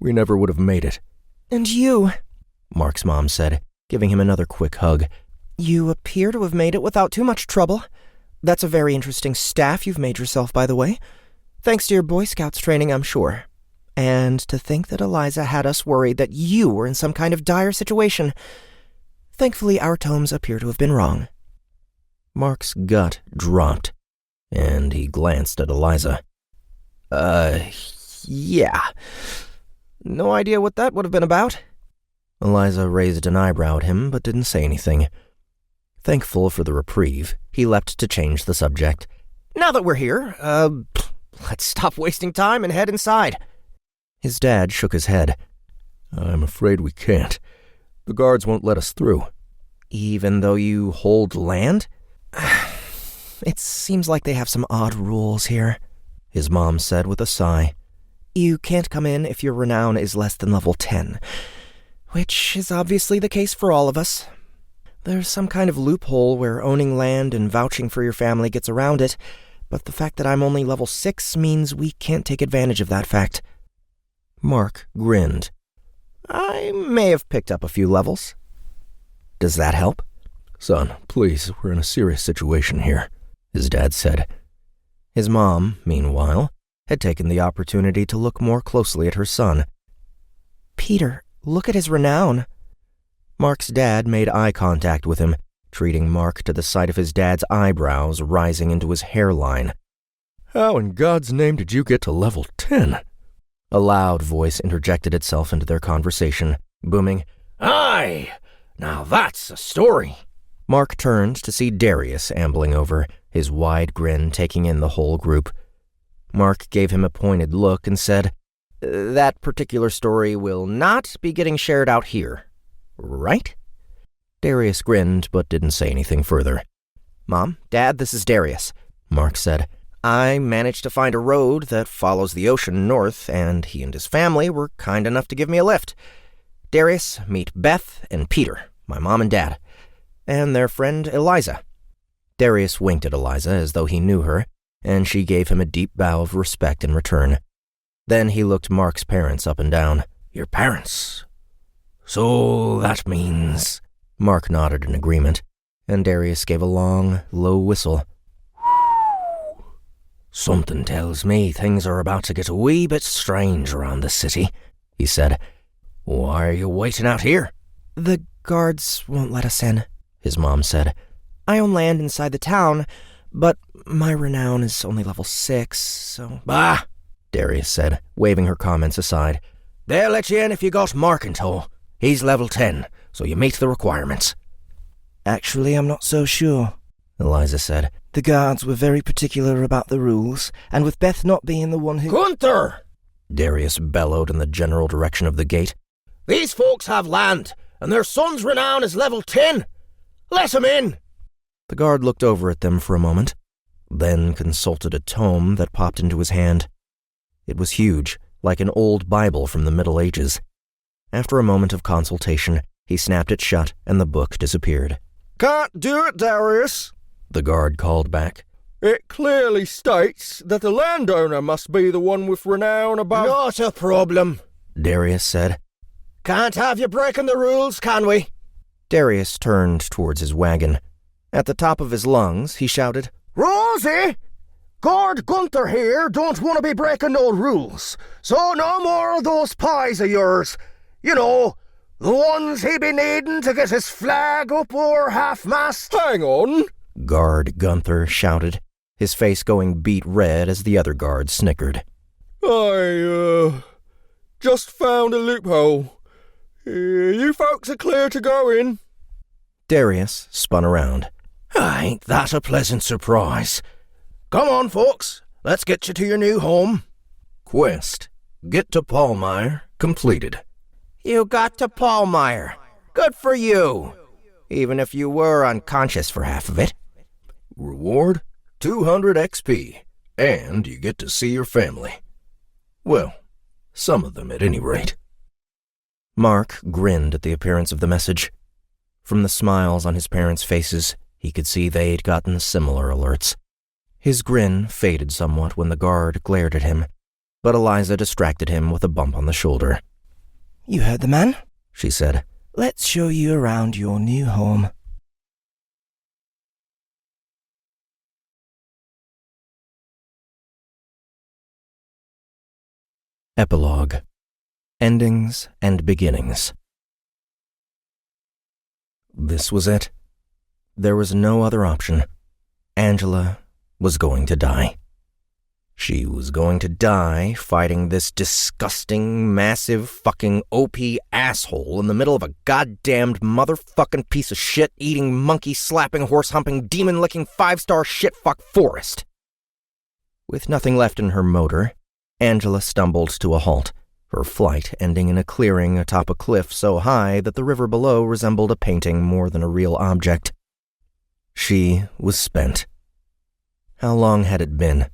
we never would have made it. "And you," Mark's mom said, giving him another quick hug. "You appear to have made it without too much trouble. That's a very interesting staff you've made yourself, by the way. Thanks to your Boy Scouts training, I'm sure. And to think that Eliza had us worried that you were in some kind of dire situation. Thankfully, our tomes appear to have been wrong." Mark's gut dropped, and he glanced at Eliza. Yeah. No idea what that would have been about." Eliza raised an eyebrow at him, but didn't say anything. Thankful for the reprieve, he leapt to change the subject. "Now that we're here, let's stop wasting time and head inside." His dad shook his head. "I'm afraid we can't. The guards won't let us through." "Even though you hold land?" "It seems like they have some odd rules here," his mom said with a sigh. "You can't come in if your renown is less than level 10, which is obviously the case for all of us. There's some kind of loophole where owning land and vouching for your family gets around it, but the fact that I'm only level 6 means we can't take advantage of that fact." Mark grinned. "I may have picked up a few levels. Does that help?" "Son, please, we're in a serious situation here," his dad said. His mom, meanwhile, had taken the opportunity to look more closely at her son. "Peter, look at his renown." Mark's dad made eye contact with him, treating Mark to the sight of his dad's eyebrows rising into his hairline. "How in God's name did you get to level 10? A loud voice interjected itself into their conversation, booming, "Aye! Now that's a story." Mark turned to see Darius ambling over, his wide grin taking in the whole group. Mark gave him a pointed look and said, "That particular story will not be getting shared out here, right?" Darius grinned but didn't say anything further. "Mom, Dad, this is Darius," Mark said. "I managed to find a road that follows the ocean north, and he and his family were kind enough to give me a lift. Darius, meet Beth and Peter, my mom and dad, and their friend Eliza. Darius winked at Eliza as though he knew her, and she gave him a deep bow of respect in return. Then he looked Mark's parents up and down. Your parents? So that means... Mark nodded in agreement, and Darius gave a long, low whistle. Something tells me things are about to get a wee bit strange around the city, he said. Why are you waiting out here? The guards won't let us in, his mom said. I own land inside the town, but my renown is only level 6, so... Bah, Darius said, waving her comments aside. They'll let you in if you got Mark in tow. He's level 10, so you meet the requirements. Actually, I'm not so sure, Eliza said. The guards were very particular about the rules, and with Beth not being the one who... Gunther! Darius bellowed in the general direction of the gate. These folks have land, and their son's renown is level 10. Let him in! The guard looked over at them for a moment, then consulted a tome that popped into his hand. It was huge, like an old Bible from the Middle Ages. After a moment of consultation, he snapped it shut, and the book disappeared. Can't do it, Darius, the guard called back. It clearly states that the landowner must be the one with renown above... Not a problem, Darius said. Can't have you breaking the rules, can we? Darius turned towards his wagon. At the top of his lungs, he shouted, Rosie! Guard Gunther here don't want to be breaking no rules, so no more of those pies of yours. You know, the ones he be needing to get his flag up o'er half-mast. Hang on, Guard Gunther shouted, his face going beet red as the other guards snickered. I, just found a loophole. You folks are clear to go in. Darius spun around. Ain't that a pleasant surprise? Come on, folks. Let's get you to your new home. Quest. Get to Paulmeyer. Completed. You got to Paulmeyer. Good for you. Even if you were unconscious for half of it. Reward? 200 XP. And you get to see your family. Well, some of them at any rate. Mark grinned at the appearance of the message. From the smiles on his parents' faces, he could see they'd gotten similar alerts. His grin faded somewhat when the guard glared at him, but Eliza distracted him with a bump on the shoulder. You heard the man, she said. Let's show you around your new home. Epilogue. Endings and Beginnings. This was it. There was no other option. Angela was going to die. She was going to die fighting this disgusting, massive, fucking OP asshole in the middle of a goddamned motherfucking piece of shit eating, monkey slapping, horse humping, demon licking 5-star shitfuck forest. With nothing left in her motor, Angela stumbled to a halt, her flight ending in a clearing atop a cliff so high that the river below resembled a painting more than a real object. She was spent. How long had it been?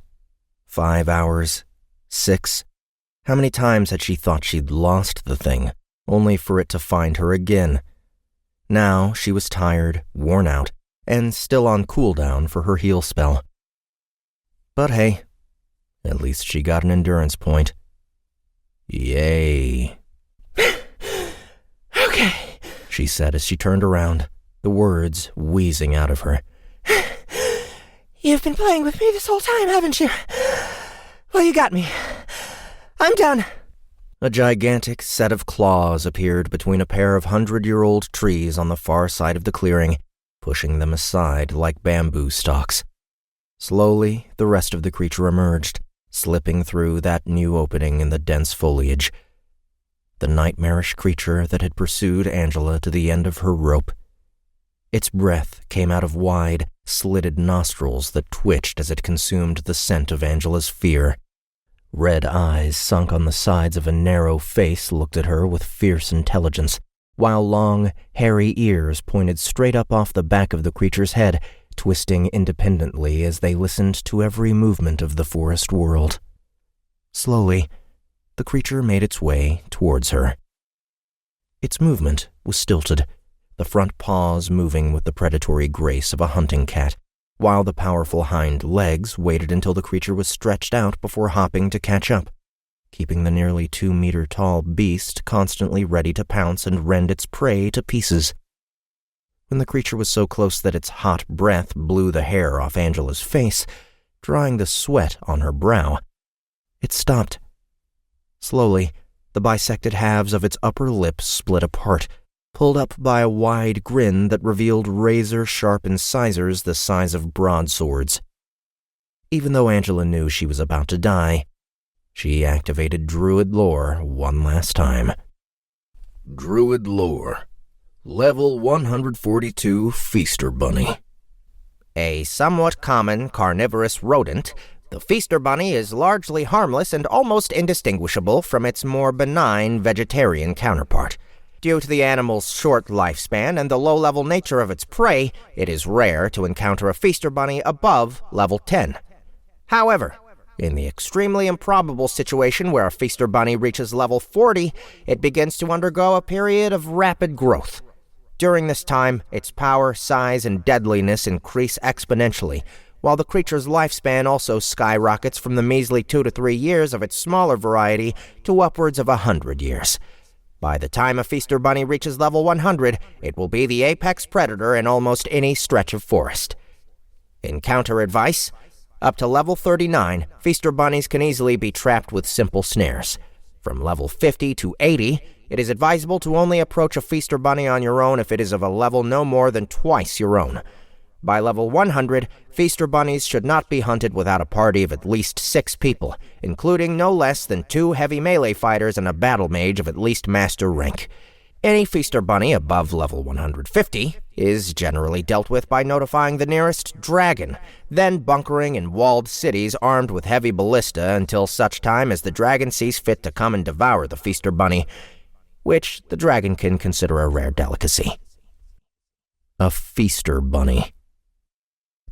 5 hours? 6? How many times had she thought she'd lost the thing, only for it to find her again? Now she was tired, worn out, and still on cooldown for her heal spell. But hey, at least she got an endurance point. Yay. Okay, she said as she turned around, the words wheezing out of her. You've been playing with me this whole time, haven't you? Well, you got me. I'm done. A gigantic set of claws appeared between a pair of 100-year-old trees on the far side of the clearing, pushing them aside like bamboo stalks. Slowly, the rest of the creature emerged, slipping through that new opening in the dense foliage. The nightmarish creature that had pursued Angela to the end of her rope. Its breath came out of wide, slitted nostrils that twitched as it consumed the scent of Angela's fear. Red eyes sunk on the sides of a narrow face looked at her with fierce intelligence, while long, hairy ears pointed straight up off the back of the creature's head, twisting independently as they listened to every movement of the forest world. Slowly, the creature made its way towards her. Its movement was stilted, the front paws moving with the predatory grace of a hunting cat, while the powerful hind legs waited until the creature was stretched out before hopping to catch up, keeping the nearly 2-meter-tall beast constantly ready to pounce and rend its prey to pieces. When the creature was so close that its hot breath blew the hair off Angela's face, drying the sweat on her brow, it stopped. Slowly, the bisected halves of its upper lip split apart, pulled up by a wide grin that revealed razor-sharp incisors the size of broadswords. Even though Angela knew she was about to die, she activated Druid lore one last time. Druid lore. Level 142 Feaster Bunny. A somewhat common carnivorous rodent, the Feaster Bunny is largely harmless and almost indistinguishable from its more benign vegetarian counterpart. Due to the animal's short lifespan and the low-level nature of its prey, it is rare to encounter a Feaster Bunny above level 10. However, in the extremely improbable situation where a Feaster Bunny reaches level 40, it begins to undergo a period of rapid growth. During this time, its power, size, and deadliness increase exponentially, while the creature's lifespan also skyrockets from the measly 2 to 3 years of its smaller variety to upwards of 100 years. By the time a Feaster Bunny reaches level 100, it will be the apex predator in almost any stretch of forest. Encounter advice: up to level 39, Feaster Bunnies can easily be trapped with simple snares. From level 50 to 80, it is advisable to only approach a Feaster Bunny on your own if it is of a level no more than twice your own. By level 100, Feaster Bunnies should not be hunted without a party of at least 6 people, including no less than 2 heavy melee fighters and a battle mage of at least master rank. Any Feaster Bunny above level 150 is generally dealt with by notifying the nearest dragon, then bunkering in walled cities armed with heavy ballista until such time as the dragon sees fit to come and devour the Feaster Bunny, which the dragon can consider a rare delicacy. A Feaster Bunny.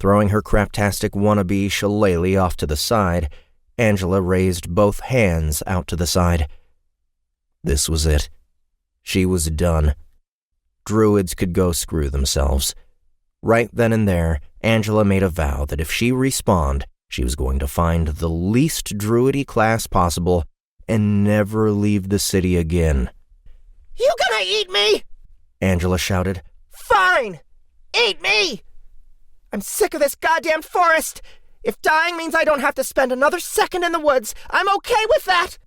Throwing her craptastic wannabe shillelagh off to the side, Angela raised both hands out to the side. This was it. She was done. Druids could go screw themselves. Right then and there, Angela made a vow that if she respawned, she was going to find the least druidy class possible and never leave the city again. You gonna eat me? Angela shouted. Fine! Eat me! I'm sick of this goddamn forest! If dying means I don't have to spend another second in the woods, I'm okay with that!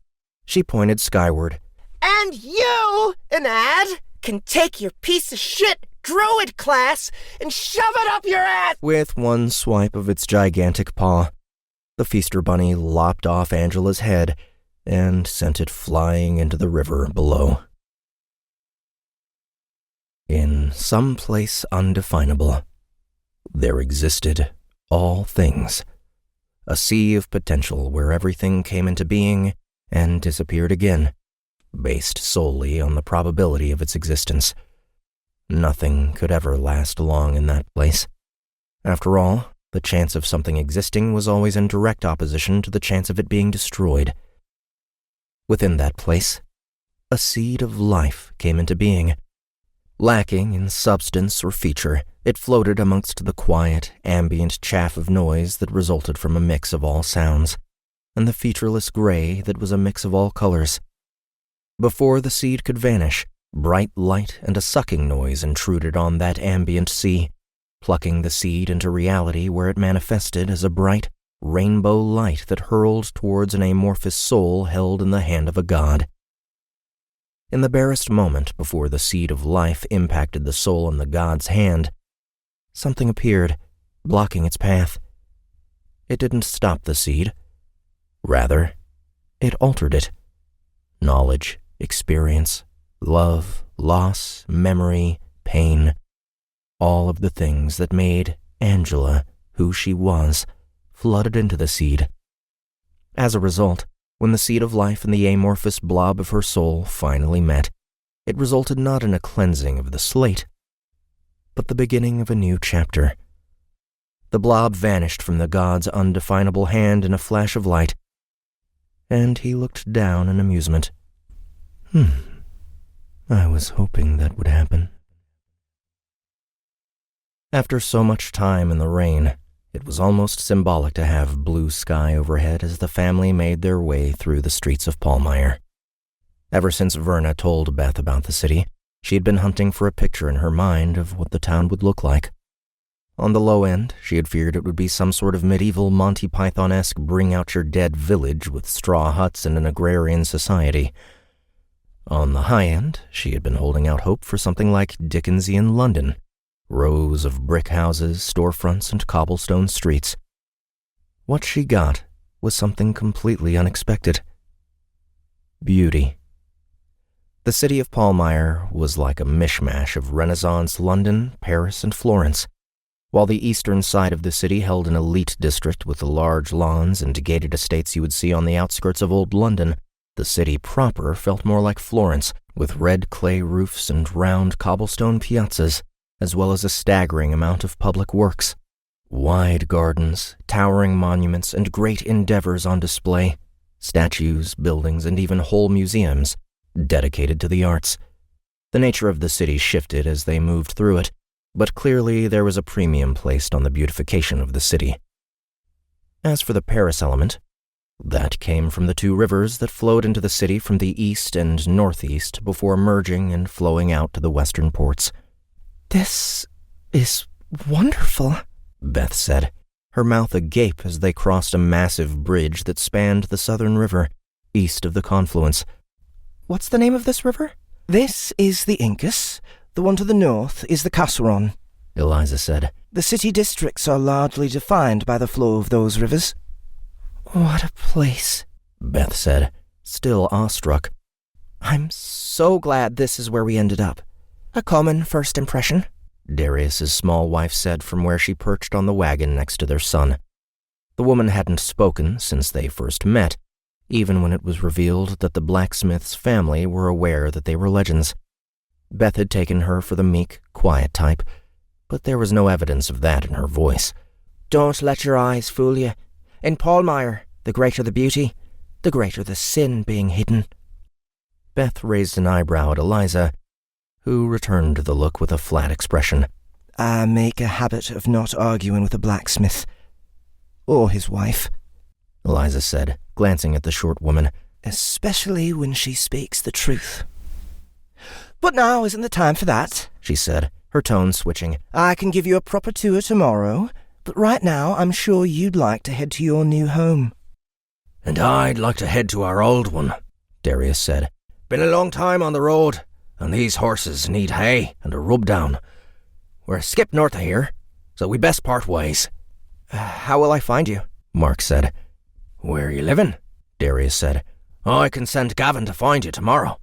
She pointed skyward. And you, Anad, can take your piece of shit druid class and shove it up your ass! With one swipe of its gigantic paw, the Feaster Bunny lopped off Angela's head and sent it flying into the river below. In some place undefinable, there existed all things, a sea of potential where everything came into being and disappeared again, based solely on the probability of its existence. Nothing could ever last long in that place. After all, the chance of something existing was always in direct opposition to the chance of it being destroyed. Within that place, a seed of life came into being. Lacking in substance or feature, it floated amongst the quiet, ambient chaff of noise that resulted from a mix of all sounds, and the featureless gray that was a mix of all colors. Before the seed could vanish, bright light and a sucking noise intruded on that ambient sea, plucking the seed into reality where it manifested as a bright, rainbow light that hurled towards an amorphous soul held in the hand of a god. In the barest moment before the seed of life impacted the soul in the god's hand, something appeared, blocking its path. It didn't stop the seed. Rather, it altered it. Knowledge, experience, love, loss, memory, pain, all of the things that made Angela who she was, flooded into the seed. As a result, when the seed of life and the amorphous blob of her soul finally met, it resulted not in a cleansing of the slate, but the beginning of a new chapter. The blob vanished from the god's undefinable hand in a flash of light, and he looked down in amusement. I was hoping that would happen. After so much time in the rain, it was almost symbolic to have blue sky overhead as the family made their way through the streets of Palmyre. Ever since Verna told Beth about the city, she had been hunting for a picture in her mind of what the town would look like. On the low end, she had feared it would be some sort of medieval Monty Python-esque bring-out-your-dead village with straw huts and an agrarian society. On the high end, she had been holding out hope for something like Dickensian London, rows of brick houses, storefronts, and cobblestone streets. What she got was something completely unexpected. Beauty. The city of Palmyre was like a mishmash of Renaissance London, Paris, and Florence. While the eastern side of the city held an elite district with the large lawns and gated estates you would see on the outskirts of old London, the city proper felt more like Florence, with red clay roofs and round cobblestone piazzas, as well as a staggering amount of public works. Wide gardens, towering monuments, and great endeavors on display, statues, buildings, and even whole museums dedicated to the arts. The nature of the city shifted as they moved through it, but clearly there was a premium placed on the beautification of the city. As for the Paris element, that came from the two rivers that flowed into the city from the east and northeast before merging and flowing out to the western ports. "This is wonderful," Beth said, her mouth agape as they crossed a massive bridge that spanned the southern river, east of the confluence. "What's the name of this river?" "This is the Incus. The one to the north is the Casseron," Eliza said. "The city districts are largely defined by the flow of those rivers." "What a place," Beth said, still awestruck. "I'm so glad this is where we ended up. A common first impression," Darius's small wife said from where she perched on the wagon next to their son. The woman hadn't spoken since they first met, even when it was revealed that the blacksmith's family were aware that they were legends. Beth had taken her for the meek, quiet type, but there was no evidence of that in her voice. "Don't let your eyes fool you. In Palmyre, the greater the beauty, the greater the sin being hidden." Beth raised an eyebrow at Eliza, who returned the look with a flat expression. "I make a habit of not arguing with a blacksmith. Or his wife," Eliza said, glancing at the short woman. "Especially when she speaks the truth. But now isn't the time for that," she said, her tone switching. "I can give you a proper tour tomorrow, but right now I'm sure you'd like to head to your new home." "And I'd like to head to our old one," Darius said. "Been a long time on the road, and these horses need hay and a rub down. We're a skip north of here, so we'd best part ways." "How will I find you?" Mark said. "Where are you living?" Darius said. "I can send Gavin to find you tomorrow."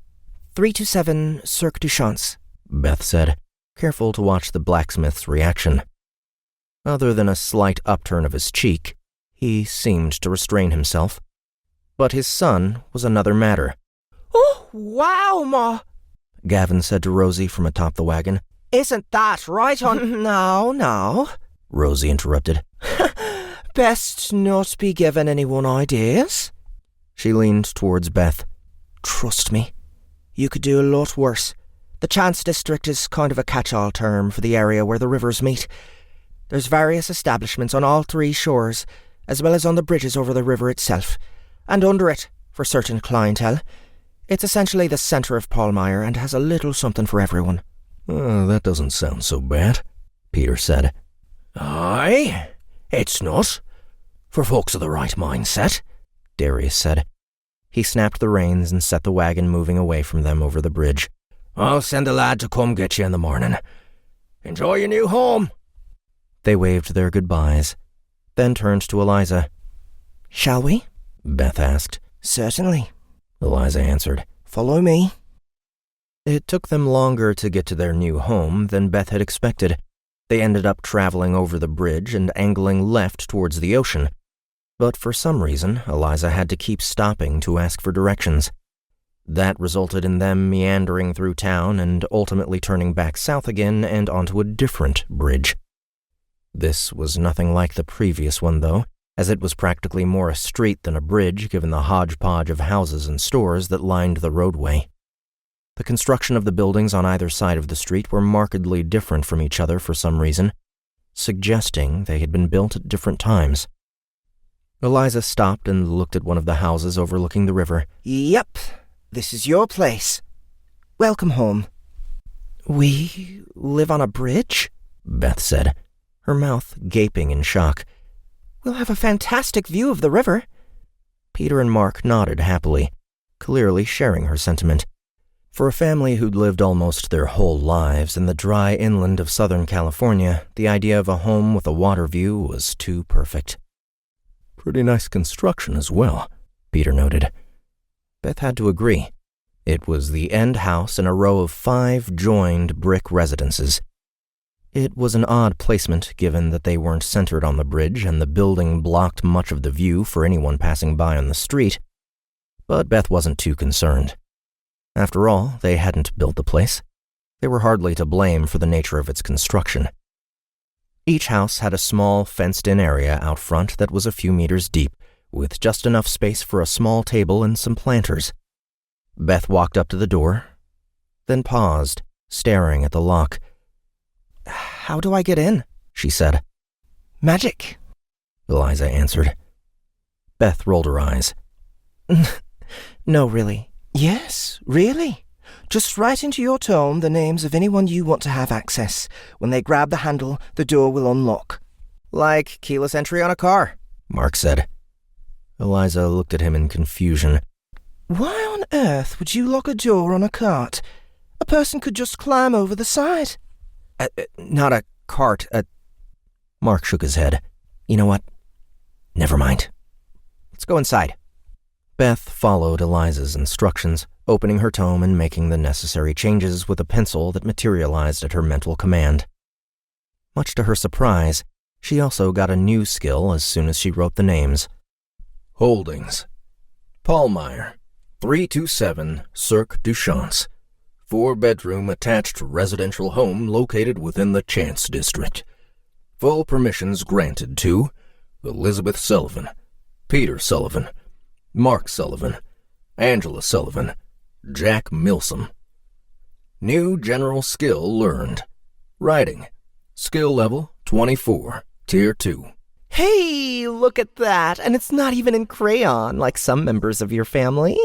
327 Cirque du Champs, Beth said, careful to watch the blacksmith's reaction. Other than a slight upturn of his cheek, he seemed to restrain himself. But his son was another matter. "Oh, wow, Ma," Gavin said to Rosie from atop the wagon. "Isn't that right on—" "Now," Rosie interrupted. "Best not be giving anyone ideas." She leaned towards Beth. "Trust me, you could do a lot worse. The Chance District is kind of a catch-all term for the area where the rivers meet. There's various establishments on all three shores, as well as on the bridges over the river itself, and under it, for certain clientele. It's essentially the centre of Palmyre and has a little something for everyone." "Oh, that doesn't sound so bad," Peter said. "Aye, it's not. For folks of the right mindset," Darius said. He snapped the reins and set the wagon moving away from them over the bridge. "I'll send a lad to come get you in the morning. Enjoy your new home." They waved their goodbyes, then turned to Eliza. "Shall we?" Beth asked. "Certainly," Eliza answered. "Follow me." It took them longer to get to their new home than Beth had expected. They ended up traveling over the bridge and angling left towards the ocean. But for some reason, Eliza had to keep stopping to ask for directions. That resulted in them meandering through town and ultimately turning back south again and onto a different bridge. This was nothing like the previous one, though, as it was practically more a street than a bridge given the hodgepodge of houses and stores that lined the roadway. The construction of the buildings on either side of the street were markedly different from each other for some reason, suggesting they had been built at different times. Eliza stopped and looked at one of the houses overlooking the river. Yep, this is your place. Welcome home. We live on a bridge? Beth said, her mouth gaping in shock. We'll have a fantastic view of the river. Peter and Mark nodded happily, clearly sharing her sentiment. For a family who'd lived almost their whole lives in the dry inland of Southern California, the idea of a home with a water view was too perfect. Pretty nice construction as well, Peter noted. Beth had to agree. It was the end house in a row of 5 joined brick residences. It was an odd placement given that they weren't centered on the bridge and the building blocked much of the view for anyone passing by on the street, but Beth wasn't too concerned. After all, they hadn't built the place. They were hardly to blame for the nature of its construction. Each house had a small fenced-in area out front that was a few meters deep, with just enough space for a small table and some planters. Beth walked up to the door, then paused, staring at the lock. How do I get in? She said. Magic, Eliza answered. Beth rolled her eyes. No, really. Yes, really. Just write into your tome the names of anyone you want to have access. When they grab the handle, the door will unlock. Like keyless entry on a car, Mark said. Eliza looked at him in confusion. Why on earth would you lock a door on a cart? A person could just climb over the side. Not a cart, Mark shook his head. You know what? Never mind. Let's go inside. Beth followed Eliza's instructions, opening her tome and making the necessary changes with a pencil that materialized at her mental command. Much to her surprise, she also got a new skill as soon as she wrote the names. Holdings. Paulmeyer, 327 Cirque du Champs. 4-bedroom attached residential home located within the Chance District. Full permissions granted to Elizabeth Sullivan, Peter Sullivan, Mark Sullivan, Angela Sullivan, Jack Milsom. New general skill learned. Writing. Skill level 24, Tier 2. Hey, look at that, and it's not even in crayon like some members of your family.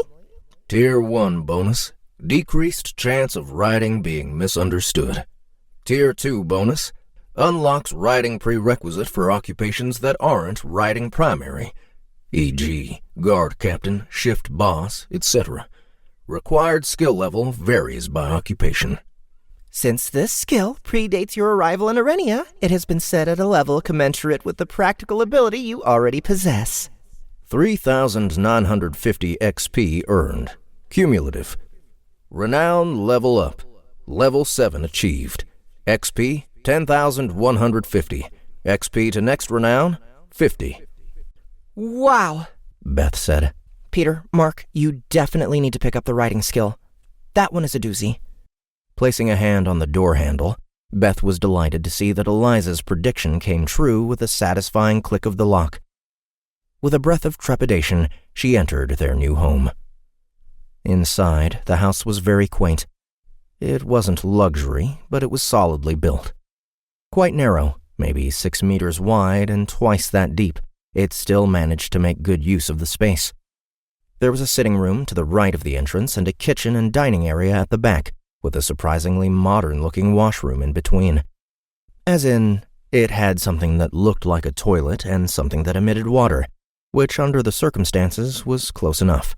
Tier 1 bonus. Decreased chance of writing being misunderstood. Tier 2 bonus. Unlocks writing prerequisite for occupations that aren't writing primary, e.g., guard captain, shift boss, etc. Required skill level varies by occupation. Since this skill predates your arrival in Arenia, it has been set at a level commensurate with the practical ability you already possess. 3,950 XP earned. Cumulative. Renown level up. Level 7 achieved. XP 10,150. XP to next renown 50. Wow, Beth said. Peter, Mark, you definitely need to pick up the writing skill. That one is a doozy. Placing a hand on the door handle, Beth was delighted to see that Eliza's prediction came true with a satisfying click of the lock. With a breath of trepidation, she entered their new home. Inside, the house was very quaint. It wasn't luxury, but it was solidly built. Quite narrow, maybe 6 meters wide and twice that deep, it still managed to make good use of the space. There was a sitting room to the right of the entrance and a kitchen and dining area at the back, with a surprisingly modern-looking washroom in between. As in, it had something that looked like a toilet and something that emitted water, which under the circumstances was close enough.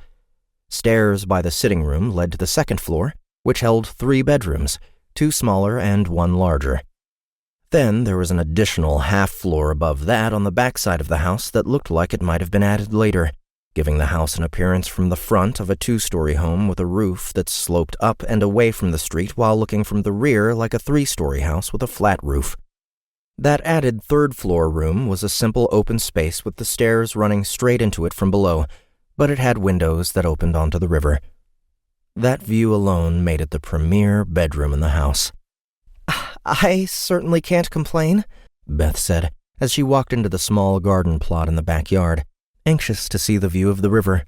Stairs by the sitting room led to the second floor, which held 3 bedrooms, 2 smaller and 1 larger. Then there was an additional half-floor above that on the backside of the house that looked like it might have been added later, giving the house an appearance from the front of a 2-story home with a roof that sloped up and away from the street while looking from the rear like a 3-story house with a flat roof. That added 3rd-floor room was a simple open space with the stairs running straight into it from below, but it had windows that opened onto the river. That view alone made it the premier bedroom in the house. I certainly can't complain, Beth said, as she walked into the small garden plot in the backyard, anxious to see the view of the river.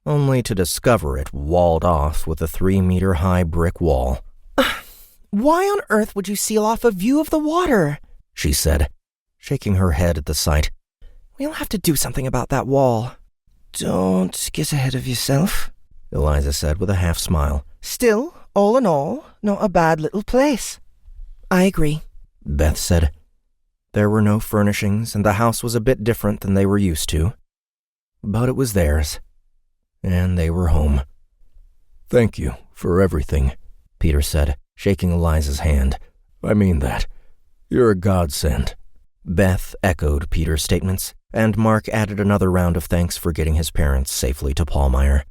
only to discover it walled off with a 3-meter-high brick wall. Why on earth would you seal off a view of the water? She said, shaking her head at the sight. We'll have to do something about that wall. Don't get ahead of yourself, Eliza said with a half-smile. Still, all in all, not a bad little place. I agree, Beth said. There were no furnishings, and the house was a bit different than they were used to. But it was theirs, and they were home. Thank you for everything, Peter said, shaking Eliza's hand. I mean that. You're a godsend. Beth echoed Peter's statements, and Mark added another round of thanks for getting his parents safely to Pallmeyer.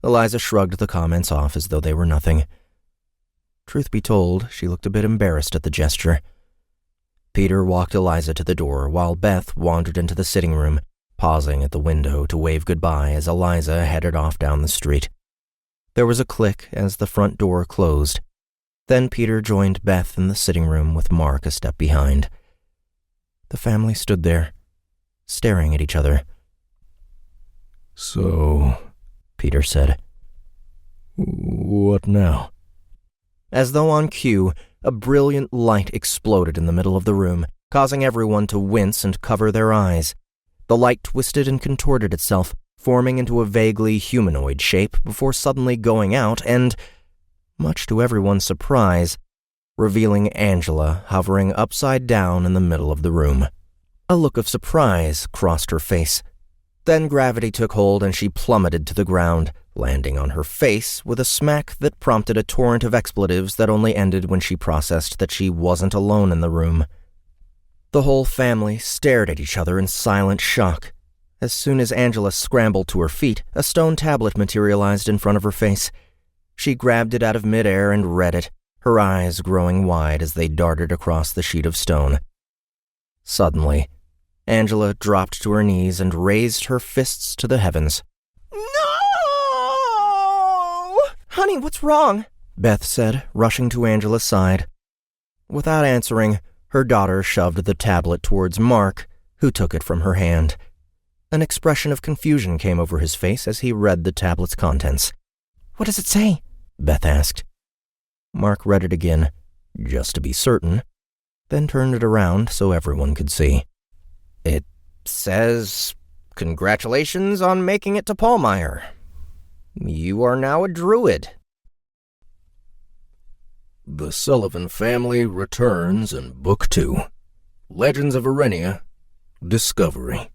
Eliza shrugged the comments off as though they were nothing. Truth be told, she looked a bit embarrassed at the gesture. Peter walked Eliza to the door while Beth wandered into the sitting room, pausing at the window to wave goodbye as Eliza headed off down the street. There was a click as the front door closed. Then Peter joined Beth in the sitting room with Mark a step behind. The family stood there, staring at each other. So, Peter said. What now? As though on cue, a brilliant light exploded in the middle of the room, causing everyone to wince and cover their eyes. The light twisted and contorted itself, forming into a vaguely humanoid shape before suddenly going out and, much to everyone's surprise, revealing Angela hovering upside down in the middle of the room. A look of surprise crossed her face. Then gravity took hold and she plummeted to the ground, landing on her face with a smack that prompted a torrent of expletives that only ended when she processed that she wasn't alone in the room. The whole family stared at each other in silent shock. As soon as Angela scrambled to her feet, a stone tablet materialized in front of her face. She grabbed it out of midair and read it, her eyes growing wide as they darted across the sheet of stone. Suddenly, Angela dropped to her knees and raised her fists to the heavens. No! Honey, what's wrong? Beth said, rushing to Angela's side. Without answering, her daughter shoved the tablet towards Mark, who took it from her hand. An expression of confusion came over his face as he read the tablet's contents. What does it say? Beth asked. Mark read it again, just to be certain, then turned it around so everyone could see. It says, "Congratulations on making it to Pallmeyer. You are now a druid." The Sullivan family returns in Book 2. Legends of Arenia, Discovery.